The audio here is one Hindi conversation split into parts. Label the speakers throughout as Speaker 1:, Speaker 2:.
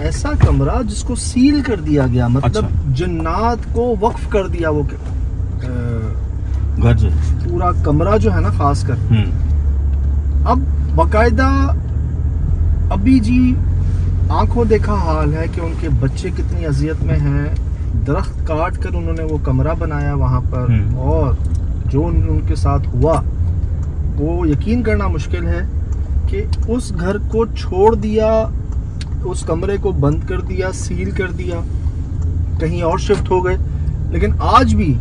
Speaker 1: ऐसा कमरा जिसको सील कर दिया गया, मतलब
Speaker 2: अच्छा।
Speaker 1: जन्नात को वक्फ कर दिया वो
Speaker 2: घर से
Speaker 1: पूरा कमरा जो है ना, खासकर। अब बाकायदा अभी जी आंखों देखा हाल है कि उनके बच्चे कितनी अजियत में हैं। दरख्त काट कर उन्होंने वो कमरा बनाया वहाँ पर, और जो उनके साथ हुआ वो यकीन करना मुश्किल है कि उस घर को छोड़ दिया, उस कमरे को बंद कर दिया, सील कर दिया, कहीं और शिफ्ट हो गए। लेकिन आज भी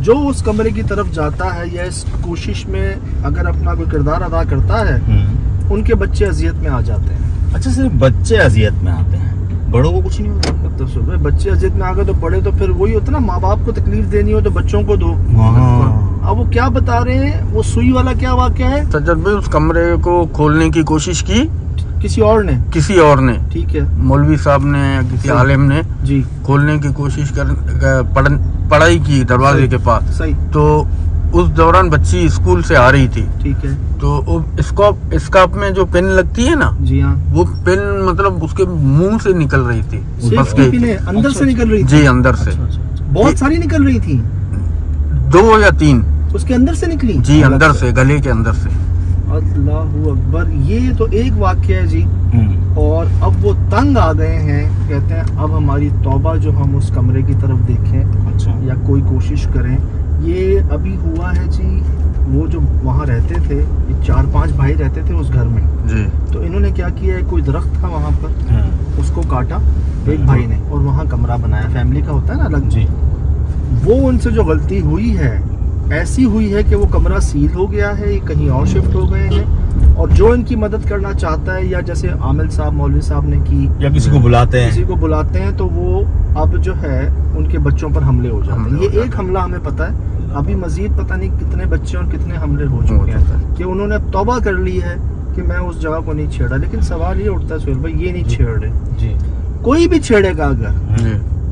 Speaker 1: जो उस कमरे की तरफ जाता है या इस कोशिश में अगर अपना कोई किरदार अदा करता है, उनके बच्चे अजियत में आ जाते हैं।
Speaker 2: अच्छा, सिर्फ बच्चे अजियत में आते हैं, बड़ों को कुछ नहीं होता?
Speaker 1: मतलब सुबह बच्चे अजियत में आ गए तो बड़े तो फिर वही होता ना, माँ बाप को तकलीफ देनी हो तो बच्चों को दो। अब वो क्या बता रहे हैं, वो सुई वाला क्या वाकया है?
Speaker 3: सज्जद भाई, उस कमरे को खोलने की कोशिश की
Speaker 1: किसी और ने, ठीक है,
Speaker 3: मौलवी साहब ने या किसी आलिम ने
Speaker 1: जी
Speaker 3: खोलने की कोशिश कर पढ़ाई की दरवाजे के पास।
Speaker 1: सही।
Speaker 3: तो उस दौरान बच्ची स्कूल से आ रही थी,
Speaker 1: ठीक है,
Speaker 3: तो स्कार्फ में जो पेन लगती है ना,
Speaker 1: जी हाँ,
Speaker 3: वो पेन मतलब उसके मुंह से निकल रही थी, फंस गई थी।
Speaker 1: अंदर से निकल रही थी?
Speaker 3: जी, अंदर से।
Speaker 1: बहुत सारी निकल रही थी?
Speaker 3: 2 या 3
Speaker 1: उसके अंदर से निकली?
Speaker 3: जी, अंदर से, गले के अंदर से।
Speaker 1: अल्लाहू अकबर। ये तो एक वाकया है जी। और अब वो तंग आ गए हैं, कहते हैं अब हमारी तौबा जो हम उस कमरे की तरफ देखें।
Speaker 2: अच्छा।
Speaker 1: या कोई कोशिश करें। ये अभी हुआ है जी, वो जो वहाँ रहते थे, 4-5 भाई रहते थे उस घर में
Speaker 3: जी।
Speaker 1: तो इन्होंने क्या किया है, कोई दरख्त था वहाँ पर, उसको काटा एक भाई ने और वहाँ कमरा बनाया। फैमिली का होता है ना अलग
Speaker 2: जी।
Speaker 1: वो उनसे जो गलती हुई है, ऐसी हुई है कि वो कमरा सील हो गया है, कहीं और शिफ्ट हो गए हैं। और जो इनकी मदद करना चाहता है, या जैसे आमिल साहब, मौलवी साहब ने की,
Speaker 2: या किसी को बुलाते हैं
Speaker 1: तो वो अब जो है उनके बच्चों पर हमले हो जाते हैं। ये एक हमला हमें पता है, अभी मजीद पता नहीं कितने बच्चे और कितने हमले हो चुके हैं कि उन्होंने तौबा कर ली है कि मैं उस जगह को नहीं छेड़ा। लेकिन सवाल ये उठता है सुहेल भाई, ये नहीं छेड़े
Speaker 2: जी,
Speaker 1: कोई भी छेड़ेगा अगर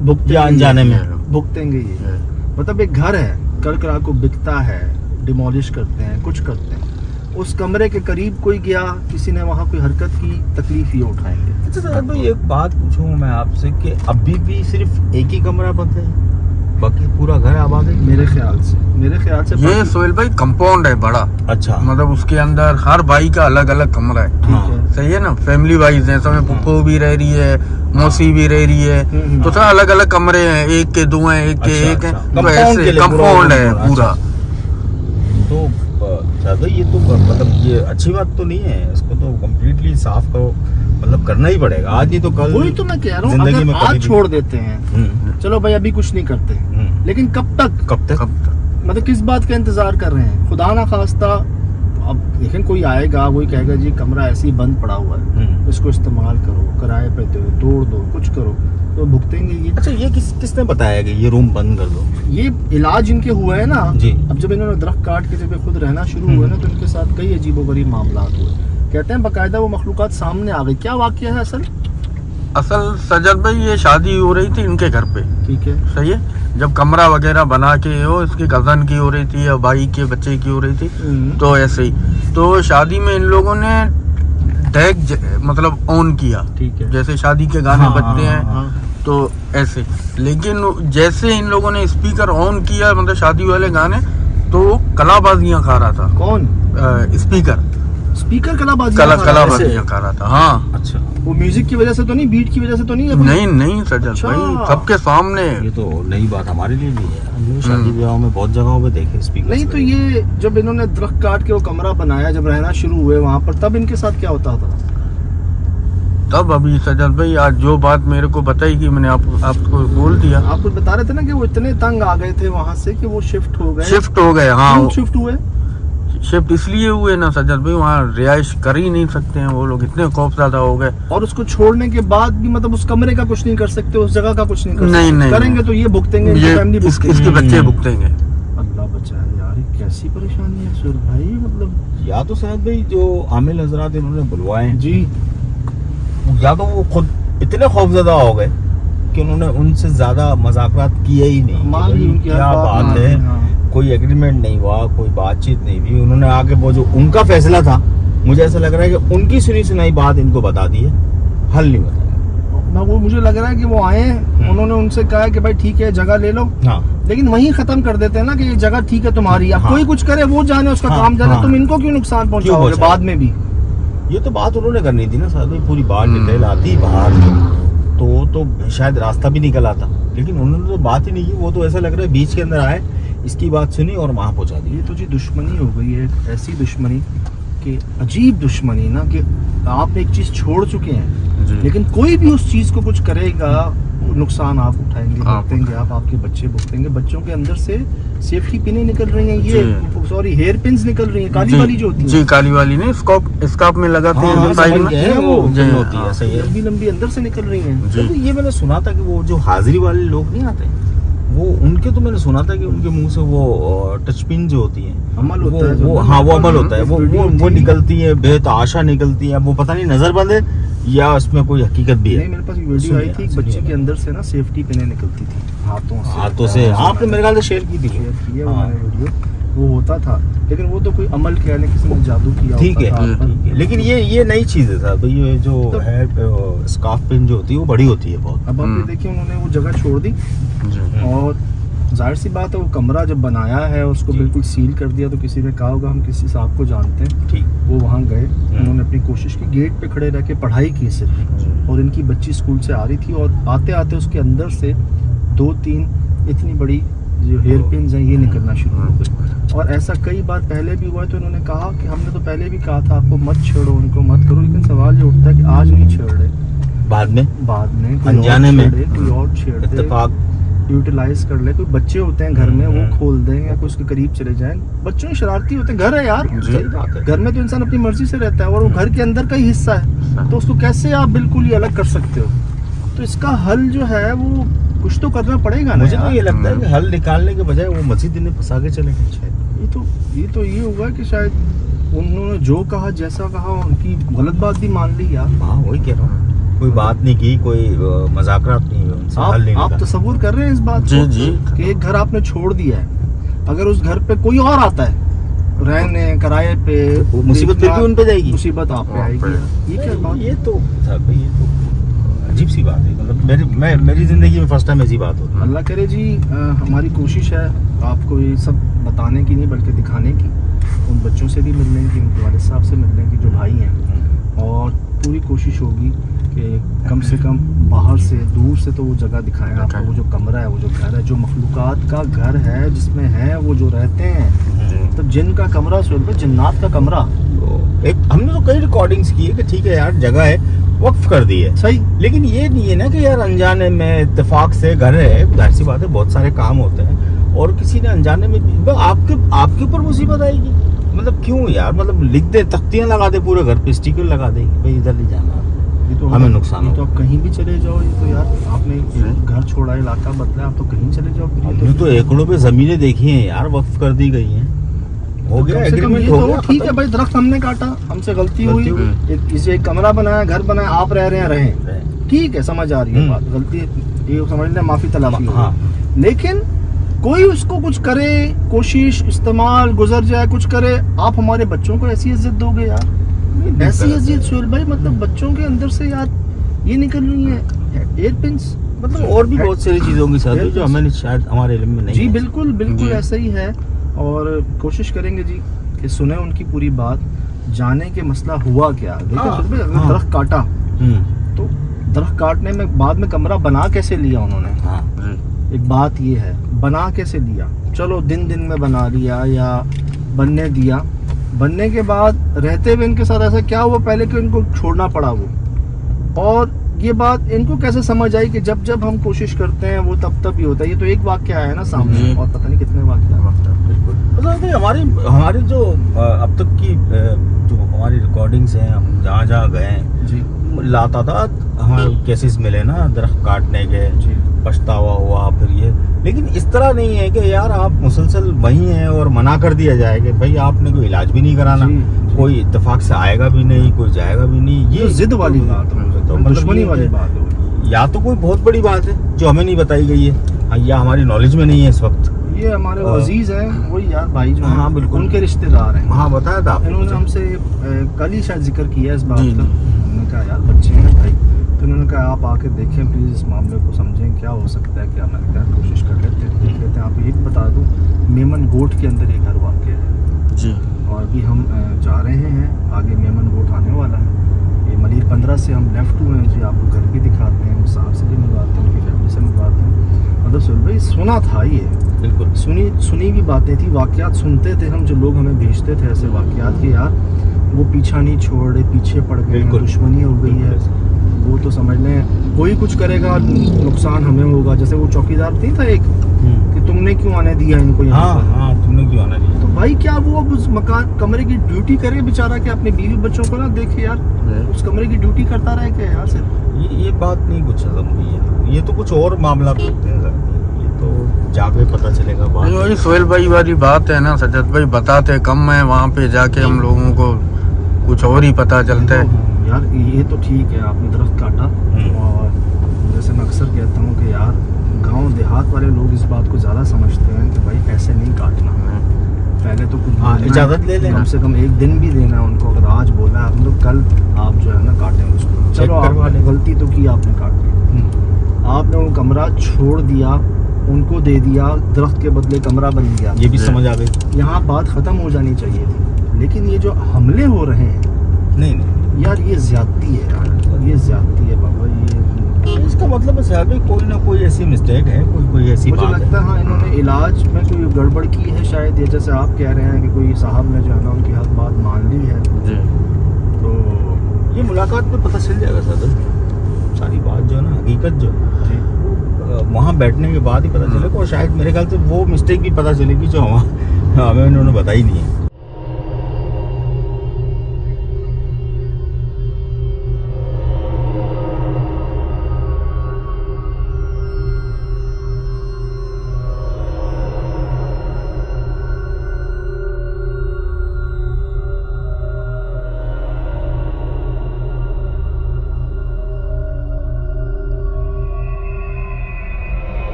Speaker 1: भुगतेंगे,
Speaker 2: अनजाने में
Speaker 1: भुगतेंगे। ये मतलब एक घर है, कल करा को बिकता है, डिमोलिश करते हैं, कुछ करते हैं। उस कमरे के करीब कोई गया, किसी ने वहाँ कोई हरकत की, तकलीफ ये उठाएंगे।
Speaker 2: अच्छा सर भाई, एक बात पूछूं मैं आपसे कि अभी भी सिर्फ एक ही कमरा बंद है, बाकी पूरा घर आबाद है?
Speaker 1: मेरे ख्याल से
Speaker 3: ये सोहेल भाई कंपाउंड है बड़ा।
Speaker 2: अच्छा।
Speaker 3: मतलब उसके अंदर हर भाई का अलग अलग कमरा है।
Speaker 1: ठीक है,
Speaker 3: सही है ना, फैमिली वाइज है, सब पुप्पो भी रह रही है, मौसी भी रह रही है, तो सब अलग अलग कमरे हैं, एक के 2 हैं, एक के 1 है, तो ऐसे कंपाउंड है पूरा।
Speaker 2: तो ज्यादा ये तो मतलब ये अच्छी बात तो नहीं है, इसको तो कम्प्लीटली साफ करो, मतलब करना ही पड़ेगा, आज नहीं तो कल।
Speaker 1: वही तो मैं कह रहा हूँ, अगर आज छोड़ देते हैं, चलो भाई अभी कुछ नहीं करते, लेकिन कब तक मतलब किस बात का इंतजार कर रहे हैं? खुदा ना खास्ता अब लेकिन कोई आएगा, वही कहेगा जी कमरा ऐसे ही बंद पड़ा हुआ है, इसको इस्तेमाल करो, किराए पे दो, तोड़ दो, कुछ करो, तो भुगतेंगे ये।
Speaker 2: अच्छा, ये किसने बताया कि ये रूम बंद कर दो?
Speaker 1: ये इलाज इनके हुआ है ना
Speaker 2: जी।
Speaker 1: अब जब इन्होंने दरख्त काट के जब खुद रहना शुरू हुए ना, तो इनके साथ कई अजीबोगरीब मामला हुए। कहते हैं बाकायदा वो मखलूकात सामने आ गई। क्या वाकया है असल
Speaker 3: सजद भाई, ये शादी हो रही थी इनके घर पे,
Speaker 1: ठीक है,
Speaker 3: सही है। जब कमरा वगैरह बना के इसकी कजन की हो रही थी या भाई के बच्चे की हो रही थी, तो ऐसे ही तो शादी में इन लोगों ने डेक मतलब ऑन किया,
Speaker 1: ठीक है,
Speaker 3: जैसे शादी के गाने बजते हैं, तो ऐसे। लेकिन जैसे इन लोगों ने स्पीकर ऑन किया, मतलब शादी वाले गाने, तो कलाबाजियां खा रहा था।
Speaker 1: कौन? स्पीकर कलाबाजियां
Speaker 3: खा रहा था। हाँ।
Speaker 2: अच्छा,
Speaker 1: वो म्यूजिक की वजह से तो नहीं, बीट की वजह से तो नहीं?
Speaker 3: नहीं सजल भाई, सबके सामने।
Speaker 2: ये तो नई बात हमारे लिए भी है, हमने शादी ब्याह में बहुत जगहों पे देखे स्पीकर।
Speaker 1: नहीं तो ये जब इन्होंने दरख्त काट के वो कमरा बनाया, जब रहना शुरू हुए वहाँ पर, तब इनके साथ क्या होता था?
Speaker 3: तब अभी सजल भाई, आज जो बात मेरे को बताई कि मैंने आपको बोल दिया।
Speaker 1: आप कुछ बता रहे थे ना कि वो इतने तंग आ गए थे वहाँ से कि वो शिफ्ट हो गए।
Speaker 3: हाँ,
Speaker 1: शिफ्ट हुए?
Speaker 3: शिफ्ट इसलिए हुए ना सजल भाई, वहाँ रिहाइश कर ही नहीं सकते हैं वो लोग, इतने खौफज़दा हो गए।
Speaker 1: और उसको छोड़ने के बाद भी मतलब उस कमरे का कुछ नहीं कर सकते, उस जगह का कुछ नहीं कर सकते।
Speaker 3: नहीं
Speaker 1: करेंगे तो ये भुगतेंगे,
Speaker 3: इसके बच्चे भुगतेंगे।
Speaker 1: अल्लाह बचाए यार, कैसी परेशानी है सुर भाई। मतलब
Speaker 2: या तो शायद भाई जो आमिल हजरात इन्होंने बुलवाए
Speaker 1: जी,
Speaker 2: या तो वो खुद इतने खौफज़दा हो गए कि उन्होंने उनसे ज्यादा मज़ाकरात किए ही नहीं। क्या बात है, कोई एग्रीमेंट नहीं हुआ, कोई बातचीत नहीं हुई, उन्होंने आगे वो जो उनका फैसला था, मुझे ऐसा लग रहा है कि उनकी सुनी सुनाई बात इनको बता दी है, हल नहीं बताया।
Speaker 1: वो मुझे लग रहा है कि वो आए हैं, उन्होंने उनसे कहा कि भाई ठीक है जगह ले लो,
Speaker 2: हाँ
Speaker 1: लेकिन वहीं खत्म कर देते हैं ना कि ये जगह ठीक है तुम्हारी, अब
Speaker 2: हाँ।
Speaker 1: कोई कुछ करे वो जाने, उसका
Speaker 2: हाँ,
Speaker 1: काम जाने,
Speaker 2: हाँ।
Speaker 1: तुम इनको क्यों नुकसान पहुंचाओगे
Speaker 2: पहुंचाओ?
Speaker 1: बाद में भी।
Speaker 2: ये तो बात उन्होंने करनी थी ना साहब, पूरी बात निकल आती बाहर तो शायद रास्ता भी निकल आता, लेकिन उन्होंने तो बात ही नहीं की। वो तो ऐसा लग रहा है बीच के अंदर आए, इसकी बात सुनी और वहाँ पहुँचा दी।
Speaker 1: ये तो जी दुश्मनी हो गई है, ऐसी दुश्मनी कि अजीब दुश्मनी ना, कि आप एक चीज छोड़ चुके हैं,
Speaker 3: जी।
Speaker 1: लेकिन कोई भी उस चीज को कुछ करेगा, वो नुकसान आप उठाएंगे,
Speaker 3: आप
Speaker 1: भुगतेंगे आप, आपके बच्चे भुगतेंगे। बच्चों के अंदर से सेफ्टी पिनें निकल रही हैं, ये सॉरी हेयर पिन्स निकल रही हैं, काली वाली जो होती
Speaker 3: जी
Speaker 1: है,
Speaker 3: काली वाली ने स्कार्फ में लगाते
Speaker 2: हाँ,
Speaker 3: हैं
Speaker 2: हाँ,
Speaker 3: साइड
Speaker 2: समझ गए,
Speaker 3: में,
Speaker 2: वो
Speaker 3: जी,
Speaker 2: होती है,
Speaker 3: हाँ।
Speaker 2: सही है।
Speaker 1: लंबी लंबी अंदर से निकल रही हैं।
Speaker 3: जी।
Speaker 2: तो ये मैंने सुना था कि वो जो हाजिरी वाले लोग नहीं आते, वो उनके तो मैंने सुना था कि उनके मुंह से वो टच पिन जो होती है,
Speaker 1: अमल होता है जो
Speaker 2: वो
Speaker 1: ना,
Speaker 2: हाँ वो अमल होता है, वो
Speaker 1: वीडियो
Speaker 2: वो
Speaker 1: थी।
Speaker 2: निकलती है, बेतहाशा निकलती है। वो पता नहीं नजरबंद है या उसमें कोई हकीकत भी
Speaker 1: नहीं,
Speaker 2: है।
Speaker 1: मेरे पास वीडियो आई थी, एक बच्चे के अंदर से ना सेफ्टी पिनें निकलती थी हाथों से
Speaker 2: आपने मेरे ख्याल से शेयर की थी।
Speaker 1: शेयर किया
Speaker 2: हाँ।
Speaker 1: मैंने वीडियो, वो होता था, लेकिन वो तो कोई अमल किया नहीं, किसी ने जादू किया
Speaker 2: ठीक है,
Speaker 1: होता था आप पर।
Speaker 2: ठीक है। लेकिन ये नई चीज है साहब, ये जो
Speaker 1: तो-
Speaker 2: है स्कार्फ पिन जो होती है वो बड़ी होती है बहुत।
Speaker 1: अब आप ये देखिए, उन्होंने वो जगह छोड़ दी,
Speaker 3: जी।
Speaker 1: और जाहिर सी बात है वो कमरा जब बनाया है उसको
Speaker 2: जी।
Speaker 1: बिल्कुल सील कर दिया, तो किसी ने कहा होगा हम किसी साहब को जानते हैं,
Speaker 2: ठीक।
Speaker 1: वो वहाँ गए, उन्होंने अपनी कोशिश की, गेट पे खड़े रह के पढ़ाई की सिर्फ, और इनकी बच्ची स्कूल से आ रही थी, और आते आते उसके अंदर से 2-3 इतनी बड़ी जो हेयर पिन्स हैं ये निकलना शुरू हो गई। और ऐसा कई बार पहले भी हुआ है, तो इन्होंने कहा कि हमने तो पहले भी कहा था आपको मत छेड़ो, उनको मत करो, लेकिन सवाल ये उठता है कि आज नहीं छेड़ रहे,
Speaker 2: बाद में
Speaker 1: बाद में कोई
Speaker 2: अनजाने
Speaker 1: और
Speaker 2: में
Speaker 1: छेड़े, कोई और छेड़ दे,
Speaker 2: इत्तेफाक
Speaker 1: यूटिलाइज कर ले, कोई बच्चे होते हैं घर में, वो खोल दें या कोई उसके करीब चले जाएं, बच्चों में शरारती होते हैं, घर है यार,
Speaker 3: जी।
Speaker 2: सही बात है।
Speaker 1: घर में तो इंसान अपनी मर्जी से रहता है, और वो घर के अंदर का ही हिस्सा है, तो उसको कैसे आप बिल्कुल ही अलग कर सकते हो? तो इसका हल जो है वो कुछ तो करना पड़ेगा ना
Speaker 2: मुझे तो
Speaker 1: यार।
Speaker 2: ये लगता है कि हल निकालने के बजाय वो मस्जिद इन्हें फंसा के चले गए शायद।
Speaker 1: ये हुआ कि शायद उन्होंने जो कहा, जैसा कहा, उनकी गलत बात भी मान ली यार।
Speaker 2: हाँ वही कह रहा हूँ, कोई बात नहीं की, कोई मजाकरात नहीं हुए उनसे, हल नहीं
Speaker 1: आप
Speaker 2: निकाला।
Speaker 1: तस्वुर कर रहे हैं इस बात
Speaker 3: जी,
Speaker 1: को
Speaker 3: जी।
Speaker 1: कि एक घर आपने छोड़ दिया है, अगर उस घर पे कोई और आता है रहने किराए पे,
Speaker 2: वो मुसीबत फिर भी उन पे जाएगी।
Speaker 1: मुसीबत आप पे
Speaker 3: आप
Speaker 1: आएगी
Speaker 3: पे।
Speaker 1: यार। ये क्या बात?
Speaker 2: ये तो साहब, ये तो अजीब सी बात है। मतलब मेरी जिंदगी में फर्स्ट टाइम ऐसी बात होती है।
Speaker 1: अल्लाह करे जी, हमारी कोशिश है आपको ये सब बताने की नहीं बल्कि दिखाने की, उन बच्चों से भी मिलने की, उनके वालिद साहब से मिलने की जो भाई हैं, और पूरी कोशिश होगी कि कम से कम बाहर से, दूर से तो वो जगह दिखाएं आपको, वो जो कमरा है, वो जो घर है, जो मखलूकात का घर है, जिसमें है वो जो रहते हैं, तो जिन का कमरा सुन, जिन्नात का कमरा,
Speaker 2: तो एक हमने तो कई रिकॉर्डिंग्स की है कि ठीक है यार जगह है, वक्फ कर दी है,
Speaker 1: सही,
Speaker 2: लेकिन ये नहीं है ना कि यार अनजाने में इत्तेफाक से घर है, जाहिर सी बात है बहुत सारे काम होते हैं, और किसी ने अनजाने में आपके ऊपर मुसीबत आएगी। मतलब क्यों यार, मतलब लिख दे, तख्तियां लगा दे पूरे घर पे, स्टिकर लगा दे भाई इधर नहीं जाना,
Speaker 1: ये तो
Speaker 2: हमें नुकसान
Speaker 1: ये तो
Speaker 2: होगा।
Speaker 1: आप कहीं भी चले जाओ, ये तो यार आपने घर छोड़ा, इलाका बदला, आप तो कहीं चले जाओ, फिर ये
Speaker 2: हमने तो एकड़ों पे जमीनें देखी हैं यार, वक्फ कर दी गई हैं, हो गया
Speaker 1: कम से कम
Speaker 2: एग्रीमेंट
Speaker 1: ये
Speaker 2: हो
Speaker 1: तो
Speaker 2: गया,
Speaker 1: ठीक है
Speaker 2: खत्म।
Speaker 1: भाई, दरख्त हमने काटा, हमसे गलती
Speaker 2: गलती
Speaker 1: हुई,
Speaker 2: हुई।
Speaker 1: इसे एक कमरा बनाया, घर बनाया, आप रह रहे हैं, रहें, ठीक है, समझ आ रही है बात, गलती ये समझ लें, माफी तलाफी हो
Speaker 2: हाँ।
Speaker 1: गई। लेकिन कोई उसको कुछ करे, कोशिश, इस्तेमाल, गुजर जाए, कुछ करे, आप हमारे बच्चों को ऐसी इज्जत दोगे यार? ऐसी इज्जत सुहेल भाई, मतलब बच्चों के अंदर से यार ये निकल रही है एयर पिन्स,
Speaker 2: मतलब और भी बहुत सारी चीजों की साथ जो हमें शायद हमारे इल्म में नहीं
Speaker 1: जी
Speaker 2: है।
Speaker 1: बिल्कुल बिल्कुल
Speaker 3: जी।
Speaker 1: ऐसा ही है, और कोशिश करेंगे जी कि सुने उनकी पूरी बात, जाने के मसला हुआ क्या। देखिए
Speaker 2: हाँ,
Speaker 1: सुहेल भाई, अगर
Speaker 2: हाँ।
Speaker 1: दरख्त काटा
Speaker 2: हम्म,
Speaker 1: तो दरख्त काटने में बाद में कमरा बना कैसे लिया उन्होंने,
Speaker 2: हाँ
Speaker 1: एक बात ये है, बना कैसे लिया, चलो दिन में बना लिया या बनने दिया, बनने के बाद रहते हुए इनके साथ ऐसा क्या हुआ पहले कि इनको छोड़ना पड़ा वो, और ये बात इनको कैसे समझ आई कि जब जब हम कोशिश करते हैं वो तब ही होता है। ये तो एक वाक्य आया है ना सामने,
Speaker 3: जी।
Speaker 1: और पता नहीं कितने वाक्य
Speaker 2: मतलब कि हमारी जो अब तक की जो हमारी रिकॉर्डिंग्स हैं, हम जहाँ जहाँ गए हैं,
Speaker 1: जी
Speaker 2: लातादाद हमें केसेस मिले ना दरख्त काटने के,
Speaker 1: जी
Speaker 2: पछतावा हुआ, फिर ये, लेकिन इस तरह नहीं है कि यार आप मुसलसल वहीं हैं और मना कर दिया जाए कि भाई आपने कोई इलाज भी नहीं कराना,
Speaker 1: जी, जी।
Speaker 2: कोई इत्तेफाक से आएगा भी नहीं, कोई जाएगा भी नहीं,
Speaker 1: ये जिद वाली बात है,
Speaker 2: तो
Speaker 1: मतलब दुश्मनी वाली बात है।
Speaker 2: या तो कोई बहुत बड़ी बात है जो हमें नहीं बताई गई है, या हमारी नॉलेज में नहीं है इस वक्त।
Speaker 1: ये हमारे अजीज हैं, वही यार भाई जो
Speaker 2: हाँ,
Speaker 1: हैं,
Speaker 2: बिल्कुल।
Speaker 1: उनके रिश्तेदार हैं।
Speaker 2: हाँ बताया था आपने
Speaker 1: इन्होंने
Speaker 2: मुझे।
Speaker 1: हमसे कल ही शायद जिक्र किया इस बात
Speaker 3: जी,
Speaker 1: का,
Speaker 3: जी।
Speaker 1: हमने कहा यार बच्चे हैं भाई, तो उन्होंने कहा आप आके देखें प्लीज़, इस मामले को समझें, क्या हो सकता है क्या। मैंने कहा कोशिश कर लेते हैं, देख लेते हैं। आप एक बता दूँ, मेमन गोट के अंदर ये घर वाक़ है
Speaker 3: जी।
Speaker 1: और अभी हम जा रहे हैं, आगे मेमन गोट आने वाला है। ये मलिर 15 से हम लेफ़्ट हुए हैं जी। आपको घर भी दिखाते हैं, साहब से भी मिलवाते हैं, उनकी फैमिली से मिलवाते हैं। मतलब सुन भाई सुना था ये,
Speaker 2: बिल्कुल
Speaker 1: सुनी भी बातें थी, वाक़यात सुनते थे हम, जो लोग हमें भेजते थे ऐसे वाक़यात कि यार वो पीछा नहीं छोड़ रहे, पीछे पड़ गए, दुश्मनी हो गई है, वो तो समझ लें कोई कुछ करेगा नुकसान हमें होगा। जैसे वो चौकीदार नहीं था एक, कि तुमने क्यों आने दिया इनको यहाँ
Speaker 2: हाँ
Speaker 1: पर?
Speaker 2: हाँ, तुमने क्यों आना दिया?
Speaker 1: तो भाई क्या वो अब उस मकान कमरे की ड्यूटी करे बेचारा, कि अपने बीवी बच्चों को ना देखे यार, उस कमरे की ड्यूटी करता रहे क्या यार सिर्फ?
Speaker 2: ये बात नहीं कुछ हजम हुई है, ये तो कुछ और मामला होते हैं सर, ये तो जाके पता चलेगा बाद
Speaker 3: नहीं, वही सोहेल भाई वाली बात है ना, सजद भाई बताते कम है, वहाँ पे जाके हम लोगों को कुछ और ही पता चलता है।
Speaker 1: तो यार ये तो ठीक है आपने दरख्त काटा, और जैसे मैं अक्सर कहता हूँ कि यार गांव देहात वाले लोग इस बात को ज़्यादा समझते हैं कि भाई ऐसे नहीं काटना है, पहले तो कुछ
Speaker 2: हाँ, इजाज़त ले लेना,
Speaker 1: कम से कम एक दिन भी देना है उनको। अगर आज बोला है आपने तो कल आप जो है ना काटें उसको। चलो आपने गलती तो की, आपने काट दी, आपने वो कमरा छोड़ दिया, उनको दे दिया, दरख्त के बदले कमरा बन गया,
Speaker 2: ये भी समझ आ गई।
Speaker 1: यहाँ बात ख़त्म हो जानी चाहिए थी। लेकिन ये जो हमले हो रहे हैं,
Speaker 2: नहीं
Speaker 1: यार ये ज्यादती है यार, ये ज्यादती है बाबा। ये
Speaker 2: इसका मतलब है साहब कोई ना कोई ऐसी मिस्टेक है, कोई ऐसी
Speaker 1: मुझे
Speaker 2: बात
Speaker 1: लगता है हाँ इन्होंने इलाज में कोई गड़बड़ की है शायद, ये जैसे आप कह रहे हैं कि कोई साहब ने जो है ना उनकी हर बात मान ली है।
Speaker 3: जी।
Speaker 1: तो
Speaker 2: ये मुलाकात में पता चल जाएगा सर, सारी बात जो है ना, हकीकत जो वहाँ बैठने के बाद ही पता चलेगा। और शायद मेरे ख्याल से वो मिस्टेक भी पता चलेगी जो हमें उन्होंने बताई नहीं है।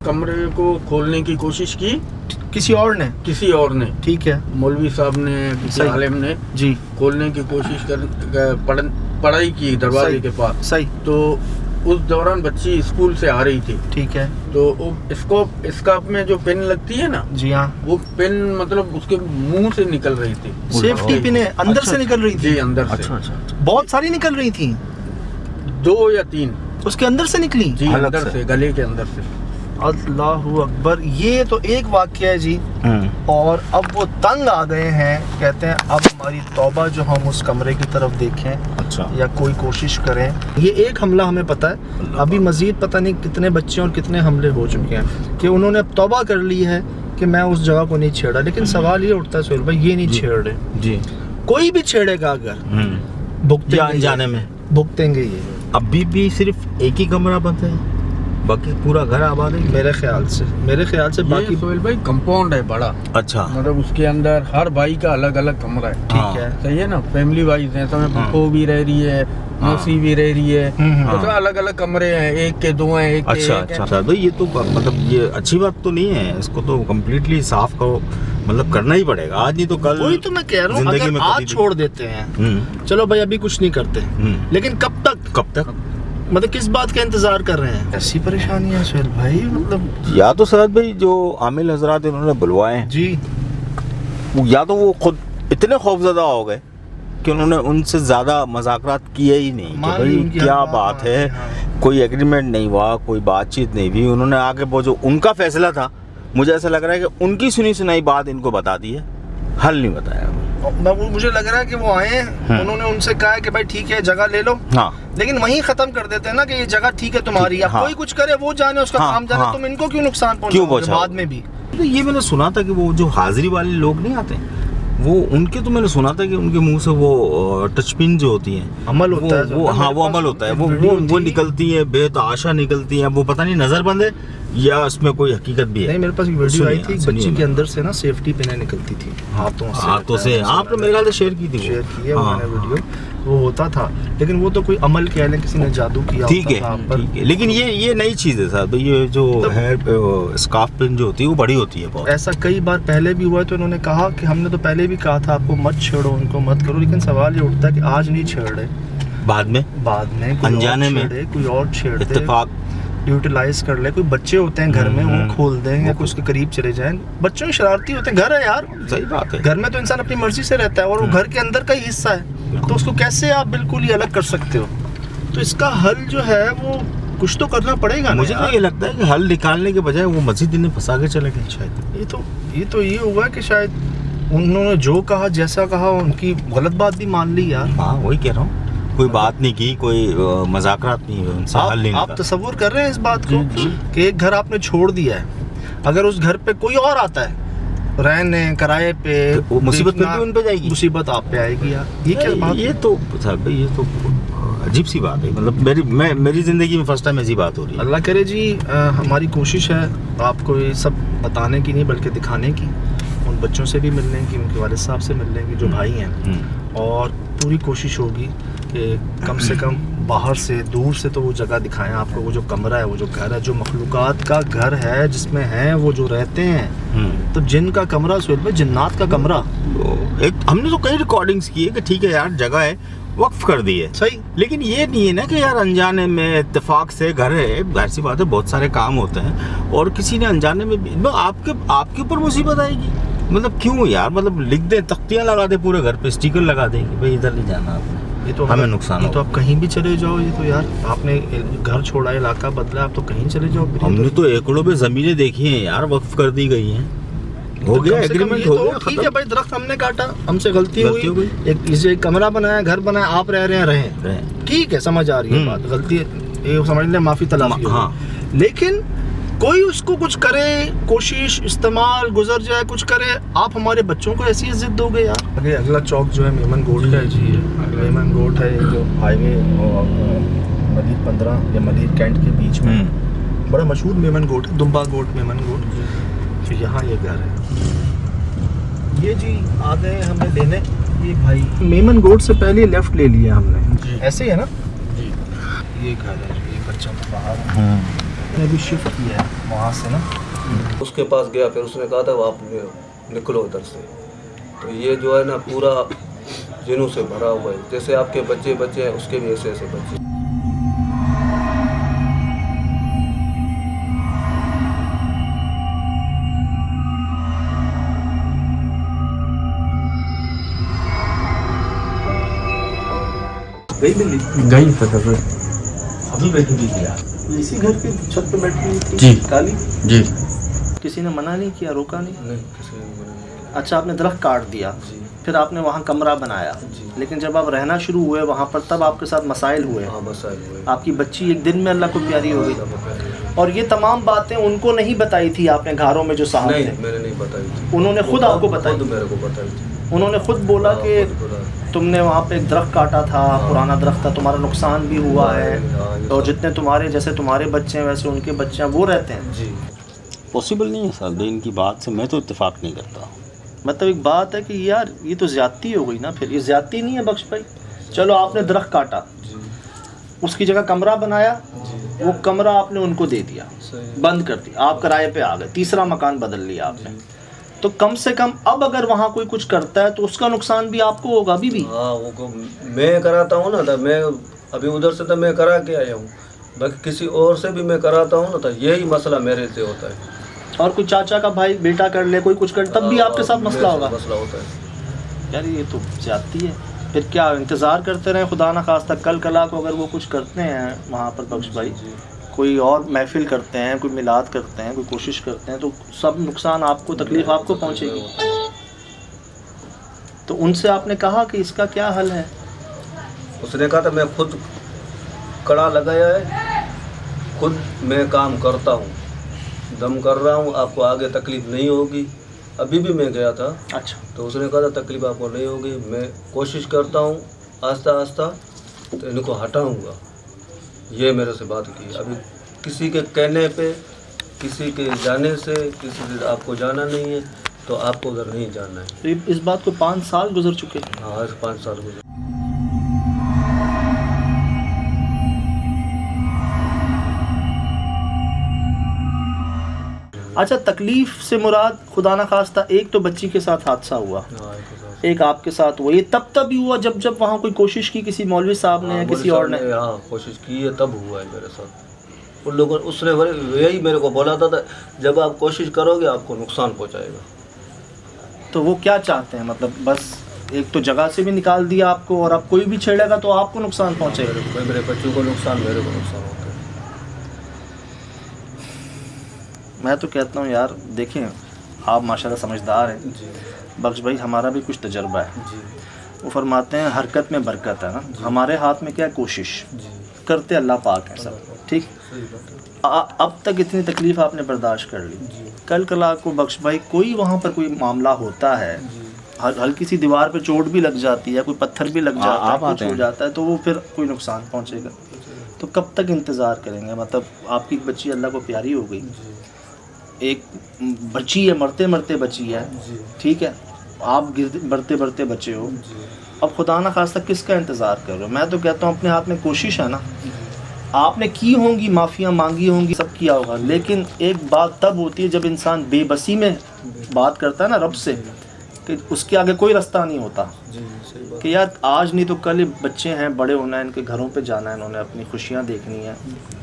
Speaker 3: कमरे को खोलने की कोशिश की
Speaker 1: किसी और ने,
Speaker 3: किसी और ने,
Speaker 1: ठीक है,
Speaker 3: मौलवी साहब ने, किसी
Speaker 1: सही।
Speaker 3: आलिम ने
Speaker 1: जी
Speaker 3: खोलने की कोशिश पढ़ाई की दरवाजे
Speaker 1: सही।
Speaker 3: के पास।
Speaker 1: सही,
Speaker 3: तो उस दौरान बच्ची स्कूल से आ रही थी,
Speaker 1: ठीक है,
Speaker 3: तो स्कार्फ में जो पेन लगती है ना,
Speaker 1: जी हाँ,
Speaker 3: वो पेन मतलब उसके मुंह से निकल रही थी।
Speaker 1: सेफ्टी पिन अंदर से निकल रही थी?
Speaker 3: जी, अंदर से।
Speaker 1: अच्छा, बहुत सारी निकल रही थी,
Speaker 3: 2 या 3
Speaker 1: उसके अंदर से निकली?
Speaker 3: जी, अंदर से, गले के अंदर से।
Speaker 1: अल्लाहु अकबर। ये तो एक वाक़या है जी। और अब वो तंग आ गए हैं, कहते हैं अब हमारी तौबा जो हम उस कमरे की तरफ देखें,
Speaker 2: अच्छा,
Speaker 1: या कोई कोशिश करें। ये एक हमला हमें पता है, अभी मजीद पता नहीं कितने बच्चे और कितने हमले हो चुके हैं, कि उन्होंने अब तौबा कर ली है कि मैं उस जगह को नहीं छेड़ा। लेकिन सवाल ये उठता है सोहेल भाई, ये नहीं छेड़ रहे
Speaker 2: जी,
Speaker 1: कोई भी छेड़ेगा अगर भुगतेंगे,
Speaker 2: जाने में
Speaker 1: भुगतेंगे ये।
Speaker 2: अभी भी सिर्फ एक ही कमरा बंद है, बाकी पूरा घर आबाद है
Speaker 1: मेरे ख्याल से बाकी
Speaker 3: सोहेल भाई कंपाउंड है बड़ा,
Speaker 2: अच्छा,
Speaker 3: मतलब उसके अंदर हर भाई का अलग अलग कमरा है।
Speaker 1: ठीक है,
Speaker 3: सही है ना, फैमिली वाइज है, समय फूफो भी रह रही है, मौसी भी रह रही है, तो अलग अलग कमरे हैं, 1 के 2 हैं, 1 के 1 हैं।
Speaker 2: अच्छा भाई, ये तो मतलब ये अच्छी बात तो नहीं है, इसको तो कम्प्लीटली साफ करो, मतलब करना ही पड़ेगा, आज नहीं तो कल।
Speaker 1: वही तो मैं कह रहा हूँ, अगर आज छोड़ देते हैं चलो भाई अभी कुछ नहीं करते, लेकिन कब तक मतलब किस बात का इंतजार कर रहे हैं? ऐसी परेशानी है सोहेल भाई, मतलब
Speaker 2: या तो सरद भाई जो आमिल हजरात इन्होंने बुलवाए हैं
Speaker 1: जी,
Speaker 2: या तो वो खुद इतने खौफजदा हो गए कि उन्होंने उनसे ज़्यादा मज़ाकरात किए ही नहीं कि भाई क्या बात है, कोई एग्रीमेंट नहीं हुआ, कोई बातचीत नहीं हुई। उन्होंने आगे वो जो उनका फैसला था, मुझे ऐसा लग रहा है कि उनकी सुनी सुनाई बात इनको बता दी है, हल नहीं बताया।
Speaker 1: मुझे लग रहा है कि वो आए, उन्होंने उनसे कहा कि भाई ठीक है जगह ले लो,
Speaker 2: हाँ,
Speaker 1: लेकिन वहीं खत्म कर देते हैं ना कि ये जगह ठीक है तुम्हारी, अब कोई कुछ करे वो जाने, उसका काम जाने, तुम इनको क्यों नुकसान पहुंचाओगे बाद में भी।
Speaker 2: तो ये मैंने सुना था कि वो जो हाजिरी वाले लोग नहीं आते, वो उनके तो मैंने सुना था कि उनके मुंह से वो टचपिन जो होती है,
Speaker 1: अमल होता है,
Speaker 2: वो हाँ वो अमल होता है, वो निकलती है, बेतहाशा निकलती है, वो पता नहीं नजरबंद है या उसमें कोई हकीकत भी है।
Speaker 1: नहीं, मेरे पास एक वीडियो आई थी, एक बच्ची के अंदर से ना सेफ्टी पिनें निकलती थी हाथों से।
Speaker 2: आपने मेरे ख्याल से शेयर की थी,
Speaker 1: मैंने वीडियो। वो होता था, लेकिन वो तो कोई अमल कह लें, किसी ने जादू किया
Speaker 2: ठीक
Speaker 1: होता था आप पर।
Speaker 2: है, लेकिन ये नई चीज़ है साहब, ये जो है स्कार्फ पिन जो होती है वो बड़ी होती है बहुत।
Speaker 1: ऐसा कई बार पहले भी हुआ है, तो इन्होंने कहा कि हमने तो पहले भी कहा था आपको मत छेड़ो, उनको मत करो, लेकिन सवाल ये उठता है कि आज नहीं छेड़ रहे, बाद में कोई
Speaker 2: अनजाने में
Speaker 1: कोई और छेड़ दे,
Speaker 2: इत्तेफाक
Speaker 1: यूटिलाइज कर ले। कोई बच्चे होते हैं घर में, वो खोल दें या कोई उसके करीब चले जाएं। बच्चों की शरारती होते हैं, घर है यार,
Speaker 2: सही बात है।
Speaker 1: घर में तो इंसान अपनी मर्जी से रहता है और वो घर के अंदर का ही हिस्सा है, तो उसको कैसे आप बिल्कुल ही अलग कर सकते हो? तो इसका हल जो है वो कुछ तो करना पड़ेगा।
Speaker 2: मुझे तो ये लगता है कि हल निकालने के बजाय वो मस्जिद इन्हें फंसा के चले गए शायद।
Speaker 1: ये हुआ कि शायद उन्होंने जो कहा, जैसा कहा, उनकी गलत बात भी मान ली यार।
Speaker 2: हाँ, वही कह रहा हूँ, कोई बात नहीं की, कोई मजाकरात नहीं, उनसे हल नहीं
Speaker 1: आप तसव्वुर कर रहे हैं इस बात को कि एक घर आपने छोड़ दिया है, अगर उस घर पे कोई और आता है रहने किराए पे,
Speaker 2: तो मुसीबत फिर भी उन पे जाएगी,
Speaker 1: मुसीबत आप पे आएगी यार। ये क्या बात?
Speaker 2: ये तो साहब ये तो अजीब सी बात है। मतलब मेरी जिंदगी में फर्स्ट टाइम ऐसी बात हो रही है।
Speaker 1: अल्लाह करे जी, हमारी कोशिश है आपको ये सब बताने की नहीं बल्कि दिखाने की, उन बच्चों से भी मिलने की, उनके वालिद साहब से मिलने की जो भाई हैं, और पूरी कोशिश होगी कि कम से कम बाहर से, दूर से तो वो जगह दिखाएं आपको, वो जो कमरा है, वो जो घर है, जो मखलूकात का घर है जिसमें हैं वो जो रहते हैं। तो जिन का कमरा सुहेल में, जिन्नात का कमरा।
Speaker 2: एक हमने तो कई रिकॉर्डिंग्स की है कि ठीक है यार जगह है, वक्फ कर दी है,
Speaker 1: सही,
Speaker 2: लेकिन ये नहीं है ना कि यार अनजाने में इत्तेफाक से घर है, जाहिर सी बात है बहुत सारे काम होते हैं, और किसी ने अनजाने में आपके ऊपर मुसीबत आएगी। मतलब क्यों यार, मतलब लिख दे, तख्तियाँ लगा दे पूरे घर पे, स्टिकर लगा दे कि भाई इधर नहीं जाना आपने,
Speaker 1: ये तो
Speaker 2: हमें नुकसान
Speaker 1: ये तो आप कहीं भी चले जाओ, ये तो यार आपने घर छोड़ा, इलाका बदला, आप तो कहीं चले जाओ।
Speaker 2: हमने तो एकड़ों पे जमीनें देखी हैं यार, वक्फ कर दी गई हैं, हो गया एग्रीमेंट, हो गया,
Speaker 1: ठीक है भाई, दरख्त हमने काटा, हमसे गलती हुई, एक कमरा बनाया, घर बनाया, आप रह रहे हैं, रहें, ठीक है, समझ आ रही है बात, गलती ये समझ लें, माफी तलाफी, हाँ, लेकिन कोई उसको कुछ करे, कोशिश इस्तेमाल गुजर जाए, कुछ करे, आप हमारे बच्चों को ऐसी इज्जत दोगे यार। अगे अगला चौक जो है मेमन गोट का है जी, मेमन गोट है, जो हाईवे और मलिर 15 या मलिर कैंट के बीच में बड़ा मशहूर मेमन गोट है, दुम्बा गोट, मेमन गोट, तो यहाँ ये घर है। ये जी आ गए हमें लेने, ये भाई मेमन गोट से पहले लेफ्ट ले लिया हमने, ऐसे ही है ना जी। ये घर है, ये बच्चों का बाहर ने भी शिफ्ट किया है वहाँ से ना।
Speaker 4: उसके पास गया, फिर उसने कहा था वो आप निकलो उधर से। तो ये जो है ना पूरा जिनों से भरा हुआ है, जैसे आपके बच्चे हैं उसके भी ऐसे बच्चे।
Speaker 3: गई फतेहपुर
Speaker 2: अभी बैठी थी यार,
Speaker 1: इसी घर के छत पे बैठी हुई थी
Speaker 3: जी।
Speaker 1: काली
Speaker 3: जी।
Speaker 1: किसी ने मना नहीं किया, रोका नहीं?
Speaker 4: नहीं, किसी ने मना नहीं किया।
Speaker 1: अच्छा, आपने दरख्त काट दिया, फिर आपने वहाँ कमरा बनाया, लेकिन जब आप रहना शुरू हुए वहाँ पर, तब आपके साथ मसाइल हुए।
Speaker 4: हाँ, मसाइल हुए।
Speaker 1: आपकी बच्ची एक दिन में अल्लाह को प्यारी हो गई, और ये तमाम बातें उनको नहीं बताई थी आपने घरों में जो साहब थे?
Speaker 4: मैंने नहीं बताई थी,
Speaker 1: उन्होंने खुद आपको बताई?
Speaker 4: मेरे को बताई थी,
Speaker 1: उन्होंने खुद बोला कि तुमने वहाँ पे एक दरख्त काटा था, पुराना दरख्त था, तुम्हारा नुकसान भी हुआ है, और जितने तुम्हारे जैसे तुम्हारे बच्चे हैं वैसे उनके बच्चे हैं, वो रहते हैं
Speaker 4: जी।
Speaker 2: पॉसिबल नहीं है साहब इनकी बात से, मैं तो इत्तेफाक नहीं करता।
Speaker 1: मतलब एक बात है कि यार ये तो ज्यादती हो गई ना, फिर ये ज्यादती नहीं है बख्श भाई? चलो आपने दरख्त काटा, उसकी जगह कमरा बनाया, वो कमरा आपने उनको दे दिया, बंद कर दिया, आप किराए पे आ गए, तीसरा मकान बदल लिया आपने, तो कम से कम अब अगर वहाँ कोई कुछ करता है तो उसका नुकसान भी आपको होगा अभी भी।
Speaker 4: हाँ, वो मैं कराता हूँ ना, तो मैं अभी उधर से तो मैं करा के आया हूँ, बाकी किसी और से भी मैं कराता हूँ ना, तो यही मसला मेरे से होता है।
Speaker 1: और कोई चाचा का भाई बेटा कर ले, कोई कुछ कर, तब भी आपके साथ मसला होगा।
Speaker 4: मसला होता है
Speaker 1: यार ये तो ज्यादती है। फिर क्या इंतज़ार करते रहें, खुदा ना खास्ता कल कला को अगर वो कुछ करते हैं वहाँ पर बख्श भाई, कोई और महफिल करते हैं, कोई मिलाद करते हैं, कोई कोशिश करते हैं, तो सब नुकसान आपको, तकलीफ़ आपको पहुँचेगी। तो उनसे आपने कहा कि इसका क्या हल है?
Speaker 4: उसने कहा था मैं खुद कड़ा लगाया है, खुद मैं काम करता हूँ, दम कर रहा हूँ, आपको आगे तकलीफ़ नहीं होगी। अभी भी मैं गया था,
Speaker 1: अच्छा,
Speaker 4: तो उसने कहा था तकलीफ़ आपको नहीं होगी, मैं कोशिश करता हूँ आस्ता आस्ता तो इनको हटाऊँगा। ये मेरे से बात की। अभी किसी के कहने पे, किसी के जाने से, किसी से आपको जाना नहीं है तो आपको उधर नहीं जाना है।
Speaker 1: तो इस बात को 5 साल गुजर चुके।
Speaker 4: हाँ, 5 साल गुजर।
Speaker 1: अच्छा, तकलीफ से मुराद खुदा न खास्ता एक तो बच्ची के साथ हादसा हुआ,
Speaker 4: हाँ,
Speaker 1: एक आपके साथ हुआ, ये तब ही हुआ जब वहाँ कोई कोशिश की किसी मौलवी साहब ने या किसी और ने?
Speaker 4: हाँ, कोशिश की है तब हुआ है मेरे साथ। उन लोगों उसने यही मेरे को बोला था जब आप कोशिश करोगे आपको नुकसान पहुँचाएगा।
Speaker 1: तो वो क्या चाहते हैं, मतलब बस एक तो जगह से भी निकाल दिया आपको, और अब कोई भी छेड़ेगा तो आपको नुकसान पहुँचेगा?
Speaker 4: मेरे बच्चों को नुकसान, मेरे को नुकसान होता है।
Speaker 1: मैं तो कहता हूँ यार, देखें आप माशाल्लाह समझदार हैं
Speaker 4: जी
Speaker 1: बख्श भाई, हमारा भी कुछ तजर्बा है।
Speaker 4: जी
Speaker 1: वो फरमाते हैं हरकत में बरकत है ना, हमारे हाथ में क्या है, कोशिश
Speaker 4: जी,
Speaker 1: करते अल्लाह पाक है सब, ठीक।
Speaker 4: सही बात है।
Speaker 1: अब तक इतनी तकलीफ़ आपने बर्दाश्त कर ली,
Speaker 4: जी
Speaker 1: कल कला को बख्श भाई कोई वहाँ पर कोई मामला होता है,
Speaker 4: जी
Speaker 1: हल्की सी दीवार पे चोट भी लग जाती है, कोई पत्थर भी लग जाता है,
Speaker 2: आप
Speaker 1: कुछ
Speaker 2: आते
Speaker 1: हो
Speaker 2: हैं।
Speaker 1: जाता है, तो वो फिर कोई नुकसान पहुँचेगा। तो कब तक इंतज़ार करेंगे? मतलब आपकी बच्ची अल्लाह को प्यारी हो गई,
Speaker 4: जी
Speaker 1: एक बची है, मरते मरते बची है,
Speaker 4: जी
Speaker 1: ठीक है, आप बढ़ते बढ़ते बचे हो,
Speaker 4: जी
Speaker 1: अब खुदा ना खास्ता किसका इंतज़ार कर रहे हो? मैं तो कहता हूँ अपने हाथ में कोशिश है ना, आपने की होंगी, माफ़ियाँ मांगी होंगी, सब किया होगा, लेकिन एक बात तब होती है जब इंसान बेबसी में बात करता है ना रब से, कि उसके आगे कोई रास्ता नहीं होता,
Speaker 4: जी, सही बात।
Speaker 1: कि यार आज नहीं तो कल ये बच्चे हैं, बड़े होना है, इनके घरों पे जाना है, इन्होंने अपनी खुशियाँ देखनी है,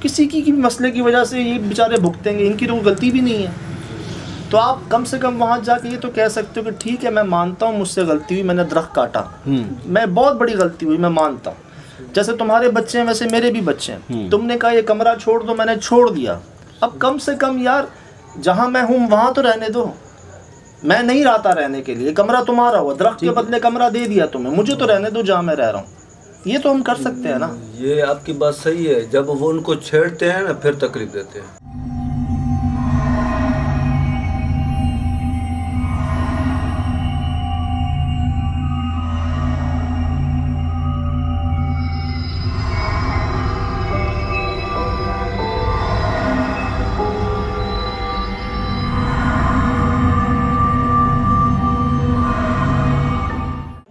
Speaker 1: किसी की मसले की वजह से ये बेचारे भुगतेंगे, इनकी तो गलती भी नहीं है। तो आप कम से कम वहाँ जाके ये तो कह सकते हो कि ठीक है, मैं मानता हूँ मुझसे गलती हुई, मैंने दरख्त काटा, मैं बहुत बड़ी गलती हुई, मैं मानता हूँ। जैसे तुम्हारे बच्चे हैं वैसे मेरे भी बच्चे हैं, तुमने कहा ये कमरा छोड़ दो, मैंने छोड़ दिया, अब कम से कम यार जहाँ मैं हूँ वहाँ तो रहने दो, मैं नहीं रहता रहने के लिए, कमरा तुम्हारा हुआ, दरख्त के बदले कमरा दे दिया तुम्हें, मुझे तो रहने दो जहाँ मैं रह रहा हूँ, ये तो हम कर सकते हैं ना।
Speaker 4: ये आपकी बात सही है, जब वो उनको छेड़ते हैं ना फिर तकलीफ देते हैं।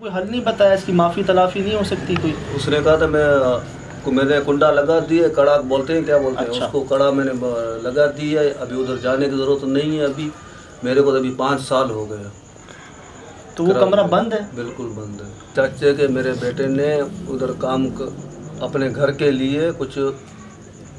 Speaker 1: कोई हल नहीं बताया, इसकी माफ़ी तलाफ़ी नहीं हो सकती कोई?
Speaker 4: उसने कहा था मैंने कुंडा लगा दिए, कड़ा बोलते हैं, क्या बोलते हैं
Speaker 1: अच्छा।
Speaker 4: उसको, कड़ा मैंने लगा दी है, अभी उधर जाने की ज़रूरत नहीं है, अभी मेरे को तो अभी 5 साल हो गए।
Speaker 1: तो वो कमरा बंद है?
Speaker 4: बिल्कुल बंद है। चाचे के मेरे बेटे ने उधर अपने घर के लिए कुछ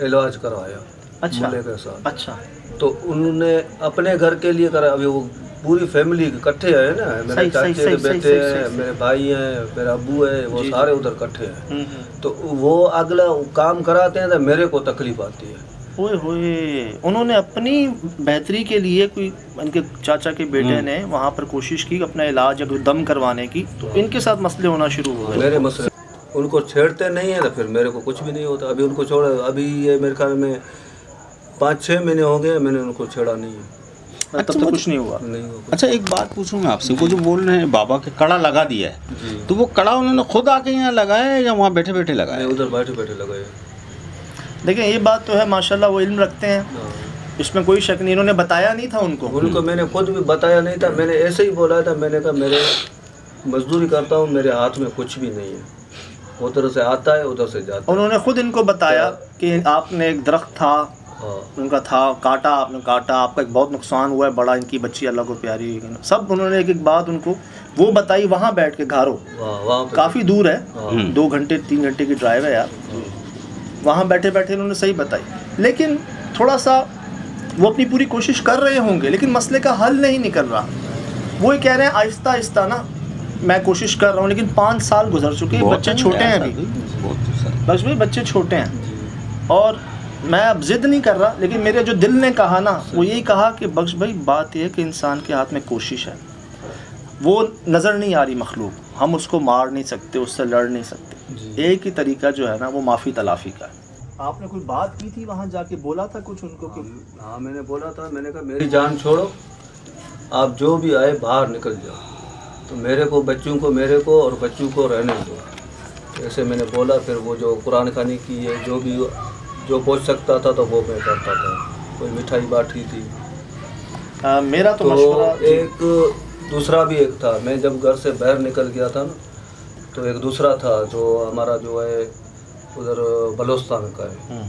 Speaker 4: इलाज करवाया,
Speaker 1: अच्छा
Speaker 4: मूल्हे के साथ।
Speaker 1: अच्छा,
Speaker 4: तो उन्होंने अपने घर के लिए करा, अभी वो पूरी फैमिली इकट्ठे है ना, मेरे
Speaker 1: सही,
Speaker 4: चाचे
Speaker 1: सही,
Speaker 4: के
Speaker 1: सही,
Speaker 4: बेटे
Speaker 1: सही,
Speaker 4: हैं,
Speaker 1: सही।
Speaker 4: मेरे भाई हैं, मेरा अब्बू है, वो
Speaker 1: जी,
Speaker 4: सारे उधर इकट्ठे हैं।
Speaker 1: हम्म।
Speaker 4: तो वो अगला काम कराते हैं तो मेरे को तकलीफ आती है।
Speaker 1: ओए होए, उन्होंने अपनी बेहतरी के लिए कोई, इनके चाचा के बेटे ने वहाँ पर कोशिश की अपना इलाज या कोई दम करवाने की, तो इनके साथ मसले होना शुरू हो गए।
Speaker 4: मेरे मसले उनको छेड़ते नहीं है तो फिर मेरे को कुछ भी नहीं होता। अभी उनको छोड़ा, अभी ये मेरे ख्याल में 5-6 महीने हो गए मैंने उनको छेड़ा नहीं है।
Speaker 1: तब तक कुछ नहीं हुआ।
Speaker 4: नहीं हुआ।
Speaker 2: अच्छा, एक बात पूछूं मैं आपसे, वो जो बोल रहे हैं बाबा के कड़ा लगा दिया है,
Speaker 4: जी,
Speaker 2: तो वो कड़ा उन्होंने खुद आके यहाँ लगाया है या वहाँ बैठे बैठे लगाया
Speaker 4: मैं
Speaker 2: है?
Speaker 4: उधर बैठे बैठे लगाए।
Speaker 1: देखिए ये बात तो है माशाल्लाह, वो इल्म रखते हैं,
Speaker 4: हाँ।
Speaker 1: इसमें कोई शक नहीं। इन्होंने बताया नहीं था उनको
Speaker 4: मैंने खुद भी बताया नहीं था, मैंने ऐसे ही बोला था, मैंने कहा मेरे मजदूरी करता हूँ, मेरे हाथ में कुछ भी नहीं है, उधर से आता है उधर से जाता है।
Speaker 1: उन्होंने खुद इनको बताया कि आपने एक दरख्त था,
Speaker 4: हाँ,
Speaker 1: उनका था, काटा, आपने काटा, आपका एक बहुत नुकसान हुआ है बड़ा, इनकी बच्ची अल्लाह को प्यारी, सब उन्होंने एक एक बात उनको वो बताई, वहाँ बैठ के घारो,
Speaker 4: वहाँ पे
Speaker 1: काफ़ी दूर है,
Speaker 4: हाँ।
Speaker 1: 2 घंटे 3 घंटे की ड्राइव है यार, वहाँ बैठे बैठे उन्होंने सही बताई। लेकिन थोड़ा सा वो अपनी पूरी कोशिश कर रहे होंगे, लेकिन मसले का हल नहीं निकल रहा। वो ही कह रहे हैं आहिस्ता आहिस्ता ना मैं कोशिश कर रहा हूँ, लेकिन 5 साल गुजर चुके हैं, बच्चे छोटे हैं अभी, बस भाई बच्चे छोटे हैं। और मैं अब ज़िद नहीं कर रहा, लेकिन मेरे जो दिल ने कहा ना, वो यही कहा कि बख्श भाई बात यह है कि इंसान के हाथ में कोशिश है, वो नज़र नहीं आ रही मखलूक, हम उसको मार नहीं सकते, उससे लड़ नहीं सकते। एक ही तरीका जो है ना वो माफ़ी तलाफ़ी का है। आपने कोई बात की थी वहाँ जाके, बोला था कुछ उनको कि
Speaker 4: हाँ, मैंने बोला था, मैंने कहा मेरी जान छोड़ो, आप जो भी आए बाहर निकल जाओ, तो मेरे को बच्चों को, मेरे को और बच्चों को रहने दो, ऐसे मैंने बोला। फिर वो जो कुरान खानी की है, जो भी जो पहुँच सकता था तो वो मैं करता था, कोई मिठाई बांटी थी।
Speaker 1: मेरा तो
Speaker 4: तो
Speaker 1: मशवरा
Speaker 4: एक दूसरा भी एक था, मैं जब घर से बाहर निकल गया था ना, तो एक दूसरा था जो हमारा जो है उधर बलोचिस्तान का है,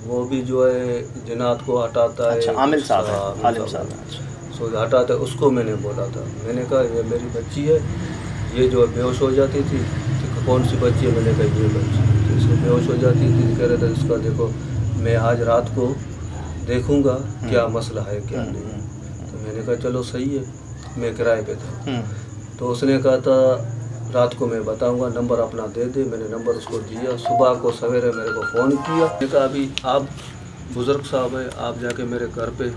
Speaker 4: वो भी जो है जिन्नात को हटाता है।
Speaker 1: अच्छा, आमिल साहब है,
Speaker 4: हाँ,
Speaker 1: आलिम साहब है, अच्छा।
Speaker 4: सो हटाता है, उसको मैंने बोला था, मैंने कहा ये मेरी बच्ची है, ये जो है बेहोश हो जाती थी। तो कौन सी बच्ची है? मैंने कहा ये बच्ची। तो इसको बेहोश हो जाती थी, कह रहे थे इसका देखो मैं आज रात को देखूंगा क्या मसला है क्या नहीं। तो मैंने कहा चलो सही है, मैं किराए पे था। तो उसने कहा था रात को मैं बताऊंगा, नंबर अपना दे दे। मैंने नंबर उसको दिया, सुबह को सवेरे मेरे को फ़ोन किया। मैंने कहा अभी आप बुज़ुर्ग साहब है, आप जाके मेरे घर पे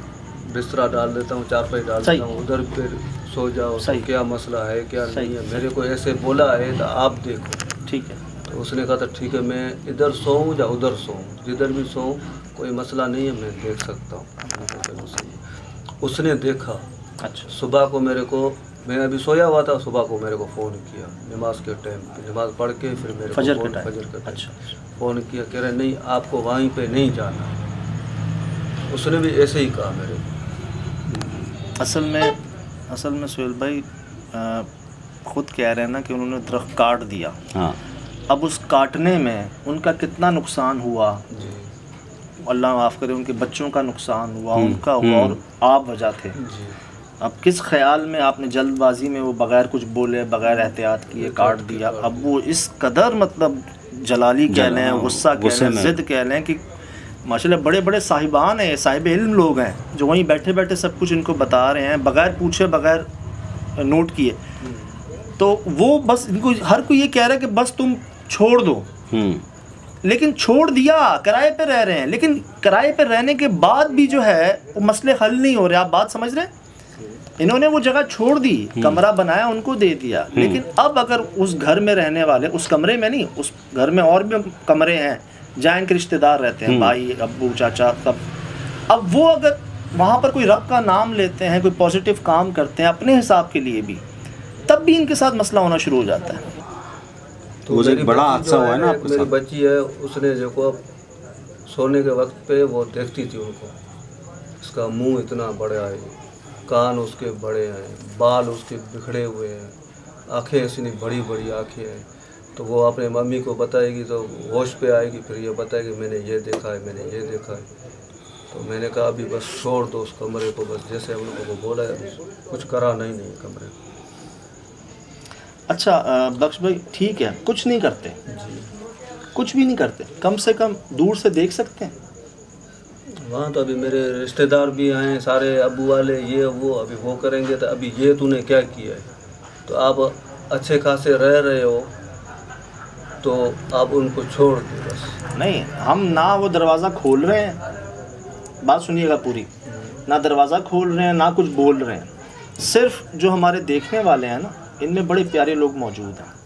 Speaker 4: बिस्तरा डाल देता हूँ, चारपाई डाल देता हूँ, उधर फिर सो जाओ। तो क्या मसला है क्या नहीं है, मेरे को ऐसे बोला है तो आप देखो।
Speaker 1: ठीक है।
Speaker 4: तो उसने कहा था ठीक है, मैं इधर सोऊं या उधर सोऊं, जिधर भी सोऊं कोई मसला नहीं है, मैं देख सकता हूँ। मैंने कहा चलो सही है। उसने देखा। अच्छा। सुबह को मेरे को, मैं अभी सोया हुआ था, सुबह को मेरे को फ़ोन किया नमाज के टाइम पे, नमाज पढ़ के फिर मेरे को फजर के टाइम फ़ोन किया, कह रहे नहीं आपको वहीं पे नहीं जाना। उसने भी ऐसे ही कहा मेरे को।
Speaker 1: असल में सुहेल भाई खुद कह रहे हैं ना कि उन्होंने दरख्त काट दिया। हाँ। अब उस काटने में उनका कितना नुकसान हुआ जी, अल्लाह माफ़ करे, उनके बच्चों का नुकसान हुआ, उनका हुआ, और आप वजह थे जी। अब किस ख्याल में आपने जल्दबाजी में वो बग़ैर कुछ बोले, बग़ैर एहतियात किए काट दिया। अब वो इस कदर मतलब जलाली कह लें, गुस्सा कह लें, ज़िद कह लें कि माशाल्लाह बड़े बड़े साहिबान हैं, साहिब इल्म लोग हैं, जो वहीं बैठे बैठे सब कुछ इनको बता रहे हैं बग़ैर पूछे, बग़ैर नोट किए। तो वो बस इनको हर कोई ये कह रहा है कि बस तुम छोड़ दो, लेकिन छोड़ दिया, किराए पे रह रहे हैं, लेकिन किराए पे रहने के बाद भी जो है वो मसले हल नहीं हो रहे। आप बात समझ रहे हैं? इन्होंने वो जगह छोड़ दी, कमरा बनाया, उनको दे दिया, लेकिन अब अगर उस घर में रहने वाले, उस कमरे में नहीं, उस घर में और भी कमरे हैं जहाँ इनके रिश्तेदार रहते हैं, भाई, अब्बू, चाचा, सब, अब वो अगर वहाँ पर कोई रब का नाम लेते हैं, कोई पॉजिटिव काम करते हैं अपने हिसाब के लिए भी, तब भी इनके साथ मसला होना शुरू हो जाता है।
Speaker 4: तो वो एक बड़ा हादसा हुआ है ना आपके साथ। मेरी बच्ची है, उसने जो को सोने के वक्त पे वो देखती थी उनको, उसका मुंह इतना बड़ा है, कान उसके बड़े हैं, बाल उसके बिखरे हुए हैं, आँखें इतनी बड़ी बड़ी आँखें हैं। तो वो अपने मम्मी को बताएगी तो होश पे आएगी, फिर ये बताएगी मैंने ये देखा है, मैंने ये देखा है। तो मैंने कहा अभी बस छोड़ दो उस कमरे को, बस जैसे हम लोगों को बोला है, कुछ करा नहीं कमरे को।
Speaker 1: अच्छा बख्श भाई, ठीक है, कुछ नहीं करते, कुछ भी नहीं करते, कम से कम दूर से देख सकते हैं।
Speaker 4: वहाँ तो अभी मेरे रिश्तेदार भी आए सारे, अबू वाले, ये वो, अभी वो करेंगे तो अभी ये तूने क्या किया है, तो आप अच्छे खासे रह रहे हो तो आप उनको छोड़ दो बस। नहीं,
Speaker 1: हम ना वो दरवाज़ा खोल रहे हैं, बात सुनिएगा पूरी, ना दरवाज़ा खोल रहे हैं ना कुछ बोल रहे हैं, सिर्फ जो हमारे देखने वाले हैं ना, इनमें बड़े प्यारे लोग मौजूद हैं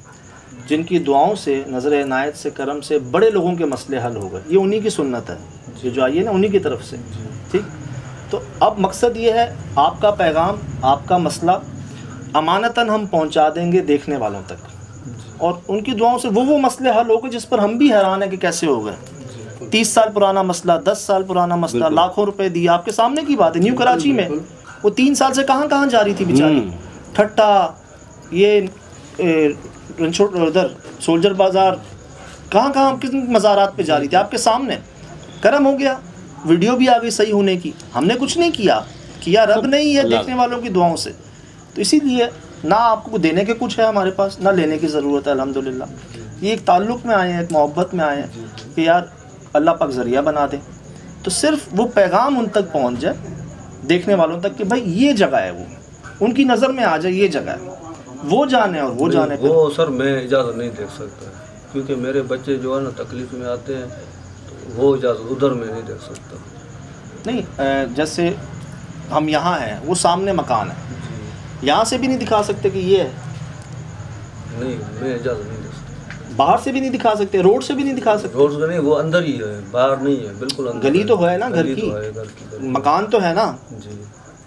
Speaker 1: जिनकी दुआओं से, नज़र इनायत से, करम से बड़े लोगों के मसले हल हो गए। ये उन्हीं की सुन्नत है, ये जो आई है ना उन्हीं की तरफ से, ठीक। तो अब मकसद ये है, आपका पैगाम, आपका मसला अमानतन हम पहुंचा देंगे देखने वालों तक, और उनकी दुआओं से वो मसले हल हो गए जिस पर हम भी हैरान है कि कैसे हो गए। 30 साल पुराना मसला, 10 साल पुराना मसला, लाखों रुपए दिए, आपके सामने की बात है। न्यू कराची में वो 3 साल से कहाँ जा रही थी बेचारी, ठट्टा, ये उधर सोल्जर बाज़ार, कहाँ किस मज़ारात पे जा रही थी, आपके सामने। करम हो गया, वीडियो भी आ गई सही होने की, हमने कुछ नहीं किया रब नहीं है, देखने वालों की दुआओं से। तो इसीलिए ना आपको देने के कुछ है हमारे पास, ना लेने की ज़रूरत है, अल्हम्दुलिल्लाह। ये एक ताल्लुक़ में आए हैं, एक मोहब्बत में आए हैं कि यार अल्लाह पाक ज़रिया बना दे, तो सिर्फ वो पैगाम उन तक पहुँच जाए, देखने वालों तक, कि भाई ये जगह है, वो उनकी नज़र में आ जाए, ये जगह है, वो जाने और वो जाने।
Speaker 4: वो सर मैं इजाज़त नहीं देख सकता, क्योंकि मेरे बच्चे जो है ना तकलीफ़ में आते हैं, तो वो इजाज़त उधर मैं नहीं देख सकता।
Speaker 1: नहीं, जैसे हम यहाँ हैं, वो सामने मकान है, यहाँ से भी नहीं दिखा सकते कि ये है।
Speaker 4: नहीं, मैं इजाज़त नहीं दे सकता।
Speaker 1: बाहर से भी नहीं दिखा सकते, रोड से भी नहीं दिखा सकते।
Speaker 4: रोड से नहीं, वो अंदर ही है, बाहर नहीं है, बिल्कुल अंदर।
Speaker 1: गली तो है ना, घर की, मकान तो है ना जी,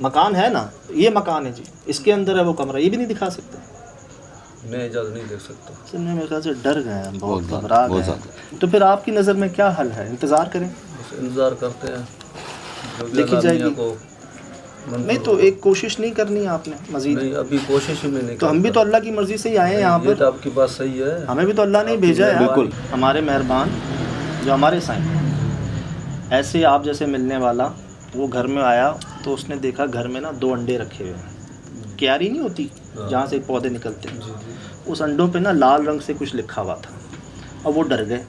Speaker 1: मकान है ना, ये मकान है जी, इसके अंदर है वो कमरा, ये भी नहीं दिखा सकते।
Speaker 4: मैं इजाज़त नहीं दे सकता।
Speaker 1: सुनने मेरे ख्याल से डर गए हैं, बहुत घबरा गए हैं। तो फिर आपकी नज़र में क्या हल है? इंतज़ार करें,
Speaker 4: इंतज़ार करते हैं,
Speaker 1: देखी जाएगी। नहीं तो एक कोशिश नहीं करनी है आपने मज़ीद?
Speaker 4: नहीं, अभी कोशिश में नहीं।
Speaker 1: तो हम भी तो अल्लाह की मर्ज़ी से ही आए हैं यहाँ पर।
Speaker 4: तो आपकी बात सही है,
Speaker 1: हमें भी तो अल्लाह ने भेजा है, बिल्कुल। हमारे मेहरबान जो हमारे साईं, ऐसे आप जैसे मिलने वाला वो घर में आया तो उसने देखा घर में ना 2 अंडे रखे हुए हैं, क्यारी नहीं होती जहाँ से पौधे निकलते हैं, उस अंडों पे ना लाल रंग से कुछ लिखा हुआ था। और वो डर गए।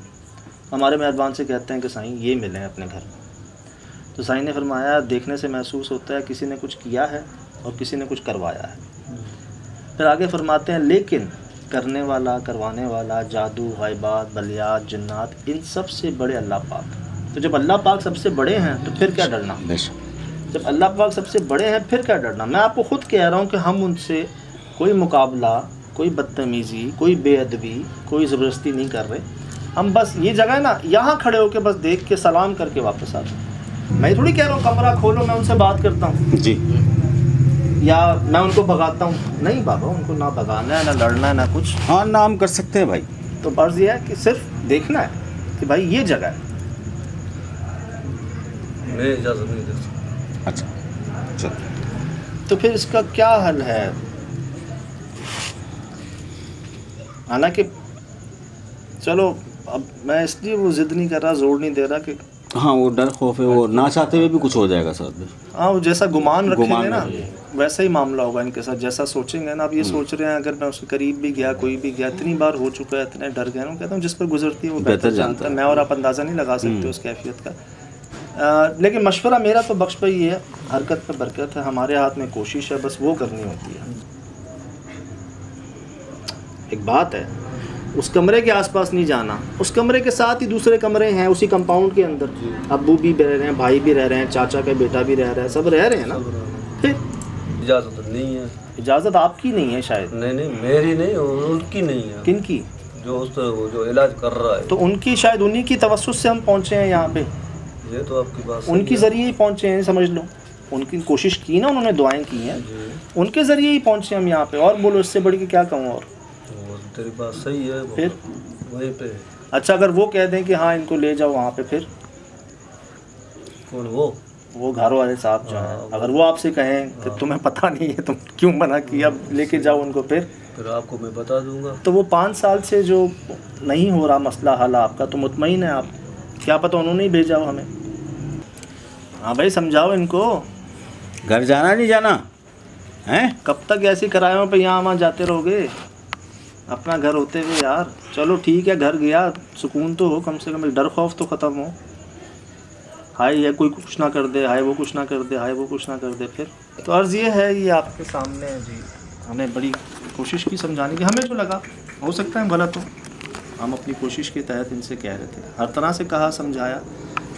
Speaker 1: हमारे मेहरबान से कहते हैं कि साईं ये मिले हैं अपने घर में। तो साईं ने फरमाया देखने से महसूस होता है किसी ने कुछ किया है और किसी ने कुछ करवाया है। फिर आगे फरमाते हैं लेकिन करने वाला, करवाने वाला, जादू, गायबात, बलियात, जिन्नात, इन सब से बड़े अल्लाह पाक। तो जब अल्लाह पाक सबसे बड़े हैं तो फिर क्या डरना। जब अल्लाह पाक सबसे बड़े हैं फिर क्या डरना। मैं आपको ख़ुद कह रहा हूँ कि हम उनसे कोई मुकाबला, कोई बदतमीज़ी, कोई बेअदबी, कोई ज़बरदस्ती नहीं कर रहे। हम बस ये जगह है ना, यहाँ खड़े होकर बस देख के सलाम करके वापस आ जाओ। मैं थोड़ी कह रहा हूँ कमरा खोलो मैं उनसे बात करता हूँ
Speaker 2: जी,
Speaker 1: या मैं उनको भगाता हूँ। नहीं बाबा, उनको ना भगाना है, ना लड़ना है, ना कुछ।
Speaker 2: हाँ नाम कर सकते हैं भाई।
Speaker 1: तो बर्ज़ ये है कि सिर्फ देखना है कि भाई ये जगह है।
Speaker 4: मैं इजाज़त नहीं दे सकता।
Speaker 2: अच्छा चलो,
Speaker 1: तो फिर इसका क्या हल है। हालांकि चलो अब मैं इसलिए वो ज़िद नहीं कर रहा, जोर नहीं दे रहा कि
Speaker 2: हाँ वो डर खौफ है, वो ना चाहते हुए भी कुछ हो जाएगा साथ में।
Speaker 1: हाँ वो जैसा गुमान रखेंगे ना
Speaker 2: रखेंगे।
Speaker 1: वैसा ही मामला होगा इनके साथ, जैसा सोचेंगे ना। अब ये सोच रहे हैं अगर मैं उसके करीब भी गया, कोई भी गया, इतनी बार हो चुका है, इतने डर गए ना। कहता हूँ जिस पर गुजरती है वो बेहतर जानता है। मैं और आप अंदाज़ा नहीं लगा सकते उस कैफियत का। लेकिन मशवरा मेरा तो बख्श भाई ये है, हरकत पे बरकत है। हमारे हाथ में कोशिश है, बस वो करनी होती है। एक बात है, उस कमरे के आसपास नहीं जाना। उस कमरे के साथ ही दूसरे कमरे हैं उसी कंपाउंड के अंदर। अब्बू भी रह रहे हैं, भाई भी रह रहे हैं, चाचा का बेटा भी रह रहा है, सब रह रहे हैं ना। फिर
Speaker 4: इजाज़त नहीं है।
Speaker 1: इजाज़त आपकी नहीं है शायद।
Speaker 4: नहीं मेरी नहीं, उनकी नहीं है।
Speaker 1: किनकी?
Speaker 4: जो इलाज कर रहा है।
Speaker 1: तो उनकी शायद, उन्हीं की तवस्सुस से हम पहुँचे हैं यहाँ पे।
Speaker 4: ये तो आपकी बात सही
Speaker 1: उनके
Speaker 4: है।
Speaker 1: ज़रिए ही पहुँचे हैं, समझ लो। उनकी कोशिश की ना, उन्होंने दुआएं की हैं, उनके ज़रिए ही पहुँचे हम यहाँ पे। और बोलो इससे बढ़ के क्या कहूँ। और
Speaker 4: तेरी बात सही है।
Speaker 1: फिर
Speaker 4: वहीं पे।
Speaker 1: अच्छा अगर वो कह दें कि हाँ इनको ले जाओ वहाँ पे, फिर
Speaker 4: कौन? वो
Speaker 1: घर वाले साहब जो हैं, अगर वो आपसे कहें कि तुम्हें पता नहीं है तुम क्यों मना किया, अब लेके जाओ उनको,
Speaker 4: फिर आपको मैं बता दूंगा।
Speaker 1: तो वो 5 साल से जो नहीं हो रहा मसला हल आपका, तो मुतमईन है आप, क्या पता उन्होंने ही भेजा हो हमें। हाँ भाई समझाओ इनको।
Speaker 2: घर जाना नहीं जाना है?
Speaker 1: कब तक ऐसी किरायों पे यहाँ वहाँ जाते रहोगे अपना घर होते हुए यार। चलो ठीक है, घर गया, सुकून तो हो कम से कम, डर खौफ तो ख़त्म हो। हाय ये कोई कुछ ना कर दे, हाय वो कुछ ना कर दे, हाय वो कुछ ना कर दे। फिर तो अर्ज़ ये है, ये आपके सामने है जी। हमें बड़ी कोशिश की समझाने की, हमें जो लगा, हो सकता है गलत हो, हम अपनी कोशिश के तहत इनसे कह रहे थे, हर तरह से कहा, समझाया,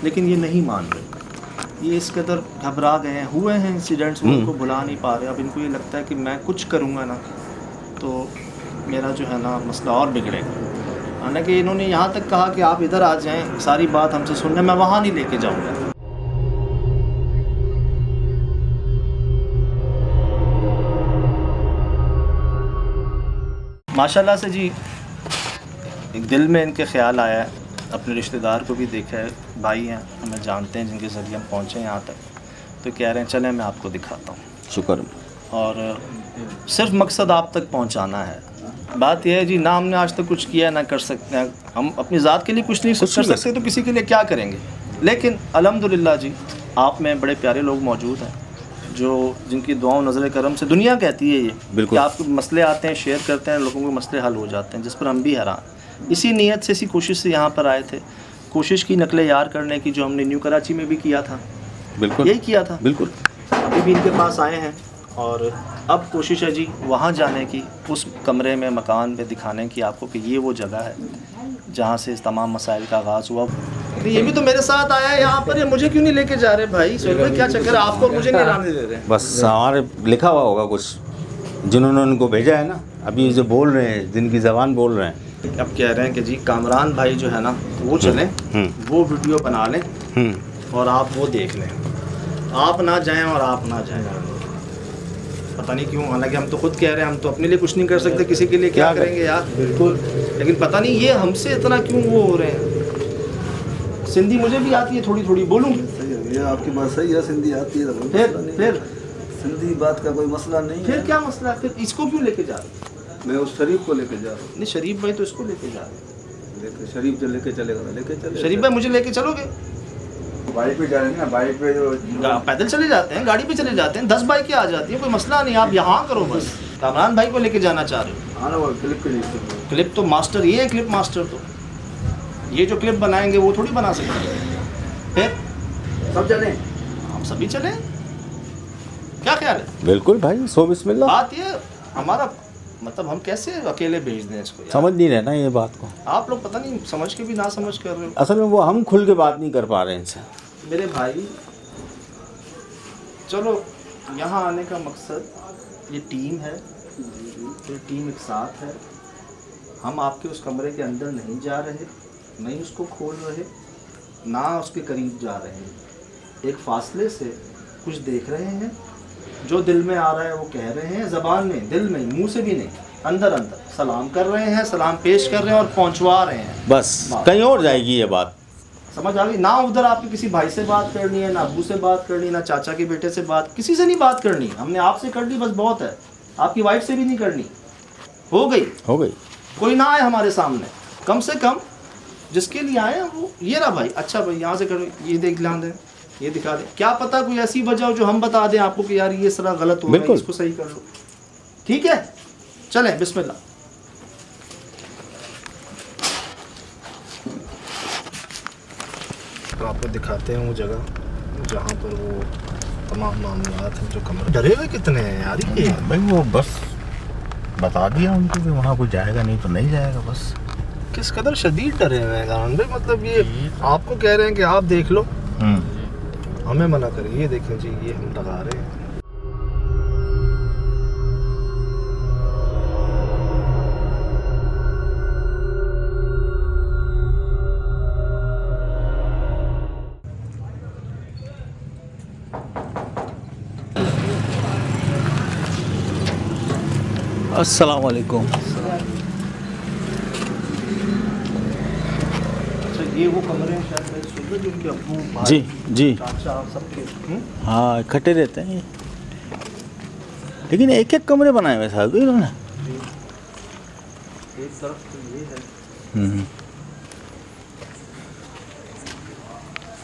Speaker 1: लेकिन ये नहीं मान रहे। ये इस कदर घबरा गए हैं, हुए हैं इंसिडेंट्स, उनको भुला नहीं पा रहे। अब इनको ये लगता है कि मैं कुछ करूँगा ना तो मेरा जो है ना मसला और बिगड़ेगा। हालांकि इन्होंने यहाँ तक कहा कि आप इधर आ जाएं, सारी बात हमसे सुनने, मैं वहाँ नहीं लेके जाऊँगा। माशाल्लाह से जी, एक दिल में इनके ख्याल आया है, अपने रिश्तेदार को भी देखा है, भाई हैं हमें जानते हैं जिनके ज़रिए हम पहुँचे यहाँ तक, तो कह रहे हैं चलें मैं आपको दिखाता हूँ।
Speaker 2: शुक्र।
Speaker 1: और सिर्फ मकसद आप तक पहुँचाना है। बात यह है जी, ना हमने आज तक कुछ किया ना कर सकते हैं, हम अपनी ज़ात के लिए कुछ नहीं कर सकते तो किसी के लिए क्या करेंगे। लेकिन अल्हम्दुलिल्लाह जी, आप में बड़े प्यारे लोग मौजूद हैं जो जिनकी दुआओं नज़र करम से दुनिया कहती है ये कि आपके मसले आते हैं, शेयर करते हैं, लोगों के मसले हल हो जाते हैं, जिस पर हम भी हैरान। इसी नीयत से, इसी कोशिश से यहाँ पर आए थे। कोशिश की नकल यार करने की, जो हमने न्यू कराची में भी किया था,
Speaker 2: बिल्कुल
Speaker 1: यही किया था।
Speaker 2: बिल्कुल
Speaker 1: अभी भी इनके पास आए हैं और अब कोशिश है जी वहाँ जाने की, उस कमरे में, मकान में दिखाने की आपको कि ये वो जगह है जहाँ से इस तमाम मसाइल का आगाज़ हुआ। ये भी तो मेरे साथ आया है यहाँ पर, ये मुझे क्यों नहीं लेके जा रहे भाई? सोहेल भाई क्या चक्कर है, आपको मुझे नहीं लाने दे रहे?
Speaker 2: बस हमारे लिखा हुआ होगा कुछ, जिन्होंने उनको भेजा है ना, अभी जो बोल रहे हैं, जिनकी ज़बान बोल रहे हैं।
Speaker 1: अब कह रहे हैं कि जी कामरान भाई जो है ना वो चलें, वो वीडियो बना लें और आप वो देख लें, आप ना जाएं और आप ना जाएं। पता नहीं क्यों, हालांकि हम तो खुद कह रहे हैं, हम तो अपने लिए कुछ नहीं कर सकते, किसी के लिए क्या करेंगे यार। बिल्कुल, लेकिन पता नहीं ये हमसे इतना क्यों वो हो रहे हैं। सिंधी मुझे भी आती है थोड़ी थोड़ी, बोलूँ?
Speaker 5: ये आपकी बात सही है, सिंधी आती है तो
Speaker 1: फिर
Speaker 5: सिंधी बात का कोई मसला नहीं
Speaker 1: फिर
Speaker 5: है।
Speaker 1: क्या मसला है? फिर इसको क्यों लेके जा रहे?
Speaker 5: मैं उस शरीफ को लेके जा रहा हूँ।
Speaker 1: नहीं शरीफ भाई तो इसको लेके जा रहे हैं।
Speaker 5: शरीफ जो लेके चलेगा लेके चले।
Speaker 1: शरीफ भाई मुझे लेके चलोगे?
Speaker 5: बाइक पे जा रहे हैं ना, बाइक पे जो
Speaker 1: पैदल चले जाते हैं, गाड़ी पे चले जाते हैं, 10 बाइकें आ जाती हैं, कोई मसला नहीं। आप यहाँ करो बस। कामरान भाई को लेके जाना चाह रहे हो?
Speaker 5: हाँ ना, वो क्लिप के लिए
Speaker 1: क्लिप तो मास्टर ये है, क्लिप मास्टर तो ये जो क्लिप बनाएंगे वो थोड़ी बना सकते हैं। फिर
Speaker 5: सब चले,
Speaker 1: हम सभी चले, क्या ख्याल है?
Speaker 2: बिल्कुल भाई, सो बिस्मिल्लाह।
Speaker 1: बात ये हमारा मतलब हम कैसे अकेले भेज दें इसको यार?
Speaker 2: समझ नहीं रहे ना ये बात को।
Speaker 1: आप लोग पता नहीं समझ के भी ना समझ कर रहे हो।
Speaker 2: असल में वो हम खुल के बात नहीं कर पा रहे हैं इनसे।
Speaker 1: मेरे भाई चलो, यहाँ आने का मकसद ये टीम है, ये टीम एक साथ है। हम आपके उस कमरे के अंदर नहीं जा रहे, नहीं उसको खोल रहे, ना उसके करीब जा रहे हैं। एक फासले से कुछ देख रहे हैं, जो दिल में आ रहा है वो कह रहे हैं, ज़बान में, दिल में, मुंह से भी नहीं, अंदर अंदर सलाम कर रहे हैं, सलाम पेश कर रहे हैं और पहुंचवा रहे हैं।
Speaker 2: बस कहीं और जाएगी ये बात।
Speaker 1: समझ आ गई ना? उधर आपकी किसी भाई से बात करनी है, ना अब्बू से बात करनी, ना चाचा के बेटे से बात, किसी से नहीं बात करनी। हमने आपसे कर ली बस, बहुत है। आपकी वाइफ से भी नहीं करनी, हो गई। कोई ना आए हमारे सामने, कम से कम जिसके लिए आए वो ये रहा भाई। अच्छा भाई यहाँ से करो, ये देख ध्यान दें, ये दिखा दें। क्या पता कोई ऐसी वजह हो जो हम बता दें आपको कि यार ये सारा गलत हो रहा है, इसको सही कर लो। ठीक है, चलें, बिस्मिल्लाह। तो आपको दिखाते हैं वो जगह जहाँ पर वो तमाम मामलात हैं जो कमरे। डरे हुए कितने हैं यार ये
Speaker 2: भाई, वो बस बता दिया उनको कि वहाँ कोई जाएगा नहीं तो नहीं जाएगा बस।
Speaker 1: किस कदर शदीद डरे हुए हैं गान भाई। मतलब ये आपको कह रहे हैं कि आप देख लो, हमें मना करें। ये देखें जी, ये हम लगा रहे हैं।
Speaker 2: अस्सलाम वालेकुम।
Speaker 1: अच्छा, ये वो कमरे हैं शायद मेरे सुन जो उनके अब्बू, भाई,
Speaker 2: जी जी,
Speaker 1: चाचा सबके।
Speaker 2: हाँ इकट्ठे रहते हैं ये। लेकिन एक एक कमरे बनाए हुए साहब इन्होंने।
Speaker 1: एक तरफ तो ये है।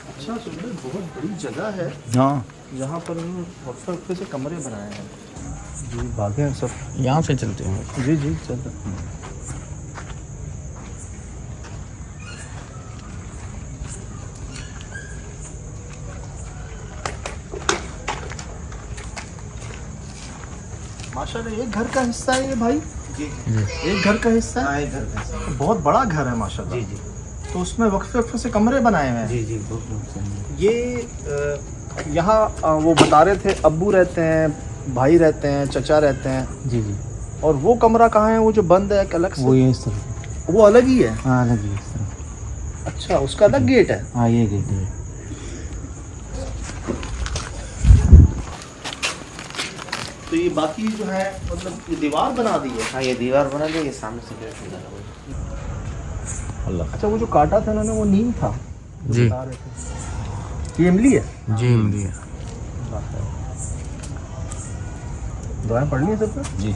Speaker 1: अच्छा सुन, बहुत बड़ी जगह है
Speaker 2: हाँ,
Speaker 1: जहाँ पर वक्फे वक्फे से कमरे बनाए हैं। जी भागे हैं सब,
Speaker 2: यहाँ से चलते हैं।
Speaker 1: जी जी चलते हैं। माशाल्लाह एक घर का हिस्सा है ये भाई। जी एक घर का हिस्सा है। एक घर का हिस्सा, बहुत बड़ा घर है माशाल्लाह। जी जी। तो उसमें वक्फे वक्फे से कमरे बनाए हुए हैं।
Speaker 2: जी जी।
Speaker 1: ये यहाँ वो बता रहे थे अब्बू रहते हैं, भाई रहते हैं, चचा रहते हैं।
Speaker 2: जी जी।
Speaker 1: और वो कमरा कहाँ है वो जो बंद है एक अलग से?
Speaker 2: वो ये इस तरफ,
Speaker 1: वो अलग ही है।
Speaker 2: हाँ अलग ही इस तरफ।
Speaker 1: अच्छा, उसका अलग गेट है।
Speaker 2: हाँ ये गेट है।
Speaker 1: तो ये बाकी जो है मतलब ये दीवार बना दी है।
Speaker 6: हाँ ये दीवार बना दी, ये सामने से गेट खुला है।
Speaker 2: अल्लाह।
Speaker 1: अच्छा, वो जो काटा था उन्होंने वो नीम था जो
Speaker 3: जी।
Speaker 1: बता रहे थे। ये इमली है।
Speaker 3: जी इमली है।
Speaker 1: दुआएं पढ़नी है सब पे?
Speaker 2: जी।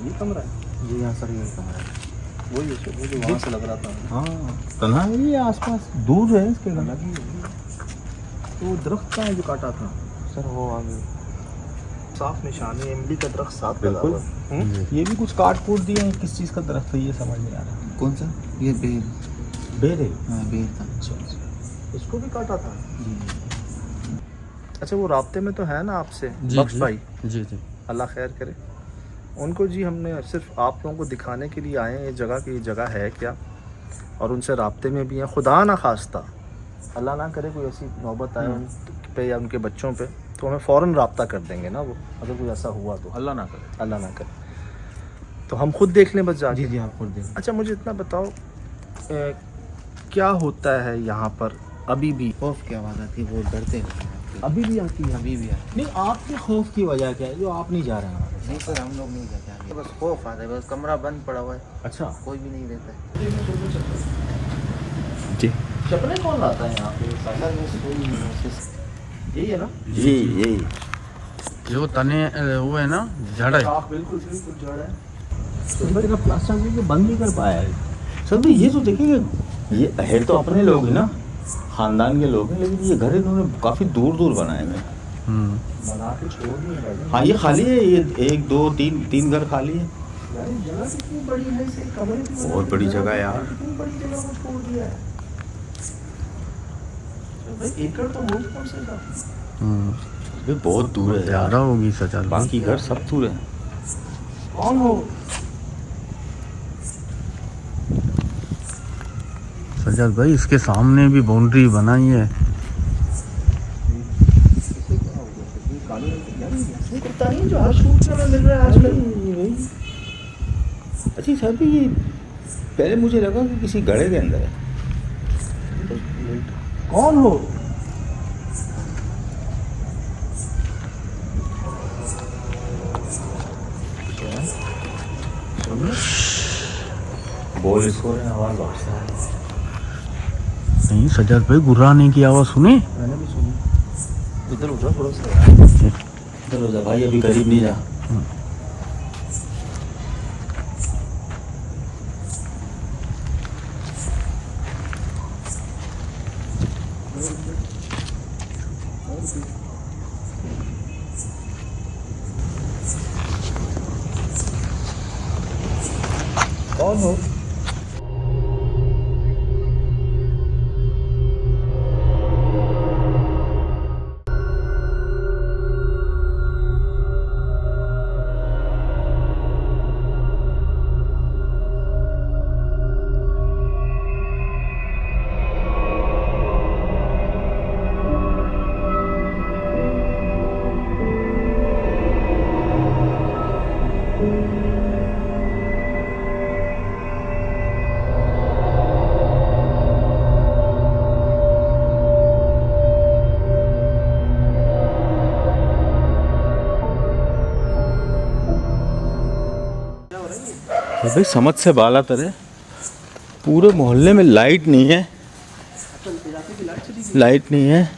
Speaker 1: ये कमरा है।
Speaker 6: जी हाँ सर, ये कमरा है।
Speaker 1: वो जो वहाँ से लग रहा था।
Speaker 2: हाँ तन्हा है ये, आसपास दूर है इसके घर।
Speaker 1: तो वो दरख्त कहाँ है जो काटा था?
Speaker 6: सर वो आगे
Speaker 1: साफ निशानी है, इमली का दरख्त साफ लगा
Speaker 2: बिल्कुल।
Speaker 1: हुआ है।
Speaker 2: ये भी कुछ काट कूट दिए हैं, किस चीज़ का दरख्त है ये समझ नहीं आ रहा।
Speaker 6: कौन सा? ये बेर।
Speaker 2: बेर है।
Speaker 6: हाँ बेर था।
Speaker 1: इसको भी काटा था।
Speaker 6: जी
Speaker 1: अच्छा, वो राब्ते में तो है ना आपसे बख्श भाई?
Speaker 3: जी जी।
Speaker 1: अल्लाह खैर करे उनको। जी हमने सिर्फ आप लोगों को दिखाने के लिए आए हैं ये जगह की, ये जगह है क्या, और उनसे राब्ते में भी हैं। खुदा ना खास्ता, अल्लाह ना करे कोई ऐसी नौबत आए उन पे या उनके बच्चों पे, तो हमें फ़ौरन राब्ता कर देंगे ना वो, अगर कोई ऐसा हुआ तो।
Speaker 2: अल्लाह ना करे।
Speaker 1: अल्लाह ना करे तो हम खुद देख लें बस जाके।
Speaker 2: जी जी, आप खुद देखें।
Speaker 1: अच्छा, मुझे इतना बताओ क्या होता है यहाँ पर अभी भी?
Speaker 6: खौफ की आवाज़ आती है, वो डरते हैं।
Speaker 2: अभी भी आती है?
Speaker 6: अभी भी आती
Speaker 2: नहीं, आपके खौफ की वजह क्या है जो आप नहीं जा रहे हैं?
Speaker 6: है। नहीं सर, हम लोग नहीं जाते आगे। बस खौफ आता है, बस कमरा बंद पड़ा हुआ है,
Speaker 2: अच्छा
Speaker 6: कोई भी नहीं रहता है।
Speaker 2: जी
Speaker 1: चप्पलें कौन लाता है यहाँ पे?
Speaker 6: सर में कोई नहीं है।
Speaker 1: यही है ना?
Speaker 2: जी यही।
Speaker 3: जो तने वो है ना जड़ है।
Speaker 1: बिल्कुल बिल्कुल जड़ है।
Speaker 2: तो प्लास्टर से बंद नहीं कर पाया है सर। भाई ये तो देखिए, ये है तो अपने लोग ही ना, खानदान के लोग हैं, लेकिन ये घर इन्होंने काफ़ी दूर दूर बनाए हुए हैं।
Speaker 1: बना के छोड़ दिए भाई।
Speaker 2: हाँ ये खाली है, ये 1 2 3 घर खाली है।
Speaker 1: यार ये जगह कितनी बड़ी है, इसे कवर भी
Speaker 2: बहुत बड़ी जगह है यार।
Speaker 1: कितनी बड़ी जगह को छोड़ दिया है भाई। एकड़ तो बहुत कम से कम।
Speaker 2: ये बहुत दूर है यार,
Speaker 3: ज़्यादा होगी सजा।
Speaker 2: बाकी घर सब दूर है।
Speaker 1: कौन हो?
Speaker 3: सजाद भाई इसके सामने भी बाउंड्री बनाई है।
Speaker 1: कुत्ता नहीं जो हर सूट में मिल रहा है आजकल।
Speaker 2: अच्छा सर भी ये पहले मुझे लगा कि किसी गड़े के अंदर है।
Speaker 1: कौन हो?
Speaker 2: बोल इसको आवाज बाहर है।
Speaker 3: नहीं सजाद भाई गुर्राने की आवाज़ सुने?
Speaker 1: मैंने भी सुनी। इधर उधर थोड़ा सा
Speaker 2: इधर हो जा भाई, अभी करीब नहीं जा।
Speaker 1: कौन हो?
Speaker 2: तो भाई समझ से बाला तरह पूरे मोहल्ले में लाइट नहीं है, लाइट नहीं है,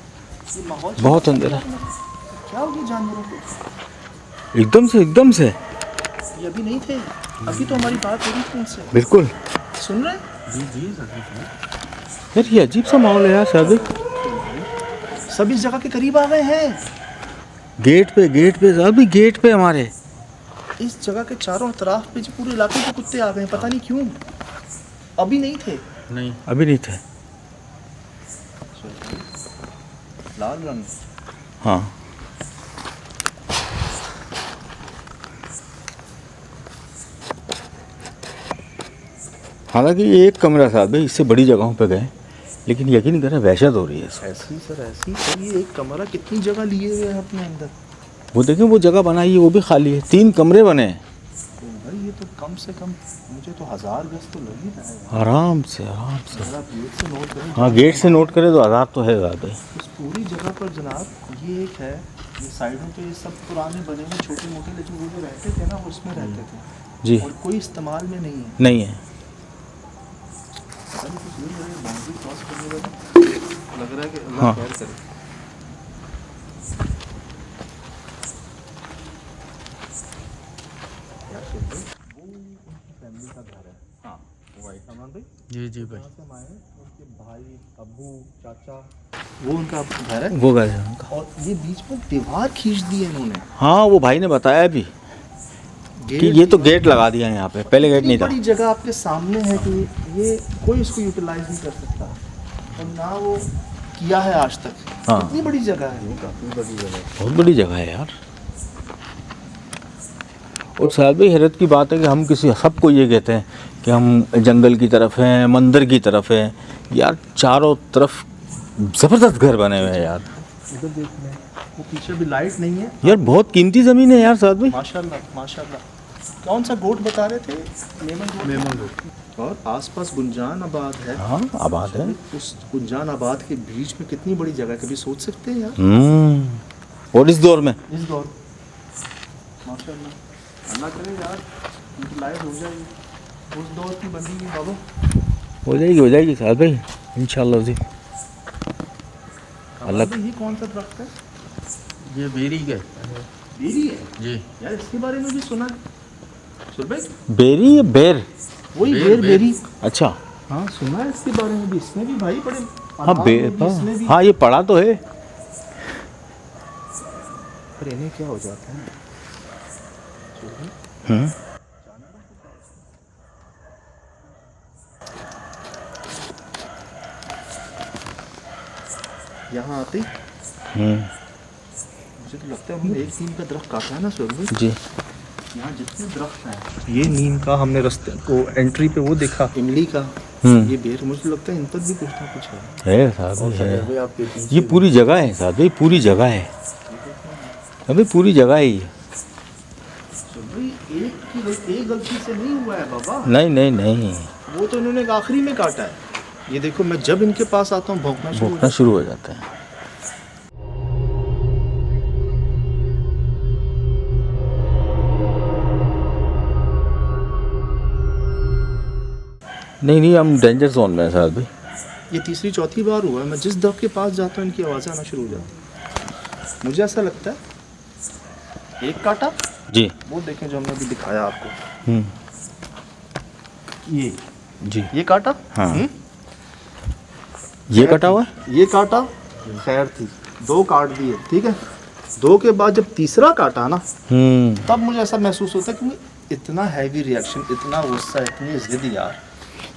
Speaker 2: बहुत अंधेरा।
Speaker 1: क्या हो गया जानवरों को?
Speaker 2: एकदम से
Speaker 1: ये अभी नहीं थे, अभी तो हमारी बात हो रही थी उनसे।
Speaker 2: बिल्कुल।
Speaker 1: सुन रहे?
Speaker 2: यार ये अजीब सा माहौल है यार शादी।
Speaker 1: सब इस जगह के करीब आ गए हैं।
Speaker 2: गेट पे अभी गेट पे हमारे
Speaker 1: इस जगह के चारों तरफ पे जो पूरे इलाके के कुत्ते आ गए हैं, पता नहीं क्यों। अभी नहीं थे।
Speaker 3: नहीं
Speaker 2: अभी नहीं थे।
Speaker 1: लाल रंग।
Speaker 2: हाँ हालांकि ये एक कमरा था भाई, इससे बड़ी जगहों पे गए, लेकिन यकीन करें वहशत हो रही है इसमें।
Speaker 1: ऐसी सर ऐसी सर, ये एक कमरा कितनी जगह लिए हुए हैं अपने अंदर।
Speaker 2: वो देखिए वो जगह बनाई है, वो भी खाली है, 3 कमरे बने हैं।
Speaker 1: भाई ये तो कम से कम मुझे तो 1000 गज तो लग ही रहा है।
Speaker 2: आराम से
Speaker 1: अगर आप गेट से नोट करें,
Speaker 2: हाँ गेट से नोट करें तो 1000 तो है ज़्यादा ही।
Speaker 1: इस पूरी जगह पर जनाब ये एक है, ये साइडों पे ये सब पुराने बने हुए छोटे मोटे, लेकिन वो जो रहते थे ना वो उसमें रहते थे
Speaker 2: जी
Speaker 1: और कोई इस्तेमाल में नहीं है।
Speaker 2: नहीं है।
Speaker 1: पता नहीं कुछ ये मेरे बाउंड्री क्रॉस करने वाला लग रहा है कि अल्लाह
Speaker 2: हाँ।
Speaker 1: खैर करे। फैमिली का घर है। हाँ वाइट अमन भाई।
Speaker 3: जी भाई।
Speaker 1: कहाँ से हम आए हैं? उनके भाई, अब्बू, चाचा, वो उनका घर है।
Speaker 2: वो घर है उनका।
Speaker 1: और ये बीच में दीवार खींच दी है इन्होंने।
Speaker 2: हाँ वो भाई ने बताया भी कि ये तो गेट लगा दिया है यहाँ पे, पहले गेट नहीं था।
Speaker 1: बड़ी जगह आपके सामने है कि ये कोई इसको यूटिलाइज नहीं कर सकता और ना वो किया है आज तक।
Speaker 2: हाँ।
Speaker 1: कितनी बड़ी जगह है, काफी बड़ी जगह है।
Speaker 2: बहुत बड़ी जगह है यार। और शायद भाई हैरत की बात है कि हम किसी सबको ये कहते हैं कि हम जंगल की तरफ हैं, मंदिर की तरफ हैं, यार चारों तरफ ज़बरदस्त घर बने हुए हैं यार।
Speaker 1: उधर देखने वो पीछे भी लाइट नहीं है
Speaker 2: यार बहुत कीमती ज़मीन है यार साथ भाई।
Speaker 1: माशाल्लाह माशाल्लाह। कौन सा गोट बता रहे थे? मेमन गोट। और आसपास गुंजान आबाद है।
Speaker 2: हाँ आबाद है।
Speaker 1: उस गुंजान आबाद के बीच में कितनी बड़ी जगह, कभी सोच सकते हैं यार।
Speaker 2: और इस दौर में
Speaker 1: इस दौर माशाल्लाह। अल्लाह करे यार उनकी लाइफ हो जाएगी, उस दौर की बनी हुई बाबू।
Speaker 2: हो जाएगी साहब भाई इंशाल्लाह जी।
Speaker 1: अल्लाह। ये कौन सा दरख्त है?
Speaker 3: ये बेरी का
Speaker 1: बेरी है
Speaker 3: जी।
Speaker 1: यार, इसके बारे में भी सुना है सुन भाई।
Speaker 2: बेरी या बेर?
Speaker 1: वही
Speaker 3: बेर,
Speaker 1: बेरी।
Speaker 2: अच्छा
Speaker 1: हाँ सुना है इसके बारे में भी, इसमें भी भाई बड़े
Speaker 2: हाँ
Speaker 1: अनार
Speaker 2: बेर,
Speaker 1: में भी, इसमें भी।
Speaker 2: हाँ ये पढ़ा तो है।
Speaker 1: पर इन्हें क्या हो जाता है? यहाँ आते ही मुझे तो लगता है हमने एक नीम का दरख्त काटा है ना सुरभि
Speaker 2: जी।
Speaker 1: यहाँ जितने दरख्त हैं, ये नीम का हमने रास्ते को एंट्री पे वो देखा, इमली का, ये बेर, मुझे लगता है इन पर भी कुछ ना कुछ है।
Speaker 2: साहब है, ये पूरी जगह है साहब भाई, पूरी जगह है अभी, पूरी जगह है ये।
Speaker 1: एक गलती से नहीं हुआ है बाबा।
Speaker 2: नहीं नहीं नहीं,
Speaker 1: वो तो इन्होंने आखिरी में काटा है। ये देखो, मैं जब इनके पास आता हूँ भौंकना
Speaker 2: शुरू हो जाता है। नहीं हम डेंजर जोन में है साहब भाई।
Speaker 1: ये तीसरी चौथी बार हुआ है, मैं जिस दफ के पास जाता हूँ इनकी आवाज़ें आना शुरू हो जाती है। मुझे ऐसा लगता है एक काटा
Speaker 2: जी,
Speaker 1: वो देखें जो हमने अभी दिखाया आपको, ये
Speaker 2: जी,
Speaker 1: ये काटा,
Speaker 2: हाँ ये कटा हुआ है,
Speaker 1: ये काटा खैर थी, 2 काट दिए, ठीक है। 2 के बाद जब तीसरा काटा ना, तब मुझे ऐसा महसूस होता है कि इतना हैवी रिएक्शन, इतना गुस्सा, इतनी जिद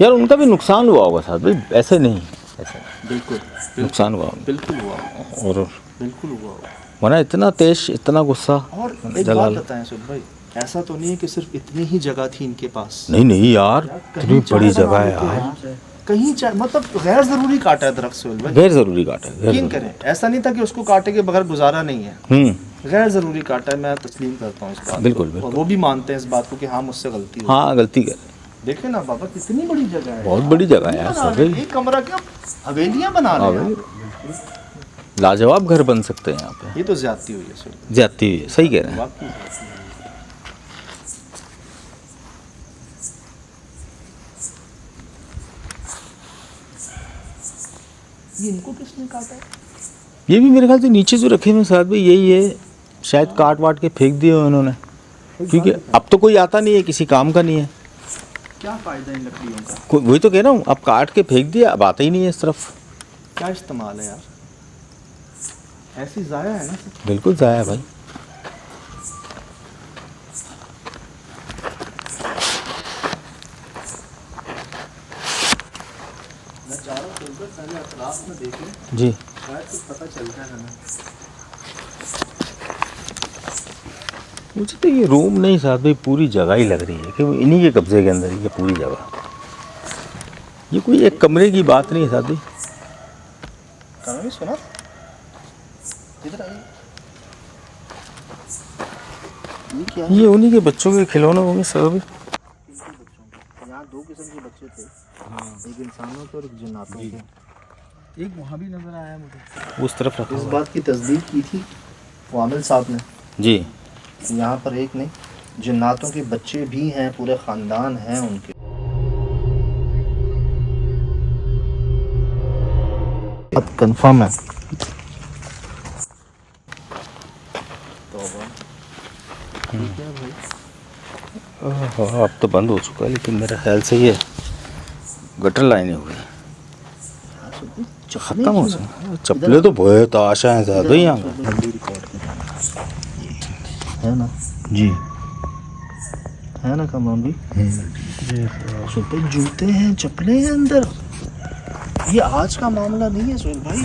Speaker 2: यार उनका भी नुकसान हुआ होगा साहब भाई, ऐसे नहीं, ऐसे
Speaker 1: बिल्कुल
Speaker 2: नुकसान हुआ
Speaker 1: बिल्कुल हुआ
Speaker 2: और
Speaker 1: बिल्कुल हुआ।
Speaker 2: वरना इतना तेज, इतना गुस्सा।
Speaker 1: और एक बात बताएं सुन भाई, ऐसा तो नहीं है कि सिर्फ इतनी ही जगह थी इनके पास।
Speaker 2: नहीं यार, इतनी बड़ी जगह है यार,
Speaker 1: कहीं मतलब गैर जरूरी काटा है दरख्त सोहेल भाई,
Speaker 2: गैर जरूरी काटा है।
Speaker 1: यकीन करें, ऐसा नहीं था कि उसको काटे के बगैर गुजारा नहीं है, गैर जरूरी काटा है। मैं तस्लीम करता हूँ इस बात,
Speaker 2: बिल्कुल
Speaker 1: और वो भी मानते हैं इस बात को कि हाँ मुझसे गलती हुई।
Speaker 2: हाँ गलती कर,
Speaker 1: देखे ना बाबा कितनी बड़ी जगह है,
Speaker 2: बहुत बड़ी जगह है यार,
Speaker 1: एक कमरा क्या हवेलियां बना रहे हैं।
Speaker 2: लाजवाब घर बन सकते हैं यहाँ पे।
Speaker 1: ये तो ज्यादती हुई है सोहेल,
Speaker 2: ज्यादती हुई है, सही कह रहे हैं।
Speaker 1: वाकई। ये इनको किसने काटा है?
Speaker 2: ये भी मेरे ख्याल से नीचे जो रखे हुए साथ भी यही है, शायद काट वाट के फेंक दिए हुए उन्होंने, क्योंकि अब तो कोई आता नहीं है, किसी काम का नहीं है।
Speaker 1: क्या फायदा इन लकड़ियों का?
Speaker 2: वही तो कह रहा हूँ, अब काट के फेंक दिया, अब आता ही नहीं है इस तरफ।
Speaker 1: क्या इस्तेमाल है यार, ऐसी जाया है ना।
Speaker 2: बिल्कुल जाया है भाई।
Speaker 1: मैं चाह रहा हूँ पहले अतराफ में देखें,
Speaker 2: जी
Speaker 1: शायद कुछ पता चलता है हमें।
Speaker 2: मुझे तो ये रूम नहीं साथ भाई, पूरी जगह ही लग रही है कि वो इन्हीं के कब्जे के अंदर ही है पूरी जगह। ये कोई एक कमरे की बात नहीं है साथ भाई।
Speaker 1: कहाँ भी सुना? इधर आइए। ये क्या है?
Speaker 2: ये उन्हीं के बच्चों के खिलौने होंगे सब।
Speaker 1: यहाँ 2 किस्म के बच्चे थे, एक इंसानों के और एक जिन्नातों के। एक वहाँ भी नजर आया मुझे,
Speaker 2: उस तरफ रखा
Speaker 1: इस
Speaker 2: हुआ
Speaker 1: बात की तस्दीक की थी वामिल साहब ने।
Speaker 2: जी।
Speaker 1: यहाँ पर एक नहीं, जिन्नातों के बच्चे भी हैं, पूरे ख़ानदान हैं उनके। अब कंफर्म है।
Speaker 2: अब तो बंद हो चुका है, लेकिन मेरे ख्याल से ये गटर लाइनें हुई खत्म हो सकती। चप्पलें तो बहुत आशा है ज़्यादा ही यहाँ
Speaker 1: है ना
Speaker 2: जी,
Speaker 1: है ना कमान भी। सुपर जूते हैं, चप्पलें हैं अंदर। ये आज का मामला नहीं है सोहेल भाई,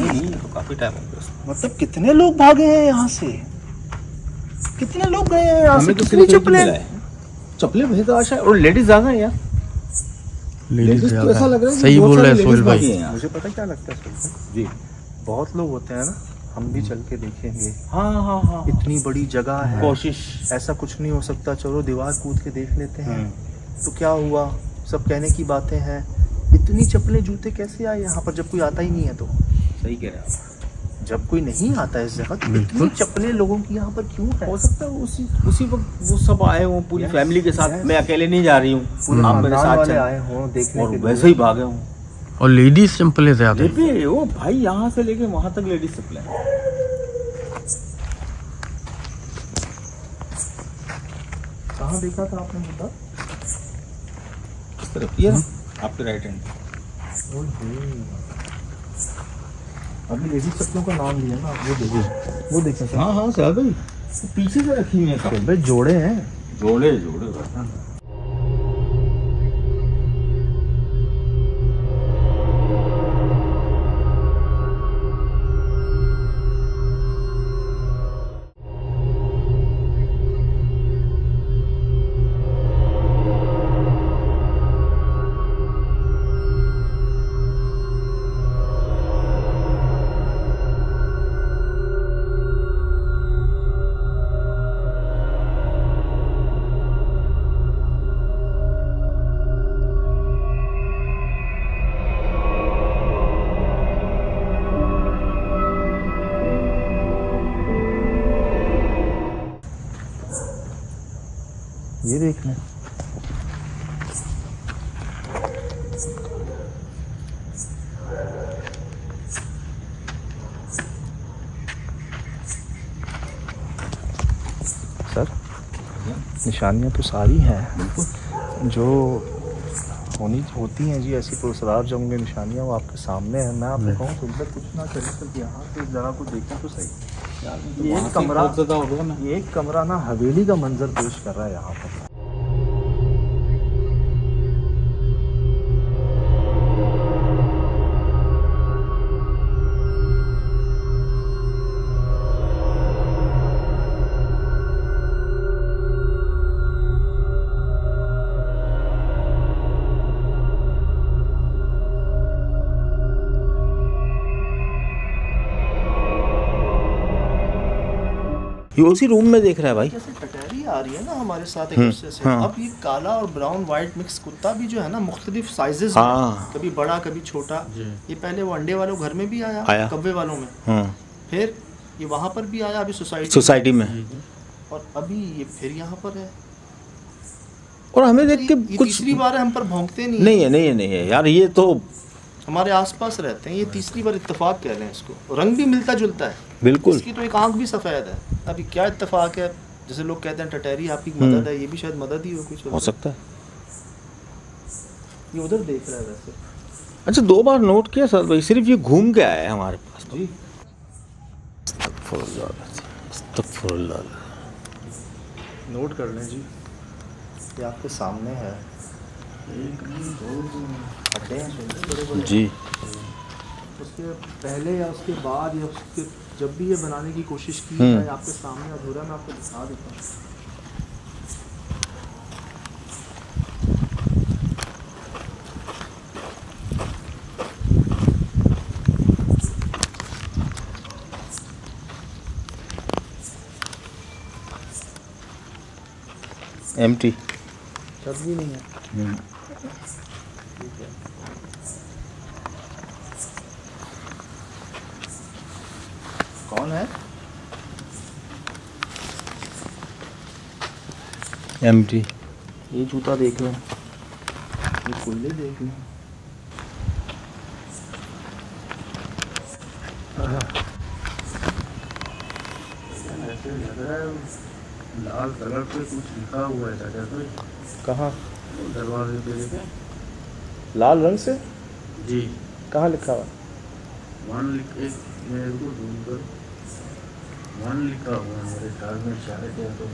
Speaker 2: काफ़ी टाइम हो गया।
Speaker 1: मतलब कितने लोग भागे हैं यहाँ से, कितने लोग गए हैं यहाँ से, कितनी
Speaker 2: चप्पलें बहुत आशा है, और लेडीज ज़्यादा है यार। लेडीज तो ऐसा लग रहा है
Speaker 3: सही बोल रहे हैं सोहेल भाई।
Speaker 1: मुझे पता क्या लगता है सोहेल भाई,
Speaker 2: जी
Speaker 1: बहुत लोग होते हैं ना, हम भी चल के देखेंगे,
Speaker 2: हाँ
Speaker 1: इतनी बड़ी जगह है,
Speaker 2: कोशिश।
Speaker 1: ऐसा कुछ नहीं हो सकता, चलो दीवार कूद के देख लेते हैं। तो क्या हुआ, सब कहने की बातें हैं। इतनी चप्पलें जूते कैसे आए यहाँ पर जब कोई आता ही नहीं है? तो
Speaker 2: सही कह रहे हैं आप।
Speaker 1: जब कोई नहीं आता इस जगह तो इतनी चप्पलें लोगों की यहाँ पर क्यों है?
Speaker 2: हो सकता है उसी वक्त वो सब आए हों पूरी फैमिली के साथ। मैं अकेले नहीं जा रही हूँ, आप मेरे
Speaker 1: खानदान
Speaker 2: साथ
Speaker 1: वाले
Speaker 2: चल,
Speaker 1: आए हों देखने
Speaker 2: और
Speaker 1: के लिए।
Speaker 2: वैसे ही भागे हों।
Speaker 3: और लेडीज चप्पलें ज्यादा है।
Speaker 2: देखिए ओ भाई, यहाँ से लेके वहाँ तक लेडीज चप्पलें।
Speaker 1: कहाँ देखा था आपने मुद्दा?
Speaker 2: इस तरफ ये आपके राइट हैंड।
Speaker 1: अभी लेडीज चप्पलों का नाम लिया ना, वो देखा था।
Speaker 2: हाँ हाँ सर भाई, पीछे से रखी हुई है
Speaker 1: भाई जोड़े हैं।
Speaker 2: जोड़े।
Speaker 1: ये देख रहे हैं। सर निशानियां तो सारी हैं जो होती हैं जी, ऐसी पुरस्कार जो होंगे निशानियां वो आपके सामने है। मैं आपको कहूँ तो इधर कुछ ना करें तो यहाँ से इस जगह को देखें तो सही। ये एक कमरा ना हवेली का मंजर पेश कर रहा है यहाँ पर।
Speaker 2: ये उसी रूम में देख रहा है भाई।
Speaker 1: जैसे टटहरी आ रही है ना हमारे साथ एक दूसरे से, अब ये काला और ब्राउन वाइट मिक्स कुत्ता भी जो है ना मुख्तलिफ साइजेस में, कभी बड़ा कभी छोटा। ये पहले वो अंडे वालों घर में भी आया। कब्बे वालों में, फिर ये वहाँ पर भी आया, अभी सोसाइटी में, और अभी ये फिर यहाँ पर है।
Speaker 2: और हमें देख के
Speaker 1: कुछ तीसरी बार है, हम पर भौंकते नहीं
Speaker 2: है यार, ये तो
Speaker 1: हमारे आसपास रहते हैं। ये तीसरी बार इत्तेफाक कह लें इसको। रंग भी मिलता जुलता है
Speaker 2: बिल्कुल,
Speaker 1: इसकी तो एक आंख भी सफ़ेद है। अभी क्या इत्तेफाक है, जैसे लोग कहते हैं टटहरी आपकी मदद है, ये भी शायद मदद ही हो, कुछ
Speaker 2: हो सकता है।
Speaker 1: ये उधर देख रहा है वैसे।
Speaker 2: अच्छा 2 बार नोट किया सर भाई, सिर्फ ये घूम के आया है हमारे पास
Speaker 1: जी। नोट कर लें जी, ये आपके सामने है। अड्डे हैं बड़े-बड़े
Speaker 2: जी।
Speaker 1: उसके पहले या उसके बाद या उसके जब भी ये बनाने की कोशिश की है, आपके सामने अधूरा, मैं आपको दिखा देता हूँ।
Speaker 2: एम्प्टी,
Speaker 1: छत भी नहीं है। ठीक है। कौन है?
Speaker 2: एम्प्टी।
Speaker 1: ये जूता देख लो, ये कुल्ले देख लो। ऐसे लग रहा है लाल कलर पे कुछ लिखा हुआ है। जैसे कहाँ? दरवाजे पे लिखा लाल रंग से? जी। कहाँ लिखा हुआ? वन लिखा हुआ है मेरे ख्याल में, शायद है। तो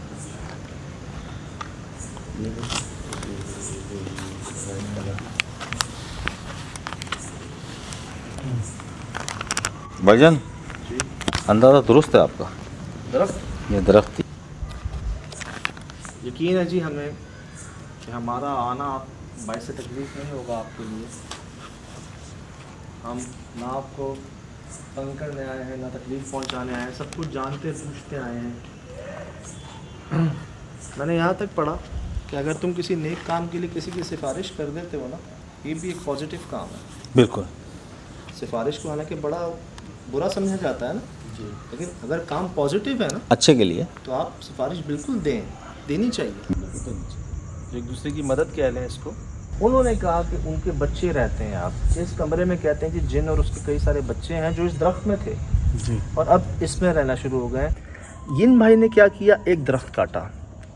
Speaker 2: भाईजान अंदाजा दुरुस्त है आपका।
Speaker 1: दरख्त,
Speaker 2: ये दरख्त
Speaker 1: यकीन है जी हमें कि हमारा आना बाइस तकलीफ नहीं होगा आपके लिए। हम ना आपको तंग करने आए हैं, ना तकलीफ़ पहुंचाने आए हैं, सब कुछ जानते पूछते आए हैं। मैंने यहाँ तक पढ़ा कि अगर तुम किसी नेक काम के लिए किसी की सिफारिश कर देते हो ना, ये भी एक पॉजिटिव काम है।
Speaker 2: बिल्कुल।
Speaker 1: सिफारिश को हालांकि बड़ा बुरा समझा जाता है ना जी, लेकिन अगर काम पॉजिटिव है ना,
Speaker 2: अच्छे के लिए,
Speaker 1: तो आप सिफारिश बिल्कुल देनी चाहिए। एक दूसरे की मदद कह लें इसको। उन्होंने कहा कि उनके बच्चे रहते हैं आप इस कमरे में, कहते हैं कि जिन और उसके कई सारे बच्चे हैं जो इस दरख्त में थे जी, और अब इसमें रहना शुरू हो गए। इन भाई ने क्या किया, एक दरख्त काटा।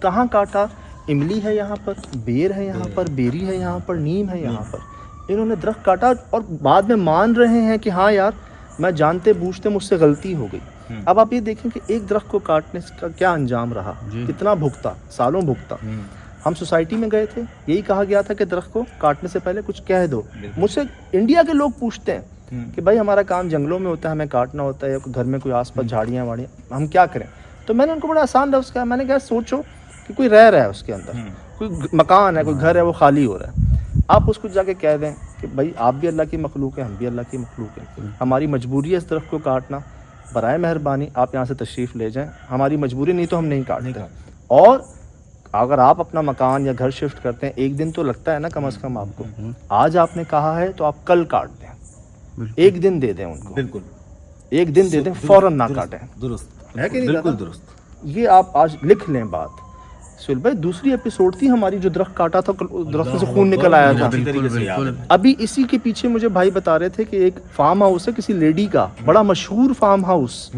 Speaker 1: कहाँ काटा? इमली है यहाँ पर, बेर है यहाँ पर, बेरी है यहाँ पर, नीम है यहाँ पर। इन्होंने दरख्त काटा और बाद में मान रहे हैं कि हाँ यार मैं जानते बूझते मुझसे गलती हो गई। अब आप ये देखें कि एक दरख्त को काटने का क्या अंजाम रहा, कितना भुगता, सालों भुगता। हम सोसाइटी में गए थे, यही कहा गया था कि दरख्त को काटने से पहले कुछ कह दो। मुझसे इंडिया के लोग पूछते हैं कि भाई हमारा काम जंगलों में होता है, हमें काटना होता है, या घर में कोई आसपास झाड़ियाँ वाड़ियाँ, हम क्या करें। तो मैंने उनको बड़ा आसान लफ्ज़ कहा, मैंने कहा सोचो कि कोई रह रहा है उसके अंदर, कोई मकान है, कोई घर है, वो खाली हो रहा है। आप उसको जाके कह दें कि भाई आप भी अल्लाह की मखलूक है, हम भी अल्लाह की मखलूक है, हमारी मजबूरी है इस दरख्त को काटना, बराए मेहरबानी आप यहाँ से तशरीफ़ ले जाएं, हमारी मजबूरी नहीं तो हम नहीं काटते। और अगर आप अपना मकान या घर शिफ्ट करते हैं, एक दिन तो लगता है ना कम से कम आपको, आज आपने कहा है तो आप कल काट दें, एक दिन दे दें उनको, बिल्कुल एक दिन दे दें, फौरन ना काटें। दुरुस्त है कि नहीं? बिल्कुल दुरुस्त। ये आप आज लिख लें बात। सुहेल भाई दूसरी एपिसोड थी हमारी, जो दरख्त काटा था, दरख्त से खून निकल आया था। अभी इसी के पीछे मुझे भाई बता रहे थे कि एक फार्म हाउस है किसी लेडी का, बड़ा मशहूर फार्म हाउस,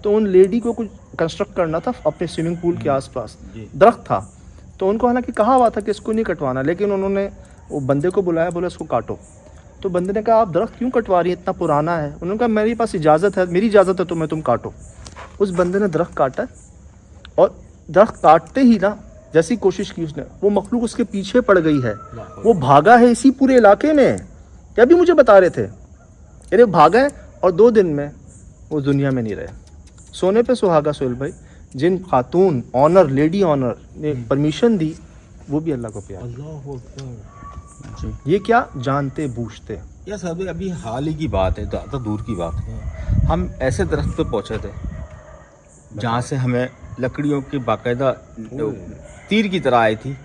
Speaker 1: तो उन लेडी को कुछ कंस्ट्रक्ट करना था अपने स्विमिंग पूल के आसपास, दरख्त था, तो उनको हालांकि कहा हुआ था कि इसको नहीं कटवाना, लेकिन उन्होंने वो बंदे को बुलाया, बोला इसको काटो। तो बंदे ने कहा आप दरख्त क्यों कटवा रही है, इतना पुराना है। उन्होंने कहा मेरे पास इजाज़त है, मेरी इजाज़त है तो मैं तुम काटो। उस बंदे ने दरख्त काटा और दरख्त काटते ही ना जैसी कोशिश की उसने, वो मखलूक उसके पीछे पड़ गई है, वो भागा है इसी पूरे इलाके में। क्या भी मुझे बता रहे थे, अरे भागा है और 2 दिन में वो दुनिया में नहीं रहे। सोने पे सुहागा सुहेल भाई, जिन खातून ऑनर, लेडी ऑनर ने परमिशन दी, वो भी अल्लाह को प्यार। ये क्या जानते बूझते।
Speaker 2: या साहब अभी हाल ही की बात है, ज़्यादा दूर की बात है, हम ऐसे दरख्त पे पहुंचे थे जहाँ से हमें लकड़ियों की बाकायदा तीर की तरह आई थी,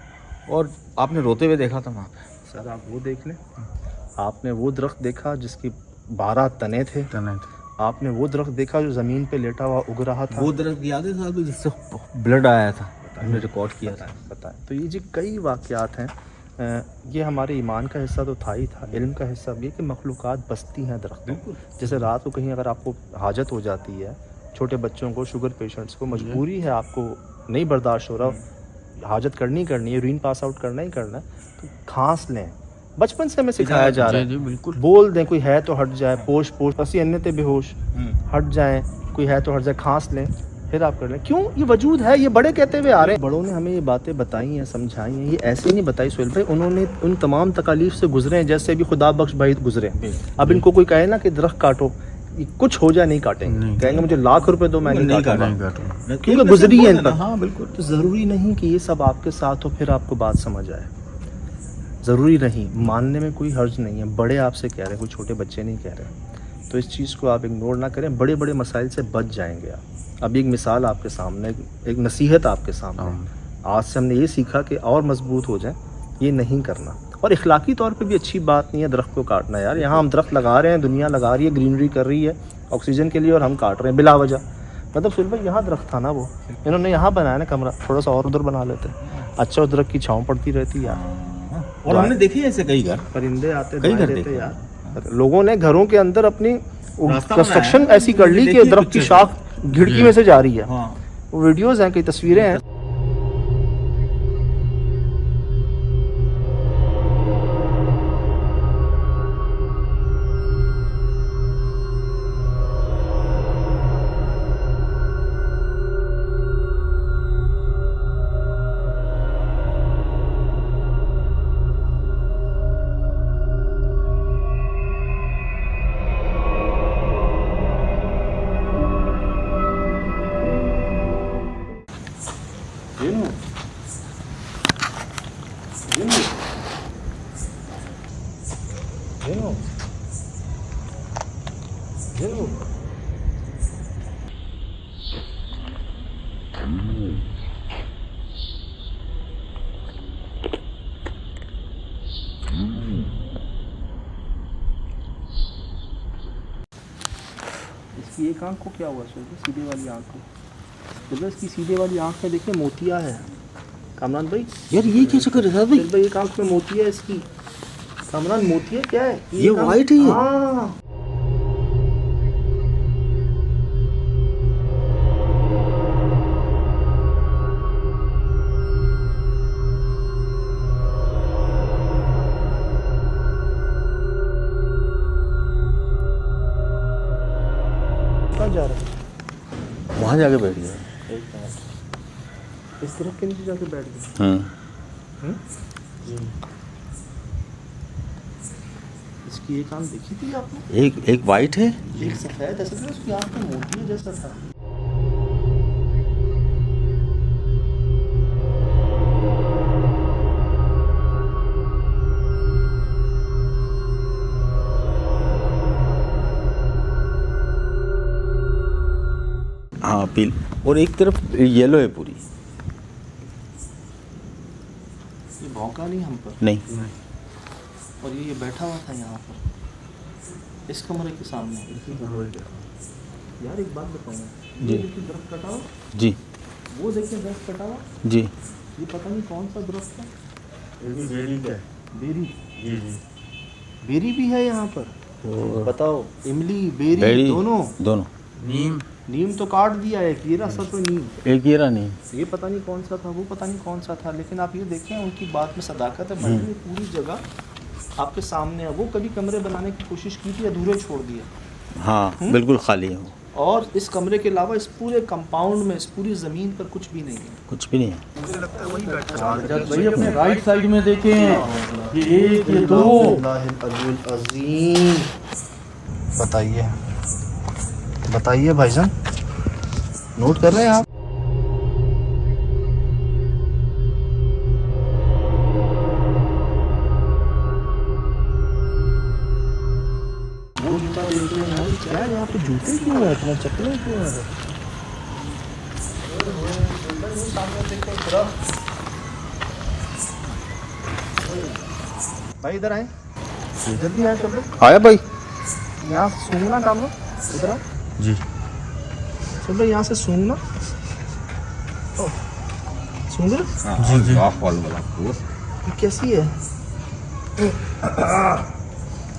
Speaker 2: और आपने रोते हुए देखा था वहाँ पे।
Speaker 1: सर आप वो देख लें, आपने वो दरख्त देखा जिसकी 12 तने थे, आपने वो दरख्त देखा जो ज़मीन पे लेटा हुआ उग रहा था।
Speaker 2: वो दरख्त याद है साहब जिससे ब्लड आया था, हमने रिकॉर्ड किया था।
Speaker 1: बताएं। तो ये जी कई वाक़यात हैं, ये हमारे ईमान का हिस्सा तो था ही था, इल्म का हिस्सा भी है कि मखलूक़ात बसती हैं दरख्तों। जैसे रात को कहीं अगर आपको हाजत हो जाती है, छोटे बच्चों को, शुगर पेशेंट्स को मजबूरी है, आपको नहीं बर्दाश्त हो रहा, हाजत करनी है, यूरिन पास आउट करना ही करना है, तो खांस लें। बचपन से हमें सिखाया जा रहा है, बिल्कुल बोल दें कोई है तो हट जाए, पोश पोश पसी अन्य ते बेहोश हट जाए, कोई है तो हट जाए, खांस लें, फिर आप कर लें। क्यों? ये वजूद है, ये बड़े कहते हुए आ रहे हैं। बड़ों ने हमें ये बातें बताई हैं, समझाई हैं, ये ऐसे नहीं बताई सुहेल भाई, उन्होंने उन तमाम तकालीफ से गुजरे हैं, जैसे भी खुदा बख्श भाई गुजरे। अब इनको कोई कहे ना कि दरख्त काटो, कुछ हो जाए नहीं काटेंगे, कहेंगे मुझे लाख रुपए दो, मैं नहीं काटूंगा, क्योंकि गुजरी है इन पर। हाँ बिल्कुल। तो ज़रूरी नहीं कि ये सब आपके साथ हो फिर आपको बात समझ आए, ज़रूरी नहीं, मानने में कोई हर्ज नहीं है। बड़े आपसे कह रहे हैं, कोई छोटे बच्चे नहीं कह रहे, तो इस चीज़ को आप इग्नोर ना करें, बड़े बड़े मसाइल से बच जाएंगे आप। अभी एक मिसाल आपके सामने, एक नसीहत आपके सामने, आज से हमने ये सीखा कि और मजबूत हो जाए, ये नहीं करना। और इखलाकी तौर पे भी अच्छी बात नहीं है दरख्त को काटना यार। यहाँ हम दरख्त लगा रहे हैं, दुनिया लगा रही है, ग्रीनरी कर रही है ऑक्सीजन के लिए, और हम काट रहे हैं बिला वजह। मतलब सुहेल भाई यहाँ दरख्त था ना, वो इन्होंने यहाँ बनाया ना कमरा, थोड़ा सा और उधर बना लेते, अच्छा उस दरख्त की छाँव पड़ती रहती यार।
Speaker 2: और हमने देखे ऐसे कई घर, परिंदे
Speaker 1: आते देते यार। लोगों ने घरों के अंदर अपनी कंस्ट्रक्शन ऐसी कर ली कि दरख्त की शाख खिड़की में से जा रही है। वो वीडियोस हैं, कई तस्वीरें हैं। इसकी एक आंख को क्या हुआ सीधे वाली आंख को, तो इसकी सीधे वाली आंख में देखिए मोतिया है कामरान भाई।
Speaker 2: यार ये क्या चक्कर है भाई?
Speaker 1: एक आंख में मोतिया है इसकी कामरान। मोतिया क्या है?
Speaker 2: ये वाइट है।
Speaker 1: हाँ जा रहा है?
Speaker 2: वहाँ जाके बैठ गया।
Speaker 1: एक मिनट, इस तरफ के नीचे जाके बैठ गया। इसकी एक आंख देखी थी आपने?
Speaker 2: एक वाइट है,
Speaker 1: एक सफेद ऐसा था, उसकी आंख तो मोती जैसा था।
Speaker 2: हाँ पील, और एक तरफ येलो है पूरी।
Speaker 1: ये भौंका नहीं हम पर?
Speaker 2: नहीं,
Speaker 1: और ये बैठा हुआ था यहाँ पर इस कमरे के सामने। यार एक बात बताऊँ,
Speaker 2: जी।
Speaker 1: ये देखिए दरख्त कटा हुआ,
Speaker 2: जी
Speaker 1: वो देखिए दरख्त कटा हुआ,
Speaker 2: जी।
Speaker 1: ये पता नहीं कौन सा दरख्त है।
Speaker 5: बेरी का
Speaker 1: बेरी,
Speaker 5: जी जी
Speaker 1: बेरी भी है यहाँ पर। बताओ, इमली बेरी
Speaker 2: बेरी
Speaker 1: दोनों।
Speaker 3: नीम
Speaker 1: नीम तो काट दिया है, ये रहा सब तो नीम।
Speaker 2: एक ये रहा नहीं।
Speaker 1: ये पता नहीं कौन सा था, वो पता नहीं कौन सा था, लेकिन आप ये देखें उनकी बात में सदाकत है। भाई पूरी जगह आपके सामने है। वो कभी कमरे बनाने की कोशिश की थी, अधूरे छोड़ दिए।
Speaker 2: हाँ बिल्कुल खाली है वो,
Speaker 1: और इस कमरे के अलावा इस पूरे कंपाउंड में, इस पूरी ज़मीन पर कुछ भी नहीं है।
Speaker 2: कुछ भी नहीं है।
Speaker 3: भाई अपने राइट साइड में देखें, ये एक ये दो।
Speaker 1: अज़ीम। बताइए बताइए भाईजान, नोट कर रहे हैं आप? वो जूता देखते हैं यार, क्या है यहाँ पे जूते क्यों है, इतना चप्पलें क्यों है? भाई इधर आए, इधर भी आए सब लोग।
Speaker 2: आया भाई।
Speaker 1: यहाँ से सूंघना काम लो, इधर आओ
Speaker 2: जी।
Speaker 1: सब लोग यहाँ से सूंघना। सूंघ रहे?
Speaker 2: जी जी।
Speaker 1: ये कैसी है?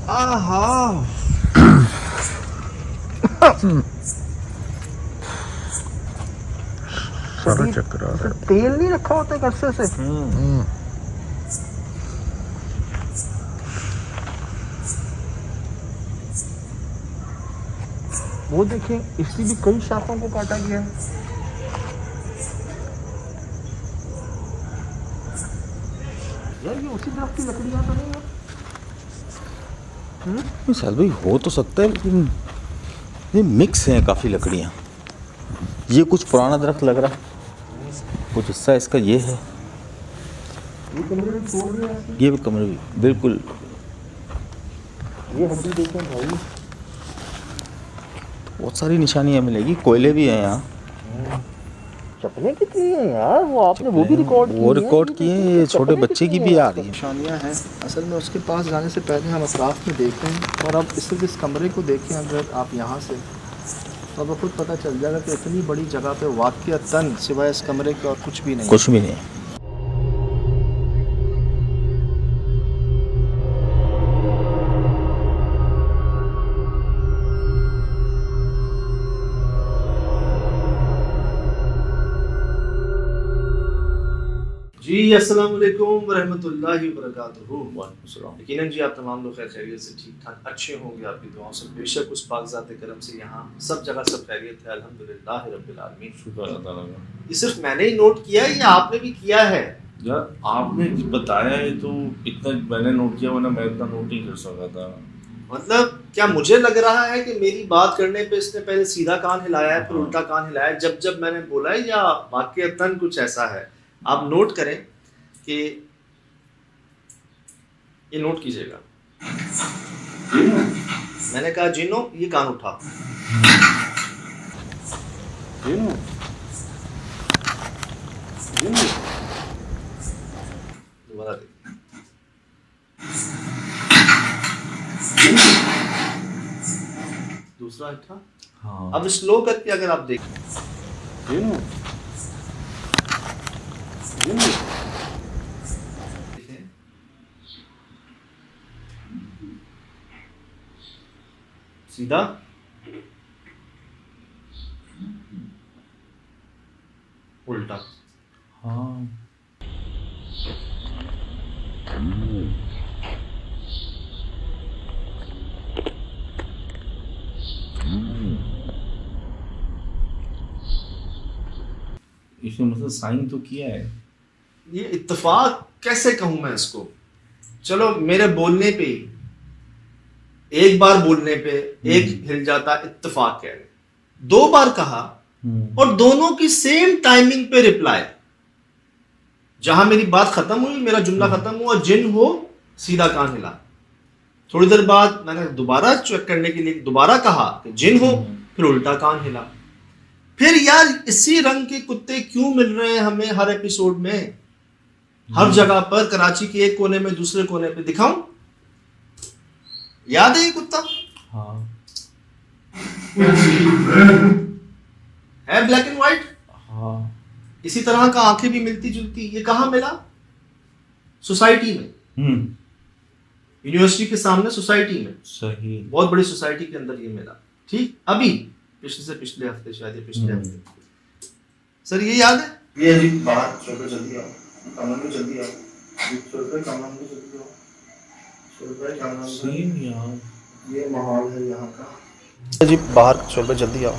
Speaker 1: आहा,
Speaker 3: सारा चक्कर आ रहा है।
Speaker 1: तेल नहीं रखा होता है कच्चे से? वो देखें, इसकी भी कई शाखों को काटा गया है। यार ये उसी दरख्त की लकड़ियाँ तो नहीं है?
Speaker 2: शायद भाई हो तो सकता है, लेकिन ये मिक्स हैं काफ़ी लकड़ियाँ। ये कुछ पुराना दरख्त लग रहा है, कुछ हिस्सा इसका ये है।
Speaker 1: ये कमरे में छोड़ दिया है।
Speaker 2: ये भी कमरे भी बिल्कुल।
Speaker 1: ये हड्डी देखें भाई,
Speaker 2: बहुत सारी निशानियाँ मिलेगी, कोयले भी हैं यहाँ।
Speaker 1: चप्पलें कितनी हैं यार, वो आपने वो भी रिकॉर्ड की
Speaker 2: वो
Speaker 1: हैं?
Speaker 2: रिकॉर्ड किए हैं, ये छोटे बच्चे की भी आ रही है।
Speaker 1: निशानियाँ हैं। असल में उसके पास जाने से पहले हम अतराफ में देखें, और अब सिर्फ इस कमरे को देखें अगर आप यहाँ से, तो अब खुद पता चल जाएगा कि इतनी बड़ी जगह पे वाक़ियतन सिवाय इस कमरे के और कुछ भी नहीं।
Speaker 2: कुछ भी नहीं है।
Speaker 1: जी अस्सलाम वालेकुम वरहमतुल्लाहि वबरकातुहू। यकीनन जी आप तमाम लोग खैर खैरियत से ठीक ठाक अच्छे होंगे, आपकी दुआओं से। बेशक उस पाकज़ात करम से यहाँ सब जगह सब खैरियत है, अल्हम्दुलिल्लाह रब्बिल आलमीन।
Speaker 7: शुक्र अल्लाह ताला का।
Speaker 1: ये सिर्फ मैंने ही नोट किया है या आपने भी किया है?
Speaker 7: यार आपने बताया है तो इतना मैंने नोट किया, वरना मैं इतना नोट नहीं कर सका था।
Speaker 1: मतलब क्या मुझे लग रहा है कि मेरी बात करने पे इसने पहले सीधा कान हिलाया है, फिर उल्टा कान हिलाया है जब जब मैंने बोला है, या वाक़ियतन कुछ ऐसा है? आप नोट करें कि ये नोट कीजिएगा। मैंने कहा जिनो, ये कान उठा। जिनो, जिनो। दोबारा देखिए। दूसरा था।
Speaker 2: हाँ।
Speaker 1: अब स्लो करके अगर आप देखें, जिनो, जिनो। सीधा, उल्टा।
Speaker 2: हाँ।
Speaker 7: उसने मतलब साइन तो किया है।
Speaker 1: ये इत्तेफाक कैसे कहूं मैं इसको, चलो मेरे बोलने पे एक बार बोलने पे एक हिल जाता, इत्तेफाक कह रहे, 2 बार कहा और दोनों की सेम टाइमिंग पे रिप्लाई, जहां मेरी बात खत्म हुई, मेरा जुमला खत्म हुआ, जिन हो सीधा कान हिला। थोड़ी देर बाद मैंने दोबारा चेक करने के लिए दोबारा कहा कि जिन हो, फिर उल्टा कान हिला। फिर यार इसी रंग के कुत्ते क्यों मिल रहे हैं हमें हर एपिसोड में, हर जगह पर, कराची के एक कोने में दूसरे कोने पे। दिखाऊं, याद है ये कुत्ता?
Speaker 7: हाँ
Speaker 1: है ब्लैक एंड व्हाइट,
Speaker 7: हाँ
Speaker 1: इसी तरह का, आंखें भी मिलती जुलती। ये कहाँ मिला? सोसाइटी में, यूनिवर्सिटी के सामने सोसाइटी में,
Speaker 7: सही,
Speaker 1: बहुत बड़ी सोसाइटी के अंदर ये मिला। ठीक, अभी पिछले से पिछले हफ्ते, शायद ये पिछले हफ्ते। सर ये याद है?
Speaker 5: ये जी बाहर चलो जल्दी आओ, कमरा में जल्दी आओ, कमरा में जल्दी आओ,
Speaker 7: सेम यार,
Speaker 5: ये माहौल है यहाँ का। जी बाहर शोल भाई जल्दी आओ,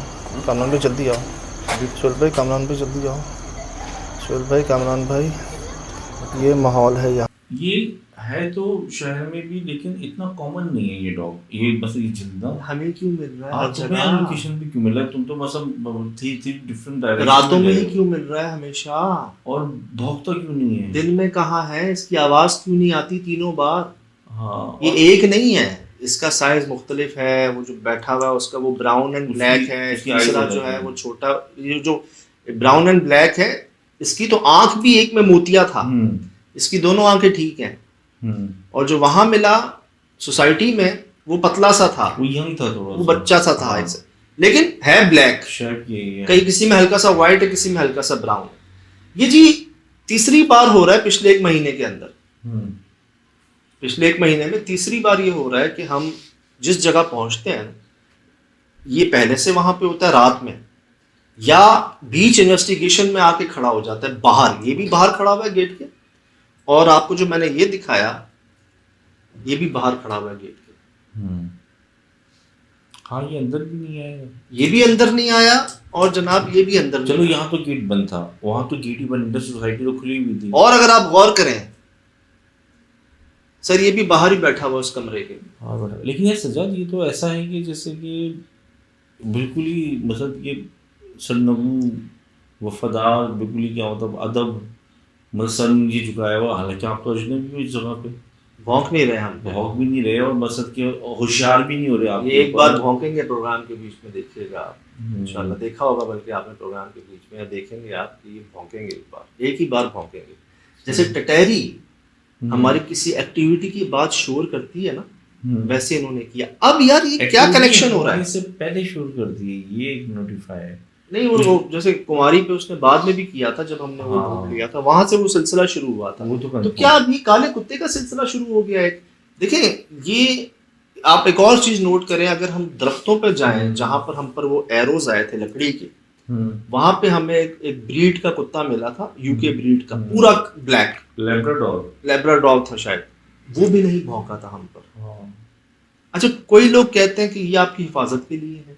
Speaker 5: कामरान भाई जल्दी आओ, शोल भाई कामरान भाई जल्दी आओ, शोल भाई कामरान भाई, ये माहौल है यहाँ।
Speaker 7: ये है तो शहर में भी, लेकिन इतना कॉमन नहीं है ये डॉग, ये बस ये जिंदा।
Speaker 1: हमें क्यों मिल रहा है?
Speaker 7: आज तुम्हें लोकेशन पे क्यों मिल रहा है? तुम तो मतलब थ्री डिफरेंट डायरेक्शन,
Speaker 1: रातों में ही क्यों मिल रहा है हमेशा?
Speaker 7: और भौंकता क्यों नहीं है?
Speaker 1: दिन में कहाँ है? इसकी आवाज क्यों नहीं आती तीनों बार?
Speaker 7: हाँ,
Speaker 1: ये एक नहीं है, इसका साइज मुख्तलिफ है। वो जो बैठा हुआ है उसका वो ब्राउन एंड ब्लैक है, तीसरा जो है वो छोटा, ये जो ब्राउन एंड ब्लैक है, इसकी तो आंख भी एक में मोतिया था, इसकी दोनों आंखें ठीक हैं। और जो वहां मिला सोसाइटी में वो पतला सा था,
Speaker 7: वो यंग था थोड़ा,
Speaker 1: वो बच्चा सा था ऐसे, लेकिन है ब्लैक,
Speaker 7: शेप यही है।
Speaker 1: कहीं किसी में हल्का सा व्हाइट है, किसी में हल्का सा ब्राउन है। ये जी तीसरी बार हो रहा है पिछले 1 महीने के अंदर, पिछले 1 महीने में तीसरी बार ये हो रहा है कि हम जिस जगह पहुंचते हैं, ये पहले से वहां पे होता है रात में, या बीच इन्वेस्टिगेशन में आके खड़ा हो जाता है बाहर। ये भी बाहर खड़ा हुआ है गेट के, और आपको जो मैंने ये दिखाया ये भी बाहर खड़ा हुआ है गेट के।
Speaker 7: हाँ, ये अंदर भी नहीं आया,
Speaker 1: ये भी अंदर नहीं आया, और जनाब ये भी अंदर
Speaker 7: चलो
Speaker 1: नहीं।
Speaker 7: यहाँ तो गेट बंद था, वहां तो गेट ही बंद, इंडर सोसाइटी तो खुली हुई थी।
Speaker 1: और अगर आप गौर करें सर, ये भी बाहर ही बैठा हुआ उस कमरे के।
Speaker 7: हाँ बड़ा, लेकिन ये सजाद, ये तो ऐसा है कि जैसे कि बिल्कुल ही मतलब ये सरनगू, वफादार, बिल्कुल ही क्या मतलब अदब, मतलब सर नीचे झुकाया हुआ, हालांकि आप तो अजनबी भी इस जगह पे,
Speaker 1: भौंक नहीं रहे हम,
Speaker 7: भौंक भी नहीं रहे और मसद के होशियार भी नहीं हो रहे आप।
Speaker 1: ये एक बार भौंकेंगे प्रोग्राम के बीच में, देखिएगा आप इंशाल्लाह, देखा होगा बल्कि आपने प्रोग्राम के बीच में, या देखेंगे आप कि ये भौंकेंगे एक बार, एक ही बार भौंकेंगे। जैसे टटहरी हमारी किसी एक्टिविटी की बात शोर करती है ना, वैसे इन्होंने किया। अब यार ये क्या कनेक्शन हो रहा है?
Speaker 7: इससे पहले शुरू कर दिए, ये एक नोटिफाई है।
Speaker 1: नहीं, वो जैसे कुमारी पे उसने बाद में भी किया था, जब हमने वो ढूंढ लिया था, वहां से वो सिलसिला शुरू हुआ था।
Speaker 7: वो
Speaker 1: तो क्या अभी काले कुत्ते का सिलसिला शुरू हो गया है? देखें, ये आप एक और चीज नोट करें, अगर हम दरख्तों पर जाएं जहां पर हम पर वो एरोज आए थे लकड़ी के, वहां पे हमें एक ब्रीड का कुत्ता मिला था, यूके ब्रीड का, पूरा ब्लैक, लेब्राडोर था शायद, वो भी नहीं भौंका था हम पर। अच्छा, कोई लोग कहते हैं कि ये आपकी हिफाजत के लिए है,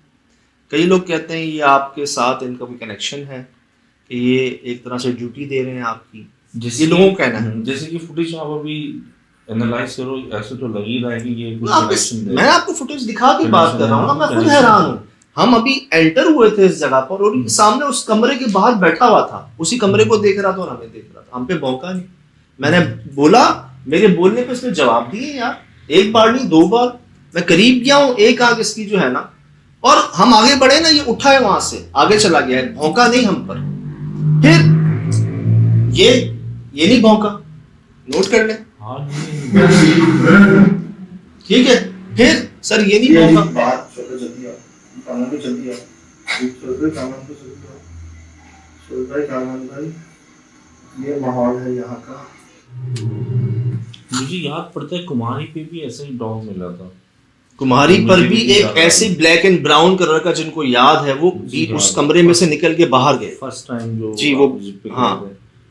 Speaker 1: कई लोग कहते हैं ये आपके साथ इनका कोई कनेक्शन है, कि ये एक तरह से ड्यूटी दे रहे हैं आपकी, ये लोगों का कहना है।
Speaker 7: जैसे कि फुटेज आप अभी एनालाइज करो, ऐसे तो लग ही रहा है कि ये कुछ
Speaker 1: कनेक्शन है। मैं आपको फुटेज दिखा के बात कर रहा हूँ ना, मैं खुद हैरान हूँ। हम अभी एंटर हुए थे इस जगह पर, और सामने उस कमरे के बाहर बैठा हुआ था, उसी कमरे को देख रहा था और हमें देख रहा था, हम पे भौंका नहीं। मैंने बोला, मेरे बोलने पे उसने जवाब दिए यार, 1 बार नहीं 2 बार। मैं करीब गया हूँ, एक आंख इसकी जो है ना, और हम आगे बढ़े ना, ये उठा है वहां से, आगे चला गया है, भौंका नहीं हम पर। फिर ये नहीं भौंका, नोट कर ले, ठीक है। फिर सर ये नहीं भौंका,
Speaker 5: बाहर चलो जल्दी आओ, कामरान भाई जल्दी आओ, कामरान भाई जल्दी आओ, शोल भाई कामरान भाई, ये माहौल है यहाँ का।
Speaker 7: मुझे याद पड़ता है कुमारी पे भी ऐसा ही डॉग मिला था,
Speaker 1: कुमारी पर भी एक ऐसे ब्लैक एंड ब्राउन कलर का, जिनको याद है वो भी उस कमरे में से निकल के बाहर गए
Speaker 7: फर्स्ट टाइम जो
Speaker 1: जी, वो हाँ,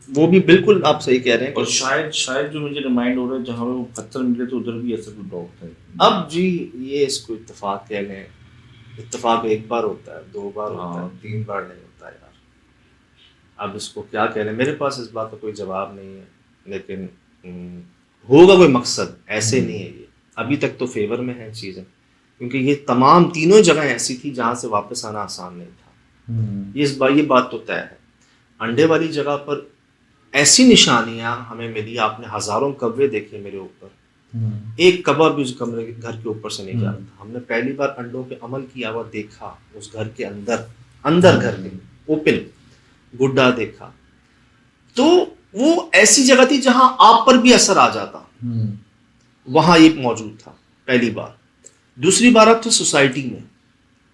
Speaker 1: वो भी बिल्कुल आप सही कह रहे हैं।
Speaker 7: और शायद जो मुझे रिमाइंड हो रहा है, जहाँ वो पत्थर मिले तो उधर भी ऐसा कोई डॉग था।
Speaker 1: अब जी ये इसको इत्तेफाक कह लें, इत्तेफाक 1 बार होता है, 2 बार होता है, 3 बार नहीं होता यार।
Speaker 5: अब इसको क्या कह रहे हैं, मेरे पास इस बात का कोई जवाब नहीं है, लेकिन होगा कोई मकसद, ऐसे नहीं है ये। अभी तक तो फेवर में है चीज़ें, क्योंकि ये तमाम तीनों जगह ऐसी थी जहाँ से वापस आना आसान नहीं था। ये बात तो तय है। अंडे वाली जगह पर ऐसी निशानियां हमें मिली, आपने हजारों कब्रे देखे मेरे ऊपर, एक कब्र भी उस कमरे के घर के ऊपर से नहीं जा रहा था। हमने पहली बार अंडों पे अमल किया हुआ देखा उस घर के अंदर घर के ओपन गुड्डा देखा। तो वो ऐसी जगह थी जहां आप पर भी असर आ जाता, वहां ये मौजूद था पहली बार। दूसरी बार अब तो सोसाइटी में,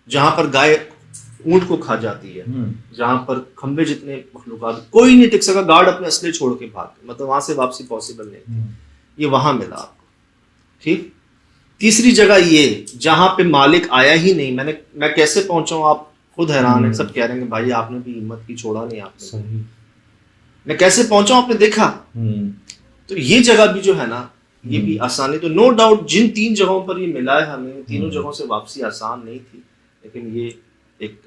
Speaker 5: जहां पर गाय ऊंट को खा जाती है, जहां पर खंबे जितने मखलूकात, कोई नहीं टिक सका, गार्ड अपने असले छोड़ के भाग गए, मतलब वहां से वापसी पॉसिबल नहीं थी। ये वहां मिला आपको, ठीक। तीसरी जगह ये जहां पे मालिक आया ही नहीं, मैं कैसे पहुंचा हूं, आप खुद हैरान है। सब कह रहे हैं भाई आपने भी हिम्मत की, छोड़ा नहीं आपने, मैं कैसे पहुंचा हूं आपने देखा। तो ये जगह भी जो है ना, ये भी आसानी, तो नो डाउट जिन 3 जगहों पर ये मिला है हमें, तीनों जगहों से वापसी आसान नहीं थी, लेकिन ये एक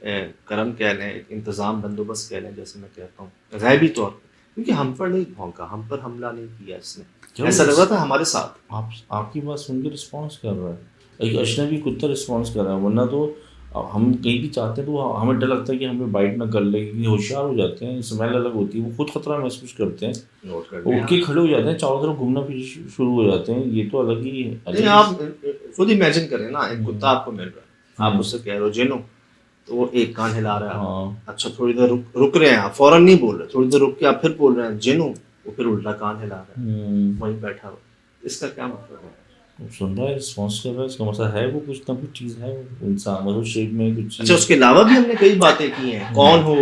Speaker 5: करम कह लें, एक इंतज़ाम बंदोबस्त कह लें, जैसे मैं कहता हूँ गैबी तौर पर, क्योंकि हम पर नहीं भौंका, हम पर हमला नहीं किया इसने, ऐसा लग रहा था हमारे साथ।
Speaker 7: आपकी बात सुन के रिस्पॉन्स कर रहा है, एक अजनबी कुत्ता रिस्पॉन्स कर रहा है, वरना तो हम कहीं भी चाहते हैं तो हमें डर लगता है कि हमें बाइट ना कर ले, क्योंकि होशियार हो जाते हैं, स्मेल अलग होती है, वो खुद खतरा महसूस करते हैं, उठ के खड़े हो जाते हैं, चारों तरफ घूमना फिर शुरू हो जाते हैं। ये तो अलग ही है।
Speaker 5: आप खुद इमेजिन करें ना, एक कुत्ता आपको मिल रहा है, आप उससे कह रहे हो जिनो, तो वो एक कान हिला रहा है। हाँ। अच्छा थोड़ी देर रुक रहे हैं, आप फौरन नहीं बोल रहे, थोड़ी देर रुक के आप फिर बोल रहे हैं जिनो, वो फिर उल्टा कान हिला रहा है, वहीं बैठा हुआ। इसका क्या मतलब है?
Speaker 7: सुन रहा है, रिस्पॉन्स कर रहा है, इसका मतलब है वो कुछ ना कुछ चीज़ है, इंसान मतलब शेप में कुछ।
Speaker 5: अच्छा उसके अलावा भी हमने कई बातें की हैं, कौन हो,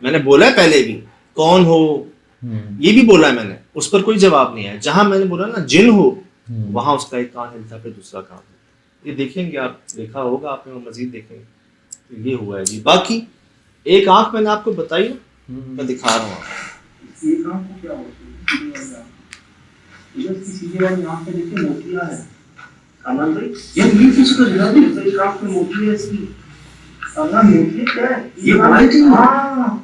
Speaker 5: मैंने बोला है पहले भी, कौन हो ये भी बोला है मैंने, उस पर कोई जवाब नहीं है। जहां मैंने बोला ना जिन हो, वहां उसका एक कान हिलता है, फिर दूसरा कान हिलता है। ये देखेंगे आप, देखा होगा आपने, मजीद देखेंगे तो ये हुआ है जी। बाकी एक आंख मैंने आपको बताई ना, मैं दिखा रहा हूँ आपको। एक आंख को क्या होता है, इधर की सीधे वाली आंख पे देखिए मोतिया है, अमन भाई यार ये चीज को जरा भी सही, आंख पे मोतिया है इसकी, अमन मोतिया क्या है ये वाइट है। हां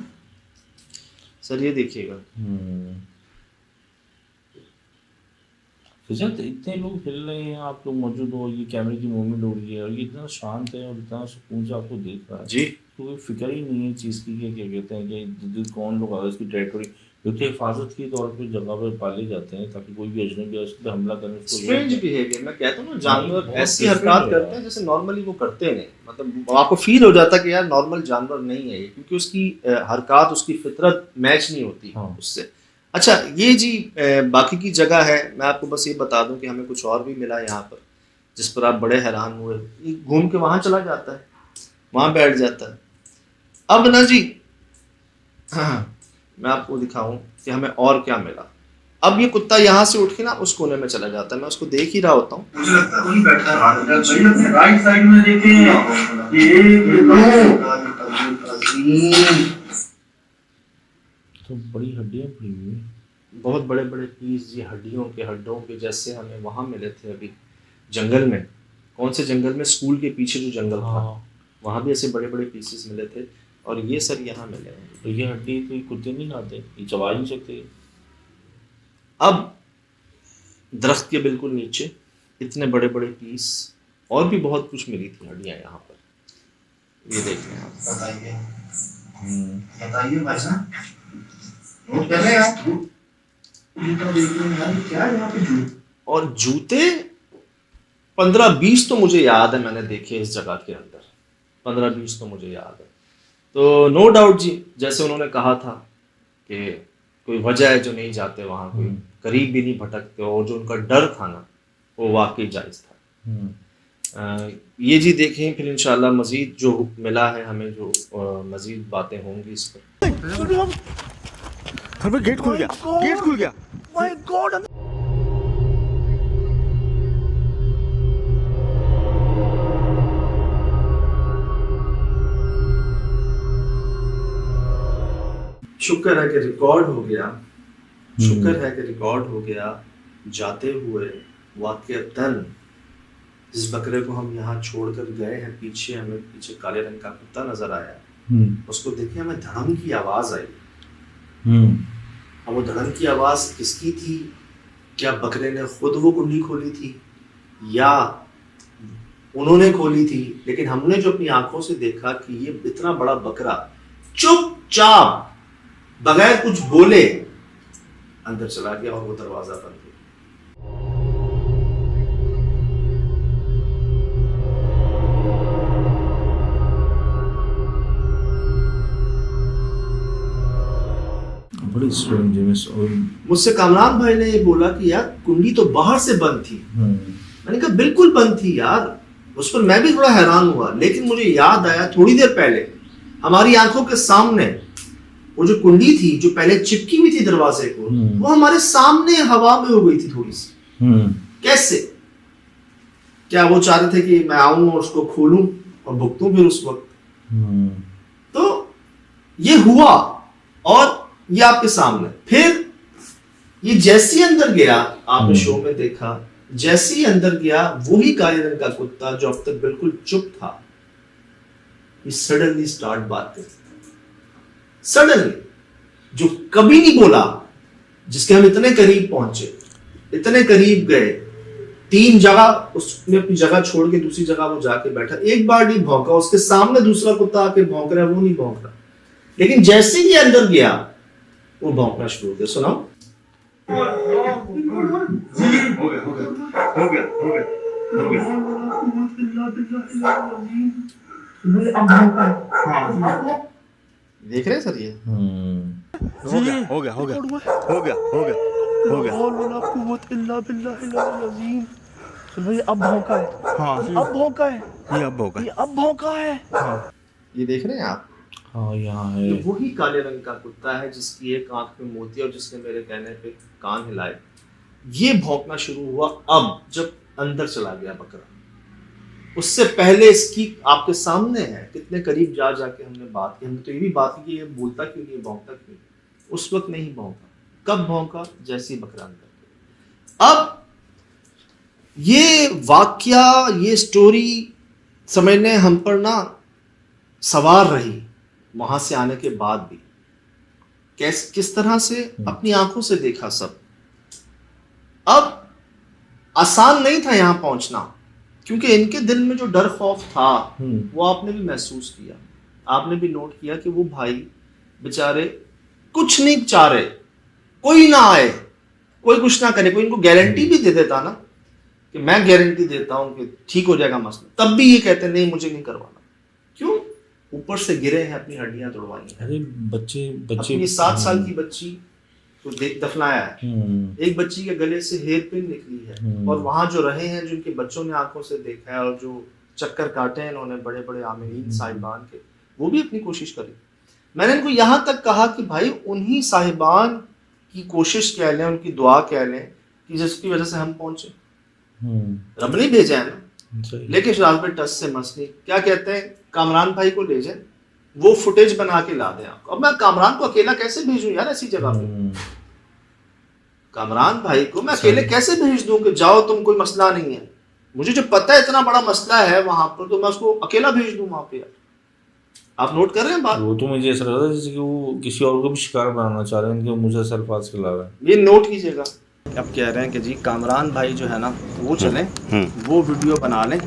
Speaker 5: सर ये देखिएगा,
Speaker 7: फिजत इतने लोग हिल रहे हैं, आप लोग मौजूद हो, ये कैमरे की मूवमेंट हो रही है, और ये इतना शांत है और इतना सुकून से आपको देख रहा है
Speaker 5: जी,
Speaker 7: कोई फिक्र ही नहीं है चीज़ की कि क्या कहते हैं कि कौन लोग अगर इसकी टेरिटरी, क्योंकि हिफाजत के तौर पर जगह पर पाले जाते हैं ताकि कोई भी अजनबी उस पर हमला करने।
Speaker 5: स्ट्रेंज बिहेवियर, मैं कहता हूँ ना, जानवर ऐसी हरकत करते हैं जैसे नॉर्मली वो करते नहीं, मतलब आपको फील हो जाता है कि यार नॉर्मल जानवर नहीं है ये, क्योंकि उसकी हरकत, उसकी फितरत मैच नहीं होती उससे। अच्छा ये जी बाकी की जगह है, मैं आपको बस ये बता दूं कि हमें कुछ और भी मिला यहाँ पर, जिस पर आप बड़े हैरान हुए। ये घूम के वहाँ चला जाता है, वहाँ बैठ जाता है। अब ना जी हाँ, मैं आपको दिखाऊं कि हमें और क्या मिला। अब ये कुत्ता यहाँ से उठ के ना उस कोने में चला जाता है, मैं उसको देख ही रहा होता हूँ, मुझे लगता है वही बैठा है। राइट साइड में देखें,
Speaker 7: तो बड़ी हड्डियाँ पड़ी हुई,
Speaker 5: बहुत बड़े बड़े पीस जी, हड्डियों के जैसे हमें वहाँ मिले थे अभी जंगल में। कौन से जंगल में? स्कूल के पीछे जो जंगल था, वहाँ भी ऐसे बड़े बड़े पीसेस मिले थे, और ये सर यहाँ मिले हैं।
Speaker 7: तो ये हड्डी तो कुत्ते नहीं खाते, ये चबा नहीं सकते।
Speaker 5: अब दरख्त के बिल्कुल नीचे इतने बड़े बड़े पीस, और भी बहुत कुछ मिली थी हड्डियाँ यहाँ पर, ये देख लें आप। बताइए भाई साहब, नोट कर रहे हैं आप? क्या है यहाँ पे? और जूते 15-20 तो मुझे याद है मैंने देखे इस जगह के अंदर, 15-20 तो मुझे याद है। तो नो डाउट जी, जैसे उन्होंने कहा था कि कोई वजह है जो नहीं जाते वहाँ, कोई करीब भी नहीं भटकते, और जो उनका डर था ना वो वाकई जायज़ था। ये जी देखें, फिर इंशाल्लाह मज़ीद जो मिला है हमें, जो मज़ीद बातें होंगी इस पर।
Speaker 1: गेट खुल गया माय गॉड।
Speaker 5: शुक्र है कि रिकॉर्ड हो गया, शुक्र है कि रिकॉर्ड हो गया। जाते हुए वाक़ईतन जिस बकरे को हम यहाँ छोड़कर गए हैं, पीछे हमें पीछे काले रंग का कुत्ता नजर आया,
Speaker 1: उसको देखे हमें धड़म की आवाज आई।
Speaker 7: हम्म
Speaker 1: अब वो धड़म की आवाज किसकी थी? क्या बकरे ने खुद वो कुंडी खोली थी या उन्होंने खोली थी? लेकिन हमने जो अपनी आंखों से देखा कि ये इतना बड़ा बकरा चुपचाप बगैर कुछ बोले अंदर चला गया और वो दरवाजा बंद हो गया।
Speaker 7: बड़ी स्ट्रेंज है और
Speaker 1: मुझसे कामरान भाई ने ये बोला कि यार कुंडी तो बाहर से बंद थी। मैंने कहा बिल्कुल बंद थी यार। उस पर मैं भी थोड़ा हैरान हुआ, लेकिन मुझे याद आया थोड़ी देर पहले हमारी आंखों के सामने वो जो कुंडी थी जो पहले चिपकी हुई थी दरवाजे को, वो हमारे सामने हवा में हो गई थी थोड़ी सी। कैसे? क्या वो चाह रहे थे कि मैं आऊं और उसको खोलूं और भुगतूं फिर उस वक्त? तो ये हुआ और ये आपके सामने। फिर ये जैसे ही अंदर गया, आपने शो में देखा, जैसे ही अंदर गया वही काले रंग का कुत्ता जो अब तक बिल्कुल चुप था, ये सडनली स्टार्ट बात कर। सडनली, जो कभी नहीं बोला, जिसके हम इतने करीब पहुंचे, इतने करीब गए, 3 जगह उसने अपनी जगह छोड़ के दूसरी जगह वो जाके बैठा, एक बार नहीं भौंका। उसके सामने दूसरा कुत्ता आके भौंक रहा है, वो नहीं भौंक रहा। लेकिन जैसे ही अंदर गया वो भौंकना शुरू हो गया। सुनाओ। देख रहे हैं सर? ये
Speaker 2: हो गया
Speaker 1: अब भौंका है। अब भौंका है। अब भौंका है। ये देख रहे हैं आप?
Speaker 7: हाँ यहाँ है।
Speaker 1: तो वही काले रंग का कुत्ता है जिसकी एक आंख में मोती और जिसने मेरे कहने पे कान हिलाए। ये भौंकना शुरू हुआ अब जब अंदर चला गया बकरा। उससे पहले इसकी आपके सामने है, कितने करीब जा जाके हमने बात की। हमने तो ये भी बात की कि ये बोलता क्यों नहीं, भौंकता क्यों नहीं। उस वक्त नहीं भौंका। कब भौंका? जैसे ही बकरा अंदर गया। अब ये वाकया, ये स्टोरी समझने हम पर ना सवार रही वहां से आने के बाद भी। किस तरह से अपनी आंखों से देखा सब। अब आसान नहीं था यहां पहुंचना, क्योंकि इनके दिल में जो डर खौफ था वो आपने भी महसूस किया। आपने भी नोट किया कि वो भाई बेचारे कुछ नहीं चाह रहे, कोई ना आए, कोई कुछ ना करे। कोई इनको गारंटी भी दे देता ना कि मैं गारंटी देता हूं कि ठीक हो जाएगा मसला, तब भी ये कहते नहीं मुझे नहीं करवाना। क्यों? ऊपर से गिरे हैं, अपनी हड्डियां तोड़वाई हैं।
Speaker 7: अरे बच्चे
Speaker 1: अपनी 7 साल की बच्ची को दफनाया है। एक बच्ची के गले से हेयर पिन निकली है। और वहां जो रहे हैं, जिनके बच्चों ने आंखों से देखा है और जो चक्कर काटे हैं इन्होंने बड़े बड़े आमिरीन साहिबान के, वो भी अपनी कोशिश करी। मैंने इनको यहां तक कहा कि भाई उन्हीं साहिबान की कोशिश कह लें, उनकी दुआ कह लें कि जिसकी वजह से हम पहुंचे। रब ने भेजा है ना। लेकिन शराब पे टच से मसली क्या कहते हैं, कामरान भाई को ले जाए, वो फुटेज बना के ला दें आपको। अब मैं कामरान को अकेला कैसे भेजूं यार ऐसी जगह पे? कामरान भाई को मैं अकेले कैसे भेज दूं कि जाओ तुम, कोई मसला नहीं है। मुझे जो पता है इतना बड़ा मसला है वहां पर, तो मैं उसको अकेला भेज दूं वहां पे? आप नोट कर रहे हैं बात?
Speaker 7: वो तो मुझे ऐसा लग रहा है जैसे कि वो किसी और को भी शिकार बनाना चाह रहे हैं, इनके मुझे सरफास खिला रहा है।
Speaker 1: ये नोट कीजिएगा। अब कह रहे हैं कि जी कामरान भाई जो है ना वो चलें, वो वीडियो बना लें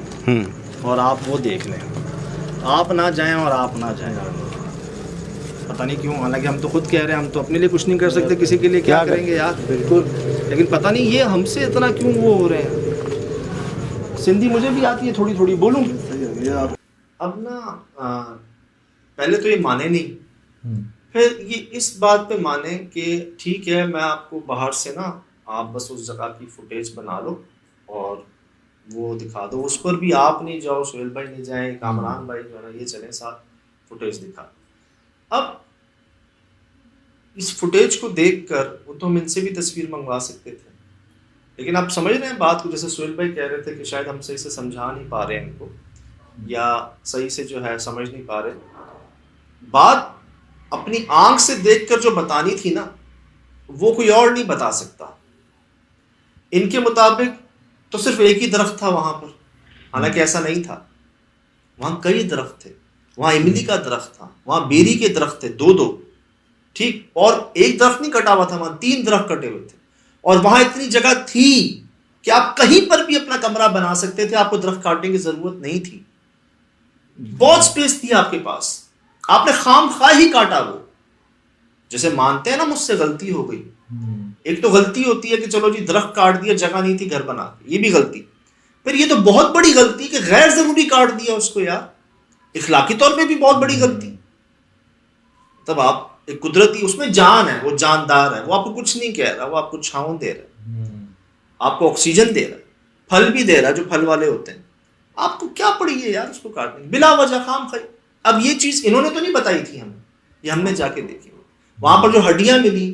Speaker 1: और आप वो देख लें। आप ना जाएं और आप ना जाएं, पता नहीं क्यों। हालांकि हम तो खुद कह रहे हैं, हम तो अपने लिए कुछ नहीं कर सकते, किसी के लिए क्या करेंगे यार। बिल्कुल। लेकिन पता नहीं ये हमसे इतना क्यों वो हो रहे हैं। सिंधी मुझे भी आती है थोड़ी थोड़ी, बोलूं? अब ना पहले तो ये माने नहीं, फिर ये इस बात पे माने कि ठीक है मैं आपको बाहर से ना, आप बस उस जगह की फुटेज बना लो और वो दिखा दो। उस पर भी आप नहीं जाओ, सोहेल भाई नहीं जाए, कामरान भाई जो है ना ये चले साथ, फुटेज दिखा। अब इस फुटेज को देखकर वो तो हम इनसे भी तस्वीर मंगवा सकते थे, लेकिन आप समझ रहे हैं बात को। जैसे सोहेल भाई कह रहे थे कि शायद हम सही से समझा नहीं पा रहे हैं इनको, या सही से जो है समझ नहीं पा रहे। बात अपनी आंख से देखकर जो बतानी थी ना, वो कोई और नहीं बता सकता। इनके मुताबिक तो सिर्फ एक ही दरख्त था वहां पर, हालांकि ऐसा नहीं था, वहां कई दरख्त थे।
Speaker 5: वहां इमली का दरख्त था, वहां बेरी के दरख्त थे, दो ठीक, और एक दरख्त नहीं कटा हुआ था, वहां 3 दरख्त कटे हुए थे, और वहां इतनी जगह थी कि आप कहीं पर भी अपना कमरा बना सकते थे, आपको दरख्त काटने की जरूरत नहीं थी, बहुत स्पेस थी आपके पास, आपने खामखा ही काटा वो। जैसे मानते हैं ना मुझसे गलती हो गई, एक तो गलती होती है कि चलो जी दरख्त काट दिया, जगह नहीं थी घर बना के, ये भी गलती, फिर ये तो बहुत बड़ी गलती कि गैर जरूरी काट दिया उसको यार, इखलाकी तौर पे भी बहुत बड़ी गलती। तब आप एक कुदरती, उसमें जान है, वो जानदार है, वो आपको कुछ नहीं कह रहा, वो आपको छांव दे रहा है, आपको ऑक्सीजन दे रहा है, फल भी दे रहा है जो फल वाले होते हैं, आपको क्या पड़ी है यार उसको काटने, बिला वजह खाम खाई। अब ये चीज इन्होंने तो नहीं बताई थी हमें, ये हमने जाके देखी, वहां पर जो हड्डियां मिली,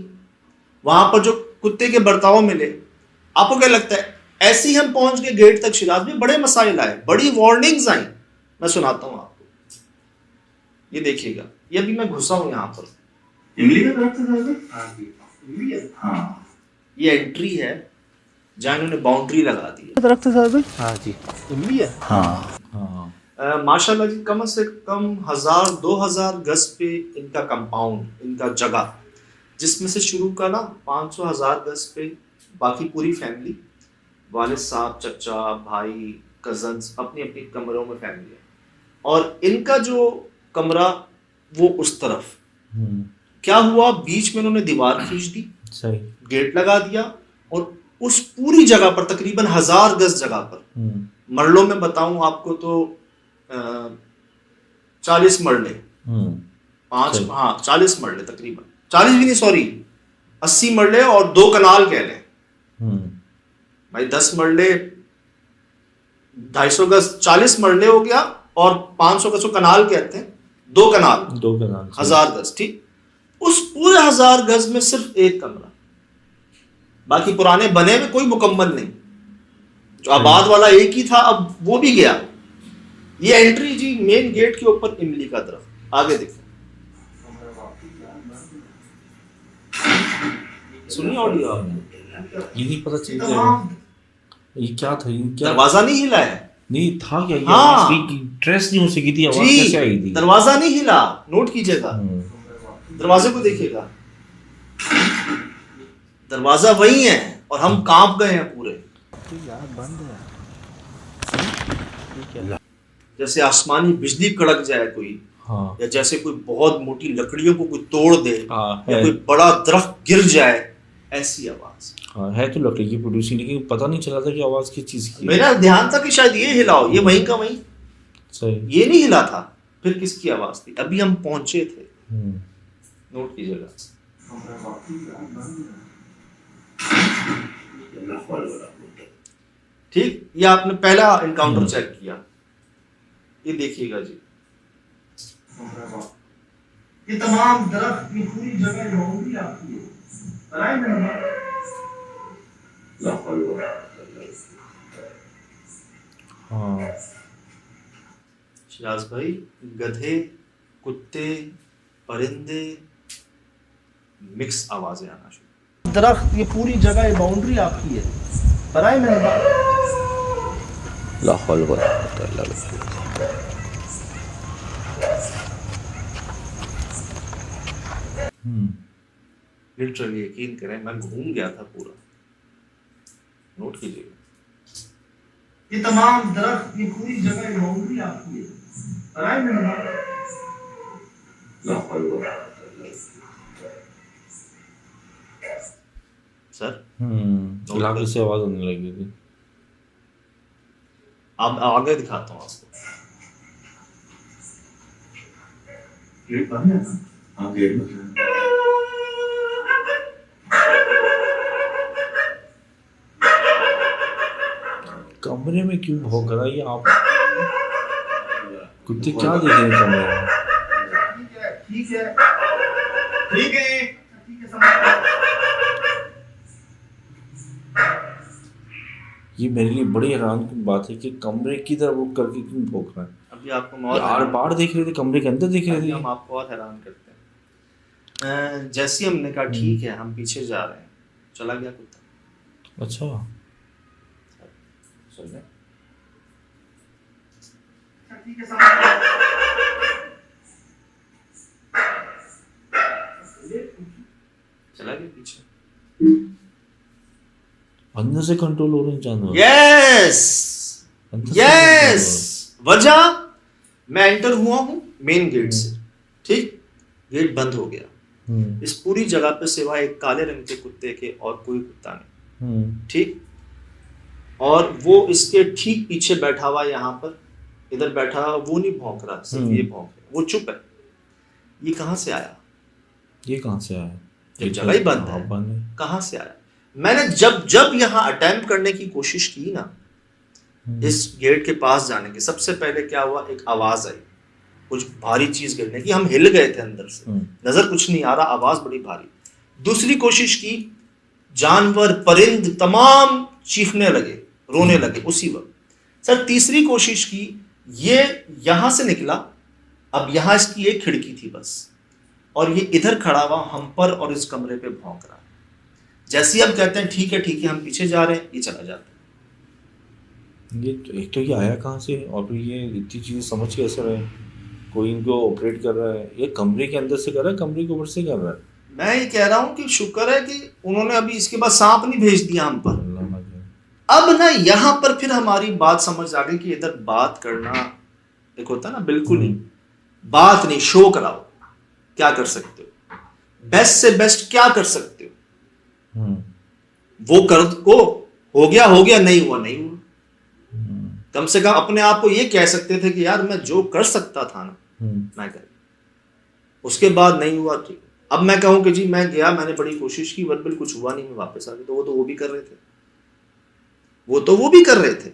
Speaker 5: वहां पर जो कुत्ते के बर्ताव मिले, आपको क्या लगता है ऐसे ही हम पहुंच गए गेट तक? शिराज में बड़े मसाइल आए, बड़ी वार्निंग्स आई, मैं सुनाता हूं आपको, ये देखिएगा, ये अभी मैं घुसा हूं यहां पर,
Speaker 2: इमली का दरख्त है, हाँ,
Speaker 5: ये एंट्री है जहां इन्होंने बाउंड्री लगा दी है।
Speaker 1: दरख्त है
Speaker 6: हाँ जी।
Speaker 5: इमली है,
Speaker 2: हाँ,
Speaker 5: माशाल्लाह जी, कम से कम 1000-2000 गज पे इनका कंपाउंड, इनका जगह, जिसमें से शुरू का ना 500-1000 गज पे बाकी पूरी फैमिली, वालिद साहब, चचा, भाई, कजन्स, अपनी अपनी कमरों में फैमिली है, और इनका जो कमरा वो उस तरफ। क्या हुआ, बीच में उन्होंने दीवार खींच दी,
Speaker 7: सही,
Speaker 5: गेट लगा दिया, और उस पूरी जगह पर तकरीबन 1000 गज जगह पर, मरलों में बताऊं आपको तो 40 मरले, 40 मरले तकरीबन, 40 भी नहीं, सॉरी 80 मरले और 2 कनाल कह लें भाई, 10 मरले 250 गज, 40 मरले हो गया, और 500 गज को कनाल कहते हैं, 2 कनाल 1000 गज, ठीक। उस पूरे 1000 गज में सिर्फ एक कमरा, बाकी पुराने बने में कोई मुकम्मल नहीं, जो आबाद वाला एक ही था, अब वो भी गया। ये एंट्री जी मेन गेट के ऊपर इमली का दरख्त, आगे देखो, सुनिए ऑडियो आपने,
Speaker 7: ये नहीं पता चल रहा ये क्या था, ये क्या
Speaker 5: दरवाजा नहीं हिला है,
Speaker 7: नहीं था क्या, ये
Speaker 5: हाँ।
Speaker 7: आवाज की ट्रेस नहीं हो सकी थी, आवाज
Speaker 5: जी,
Speaker 7: कैसे आई थी?
Speaker 5: दरवाजा नहीं हिला, नोट कीजिएगा, दरवाजे को देखिएगा, दरवाजा वही है, और हम कांप गए हैं पूरे, जैसे आसमानी बिजली कड़क जाए कोई,
Speaker 7: हाँ,
Speaker 5: या जैसे कोई बहुत मोटी लकड़ियों को कोई तोड़ दे,
Speaker 7: हाँ,
Speaker 5: या
Speaker 7: है,
Speaker 5: कोई बड़ा दरख्त गिर जाए, ऐसी आवाज।
Speaker 7: हाँ, है तो लकड़ी की प्रोड्यूसिंग, लेकिन पता नहीं चला था कि आवाज किस चीज की है।
Speaker 5: मेरा ध्यान था कि शायद ये हिलाओ, ये वहीं का वहीं,
Speaker 7: सही,
Speaker 5: ये नहीं हिला था, फिर किसकी आवाज थी? अभी हम पहुंचे थे, नोट कीजिएगा, ठीक। ये आपने पहला एनकाउंटर चेक किया, ये देखिएगा जी, ये तमाम दरख्त की पूरी जगह बाउंड्री आपकी है,
Speaker 7: हाँ,
Speaker 5: शिराज भाई, गधे, कुत्ते, परिंदे, मिक्स आवाजें आना शुरू, दरख्त, ये पूरी जगह बाउंड्री आपकी है, पराए मेहरबान, लिटरली यकीन करें, मैं घूम गया था पूरा, नोट कीजिएगा, ये तमाम दरख्त, ये पूरी जगह बाउंड्री आपकी है, पराए मेहरबान, सर
Speaker 7: इलाके से आवाज आने लगी थी।
Speaker 5: अब आगे दिखाता हूँ आपको,
Speaker 2: गेट बंद है ना, हाँ गेट बंद है,
Speaker 7: कमरे में क्यों भौंक रहा है ये? आप कुत्ते क्या देख रहे हैं कमरे में?
Speaker 5: ठीक है, ठीक है, ठीक है, समझ,
Speaker 7: ये मेरे लिए बड़ी हैरान की बात है कि कमरे की तरफ रुक करके क्यों भौंक रहा है?
Speaker 5: अभी आपको
Speaker 7: आर पार देख रहे थे, कमरे के अंदर देख रहे थे।
Speaker 5: हम आपको और हैरान करते हैं। जैसे हमने कहा ठीक है, हम पीछे जा रहे हैं, चला गया कुत्ता।
Speaker 7: अच्छा,
Speaker 5: ठीक है,
Speaker 7: अंदर से कंट्रोल हो रहे हैं जानवर।
Speaker 5: यस
Speaker 7: अंदर से
Speaker 5: यस, वजह मैं एंटर हुआ हूँ मेन गेट से, ठीक, गेट बंद हो गया,
Speaker 7: हम्म,
Speaker 5: इस पूरी जगह पे सिवाय एक काले रंग के कुत्ते के और कोई कुत्ता नहीं, ठीक, और वो इसके ठीक पीछे बैठा हुआ, यहाँ पर इधर बैठा हुआ, वो नहीं भौंक रहा, सिर्फ ये भौंक रहा, वो चुप है। ये कहाँ से आया?
Speaker 7: ये कहाँ से आया?
Speaker 5: जब जगह ही बंद है, कहाँ से आया? मैंने जब यहाँ अटेम्प्ट करने की कोशिश की ना, इस गेट के पास जाने की, सबसे पहले क्या हुआ, एक आवाज आई कुछ भारी चीज गिरने की, हम हिल गए थे अंदर से, नजर कुछ नहीं आ रहा, आवाज बड़ी भारी। दूसरी कोशिश की, जानवर परिंद तमाम चीखने लगे, रोने लगे उसी वक्त। सर तीसरी कोशिश की, ये यहां से निकला, अब यहां इसकी एक खिड़की थी बस, और ये इधर खड़ा हुआ हम पर और इस कमरे पे भौंक रहा। जैसे अब कहते हैं ठीक है हम पीछे जा रहे हैं, ये चला जाता है।
Speaker 7: ये एक तो ये आया कहाँ से, और फिर ये इतनी चीज़ें समझ कैसे रहे? कोई इनको ऑपरेट कर रहा है, ये कमरे के अंदर से कर रहा है, कमरे के ऊपर से कर रहा है?
Speaker 5: मैं ये कह रहा हूँ कि शुक्र है कि उन्होंने अभी इसके बाद सांप नहीं भेज दिया हम पर। अब ना यहाँ पर फिर हमारी बात समझ आ गई कि इधर बात करना एक होता ना, बिल्कुल नहीं बात नहीं, शो कराओ, क्या कर सकते हो, बेस्ट से बेस्ट क्या कर सकते हो, वो कर को हो गया, नहीं हुआ, कम से कम अपने आप को ये कह सकते थे कि यार मैं जो कर सकता था ना मैं कर, उसके बाद नहीं हुआ, ठीक। अब मैं कहूं कि जी मैं गया, मैंने बड़ी कोशिश की, बट कुछ हुआ नहीं, मैं वापस आ गया, तो वो भी कर रहे थे, वो भी कर रहे थे।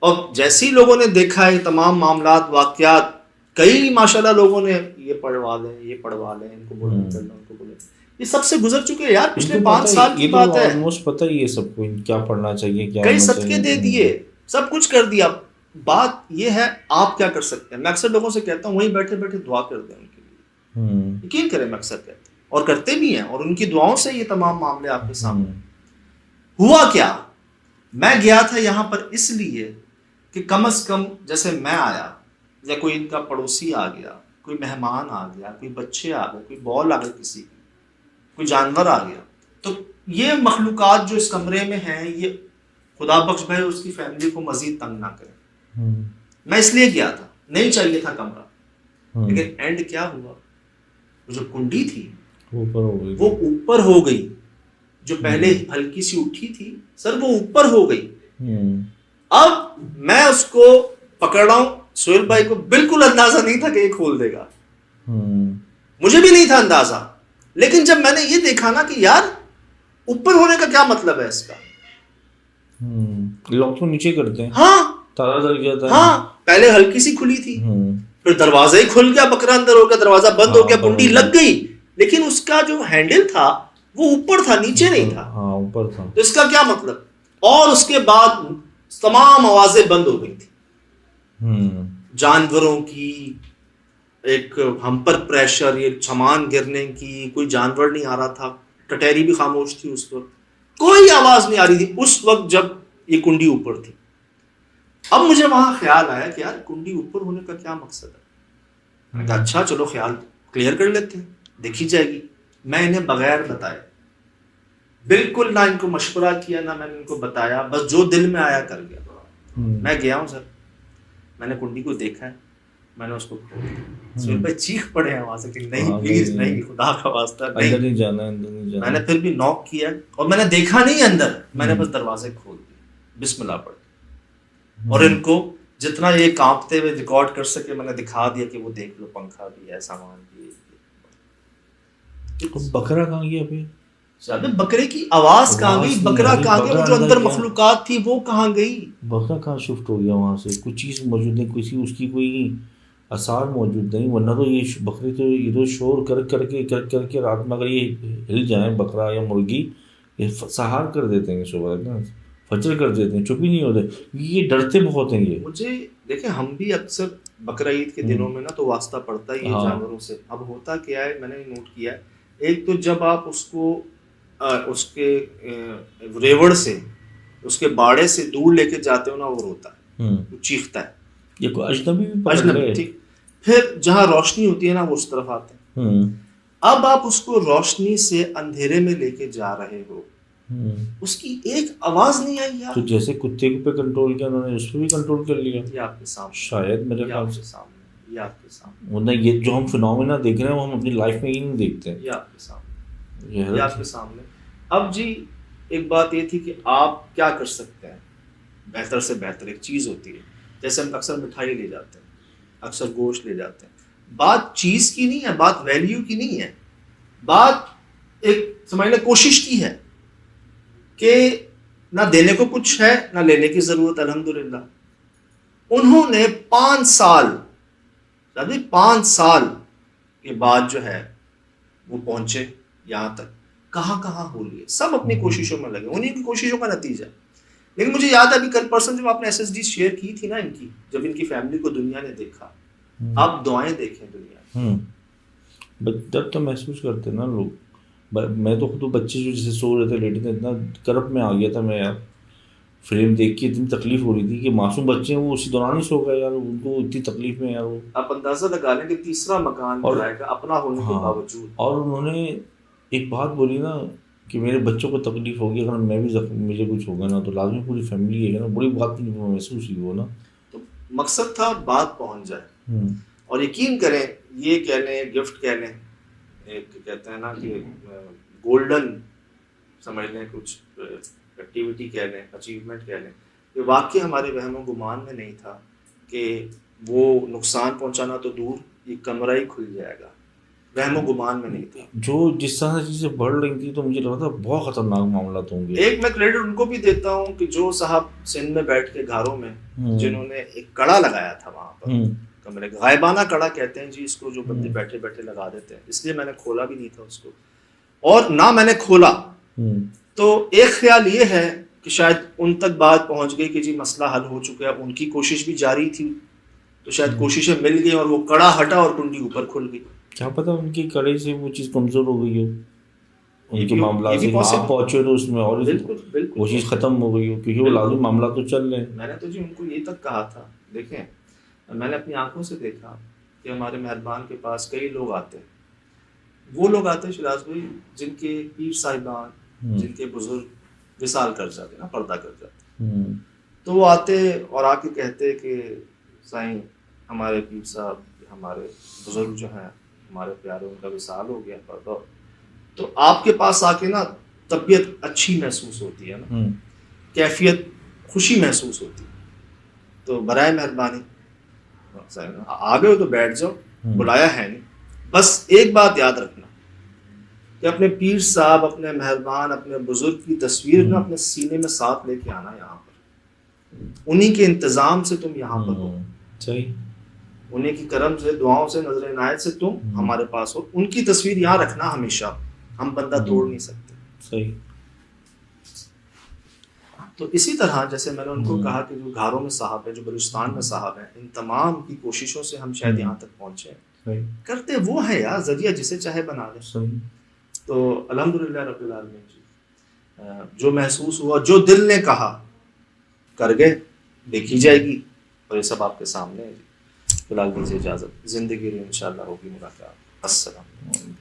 Speaker 5: और जैसे ही लोगों ने देखा है तमाम मामलात वाकयात, कई माशाल्लाह लोगों ने ये पढ़वा लें, इनको बोले, उनको बोले, ये सबसे गुजर चुके हैं यार, पिछले 5 साल की बात है।
Speaker 7: ऑलमोस्ट पता ही है सबको क्या पढ़ना चाहिए, क्या
Speaker 5: कई सदके दे दिए, सब कुछ कर दिया। बात ये है आप क्या कर सकते हैं। मैं अक्सर लोगों से कहता हूँ वहीं बैठे बैठे दुआ कर दें उनके लिए, यकीन करें, मैं अक्सर कहता हूँ और करते भी हैं, और उनकी दुआओं से ये तमाम मामले आपके सामने। हुआ क्या, मैं गया था यहाँ पर इसलिए कि कम से कम जैसे मैं आया या कोई इनका पड़ोसी आ गया, कोई मेहमान आ गया, कोई बच्चे आ गए, कोई बॉल आ गई किसी की, कोई जानवर आ गया, तो ये मखलूकात जो इस कमरे में हैं, ये खुदा बख्श भाई उसकी फैमिली को मजीद तंग ना करें। मैं इसलिए गया था, नहीं चाहिए था कमरा, लेकिन एंड क्या हुआ, जो कुंडी थी वो ऊपर हो गई, जो पहले हल्की सी उठी थी सर, वो ऊपर हो गई। अब मैं उसको पकड़ रहा हूं, सोहेल भाई को बिल्कुल अंदाजा नहीं था कि ये खोल देगा, मुझे भी नहीं था अंदाजा, लेकिन जब मैंने ये देखा ना कि यार ऊपर होने का क्या मतलब है इसका,
Speaker 7: लॉक तो नीचे करते हैं,
Speaker 5: हाँ
Speaker 7: ताला लग जाता है,
Speaker 5: हाँ पहले हल्की सी खुली थी, फिर दरवाजा ही खुल गया, बकरा अंदर हो गया, दरवाजा बंद हो गया, कुंडी लग गई, लेकिन उसका जो हैंडल था वो ऊपर था, नीचे नहीं था,
Speaker 7: हाँ ऊपर था।
Speaker 5: तो इसका क्या मतलब, और उसके बाद तमाम आवाजें बंद हो गई थी, जानवरों की, एक हम पर प्रेशर, ये सामान गिरने की, कोई जानवर नहीं आ रहा था, टटेरी भी खामोश थी उस वक्त, कोई आवाज नहीं आ रही थी उस वक्त जब ये कुंडी ऊपर थी। अब मुझे वहां ख्याल आया कि यार कुंडी ऊपर होने का क्या मकसद है। मैंने कहा अच्छा चलो ख्याल क्लियर कर लेते हैं, देखी जाएगी। मैं इन्हें बगैर बताए, बिल्कुल ना इनको मशवरा किया, ना मैंने इनको बताया, बस जो दिल में आया कर गया। मैं गया हूँ सर, मैंने कुंडी को देखा है, मैंने उसको खोल दिया, पे चीख पड़े हैं वहां से कि नहीं प्लीज नहीं, खुदा का वास्ता नहीं,
Speaker 7: अंदर नहीं जाना।
Speaker 5: मैंने फिर भी नॉक किया और मैंने देखा नहीं अंदर, मैंने बस दरवाजे खोल दिए, बिस्मिल्लाह पढ़, और इनको जितना ये कांपते हुए रिकॉर्ड कर सके मैंने दिखा दिया कि वो देख लो, पंखा भी है, सामान भी है।
Speaker 7: बकरा कहाँ गया फिर?
Speaker 5: बकरे की आवाज कहाँ गई, बकरा कहाँ गया, जो अंदर मखलूकात थी वो कहाँ गई,
Speaker 7: बकरा कहाँ शिफ्ट हो गया वहां से? कुछ चीज मौजूद नहीं, किसी उसकी कोई आसार मौजूद नहीं, वरना तो ये बकरे तो ये तो शोर कर करके रात में अगर ये हिल जाए बकरा या मुर्गी, ये सहार कर देते हैं, सुबह ना फजर कर देते हैं, चुप ही नहीं होते, ये डरते बहुत हैं ये।
Speaker 5: मुझे देखे, हम भी अक्सर बकरा ईद के दिनों में ना तो वास्ता पड़ता ही है जानवरों से। अब होता क्या है, मैंने नोट किया है, एक तो जब आप उसको उसके रेवड़ से, उसके बाड़े से दूर लेके जाते हो ना, वो रोता है, वो चीखता है,
Speaker 7: ये कोई अजनबी
Speaker 5: अजनबी, ठीक। फिर जहाँ रोशनी होती है ना वो उस तरफ आते हैं। अब आप उसको रोशनी से अंधेरे में लेके जा रहे हो, उसकी एक आवाज नहीं आई यार।
Speaker 7: तो जैसे कुत्ते पे कंट्रोल किया उन्होंने, उस पर भी कंट्रोल कर लिया
Speaker 5: ये आपके सामने,
Speaker 7: शायद, मेरे
Speaker 5: ये
Speaker 7: ख्याल
Speaker 5: आपके
Speaker 7: से।
Speaker 5: सामने, ये आपके सामने,
Speaker 7: वरना ये जो हम फिनोमेना देख रहे हैं वो हम अपनी लाइफ में ही नहीं देखते हैं।
Speaker 5: ये आपके सामने,
Speaker 7: ये
Speaker 5: ये आपके सामने। अब जी एक बात ये थी कि आप क्या कर सकते हैं, बेहतर से बेहतर एक चीज़ होती है, जैसे हम अक्सर मिठाई ले जाते हैं, अक्सर गोश्त ले जाते हैं, बात चीज़ की नहीं है, बात वैल्यू की नहीं है, बात एक समझ लें कोशिश की है कि ना देने को कुछ है ना लेने की ज़रूरत। अल्हम्दुलिल्लाह उन्होंने 5 साल, शायद 5 साल के बाद जो है वो पहुंचे यहाँ तक। कहाँ कहाँ हो लिए, सब अपनी कोशिशों में लगे, उन्हीं की कोशिशों का नतीजा। लेकिन मुझे याद है अभी कल परसों जब आपने SSD शेयर की थी ना इनकी, जब इनकी फैमिली को दुनिया ने देखा, आप दुआएं देखें दुनिया।
Speaker 7: डर तो महसूस करते ना लोग। मैं तो खुद बच्चे जो जैसे सो रहे थे लेटे थे, इतना करप में आ गया था मैं यार। फिल्म देख के इतनी तकलीफ हो रही थी कि मासूम बच्चे हैं वो उसी दौरान ही सो गए यार, उनको इतनी तकलीफ में यार वो।
Speaker 5: आप अंदाजा लगा लें कि तीसरा मकान
Speaker 7: और
Speaker 5: बनाएगा अपना होने के बावजूद।
Speaker 7: और उन्होंने एक बात बोली ना कि मेरे बच्चों को तकलीफ होगी, अगर मैं भी मुझे कुछ होगा ना तो लाजमी पूरी फैमिली है ना, बड़ी बात महसूस हुई वो ना। तो
Speaker 5: मकसद था बात पहुंच जाए। और यकीन करें, ये कह लें, गिफ्ट कह लें, एक कहते हैं ना कि गोल्डन समझ लें, कुछ एक्टिविटी कह लें, अचीवमेंट कह लें, ये वाकई हमारे वहमो गुमान में नहीं था कि वो नुकसान पहुंचाना तो दूर, ये कमरा ही खुल जाएगा, वहमो गुमान में नहीं था।
Speaker 7: जो जिस तरह से चीज़ें बढ़ रही थी तो मुझे लगा था बहुत खतरनाक मामला होंगे।
Speaker 5: एक मैं क्रेडिट उनको भी देता हूँ कि जो साहब सिंध में बैठ के घरों में जिन्होंने एक कड़ा लगाया था वहां पर, कमरे गायबाना कड़ा कहते हैं जी इसको, जो बंदे बैठे बैठे लगा देते हैं, इसलिए मैंने खोला भी नहीं था उसको, और ना मैंने खोला। तो एक ख्याल ये है कि शायद उन तक बात पहुंच गई कि जी मसला हल हो चुका है, उनकी कोशिश भी जारी थी, तो शायद कोशिशें मिल गई और वो कड़ा हटा और कुंडी ऊपर खुल गई।
Speaker 7: क्या पता उनकी कड़े से वो चीज़ कमज़ोर हो गई हो, उनके मामला से आप पहुंचे तो उसमें और वो चीज़ ख़त्म हो गई हो, क्योंकि वो लाजमी मामला तो चल रहे हैं।
Speaker 5: मैंने तो जी उनको ये तक कहा था, देखें मैंने अपनी आंखों से देखा कि हमारे मेहरबान के पास कई लोग आते हैं, वो लोग आते हैं शिराज भाई जिनके पीर साहिबान, जिनके बुजुर्ग विसाल कर जाते ना, पर्दा कर जाते, तो वो आते और आके कहते कि साईं हमारे पीर साहब, हमारे बुजुर्ग जो हैं हमारे प्यारे, उनका विसाल हो गया, पर्दा। तो आपके पास आके ना तबीयत अच्छी महसूस होती है ना, कैफियत खुशी महसूस होती है। तो बराए मेहरबानी आ गए हो तो बैठ जाओ, बुलाया है नहीं। बस एक बात याद रखना कि अपने पीर साहब, अपने मेहरबान, अपने बुजुर्ग की तस्वीर ना अपने सीने में साथ लेके आना यहाँ पर। उन्हीं के इंतजाम से तुम यहाँ पर हो,
Speaker 7: सही,
Speaker 5: उन्हीं की करम से, दुआओं से, नजर इनायत से तुम हमारे पास हो। उनकी तस्वीर यहाँ रखना हमेशा, हम बंदा तोड़ नहीं सकते।
Speaker 7: सही।
Speaker 5: तो इसी तरह जैसे मैंने उनको कहा कि जो घरों में साहब है, जो बलूचिस्तान में साहब हैं, इन तमाम की कोशिशों से हम शायद यहाँ तक पहुँचे। करते वो है यार, जरिया जिसे चाहे बना दे। तो अल्हम्दुलिल्लाह रब्बिल आलमीन जी, जो महसूस हुआ, जो दिल ने कहा कर गए, देखी जाएगी, और ये सब आपके सामने है। फिलहाल दीजिए इजाज़त, ज़िंदगी में इंशाअल्लाह होगी मुलाकात। अस्सलाम।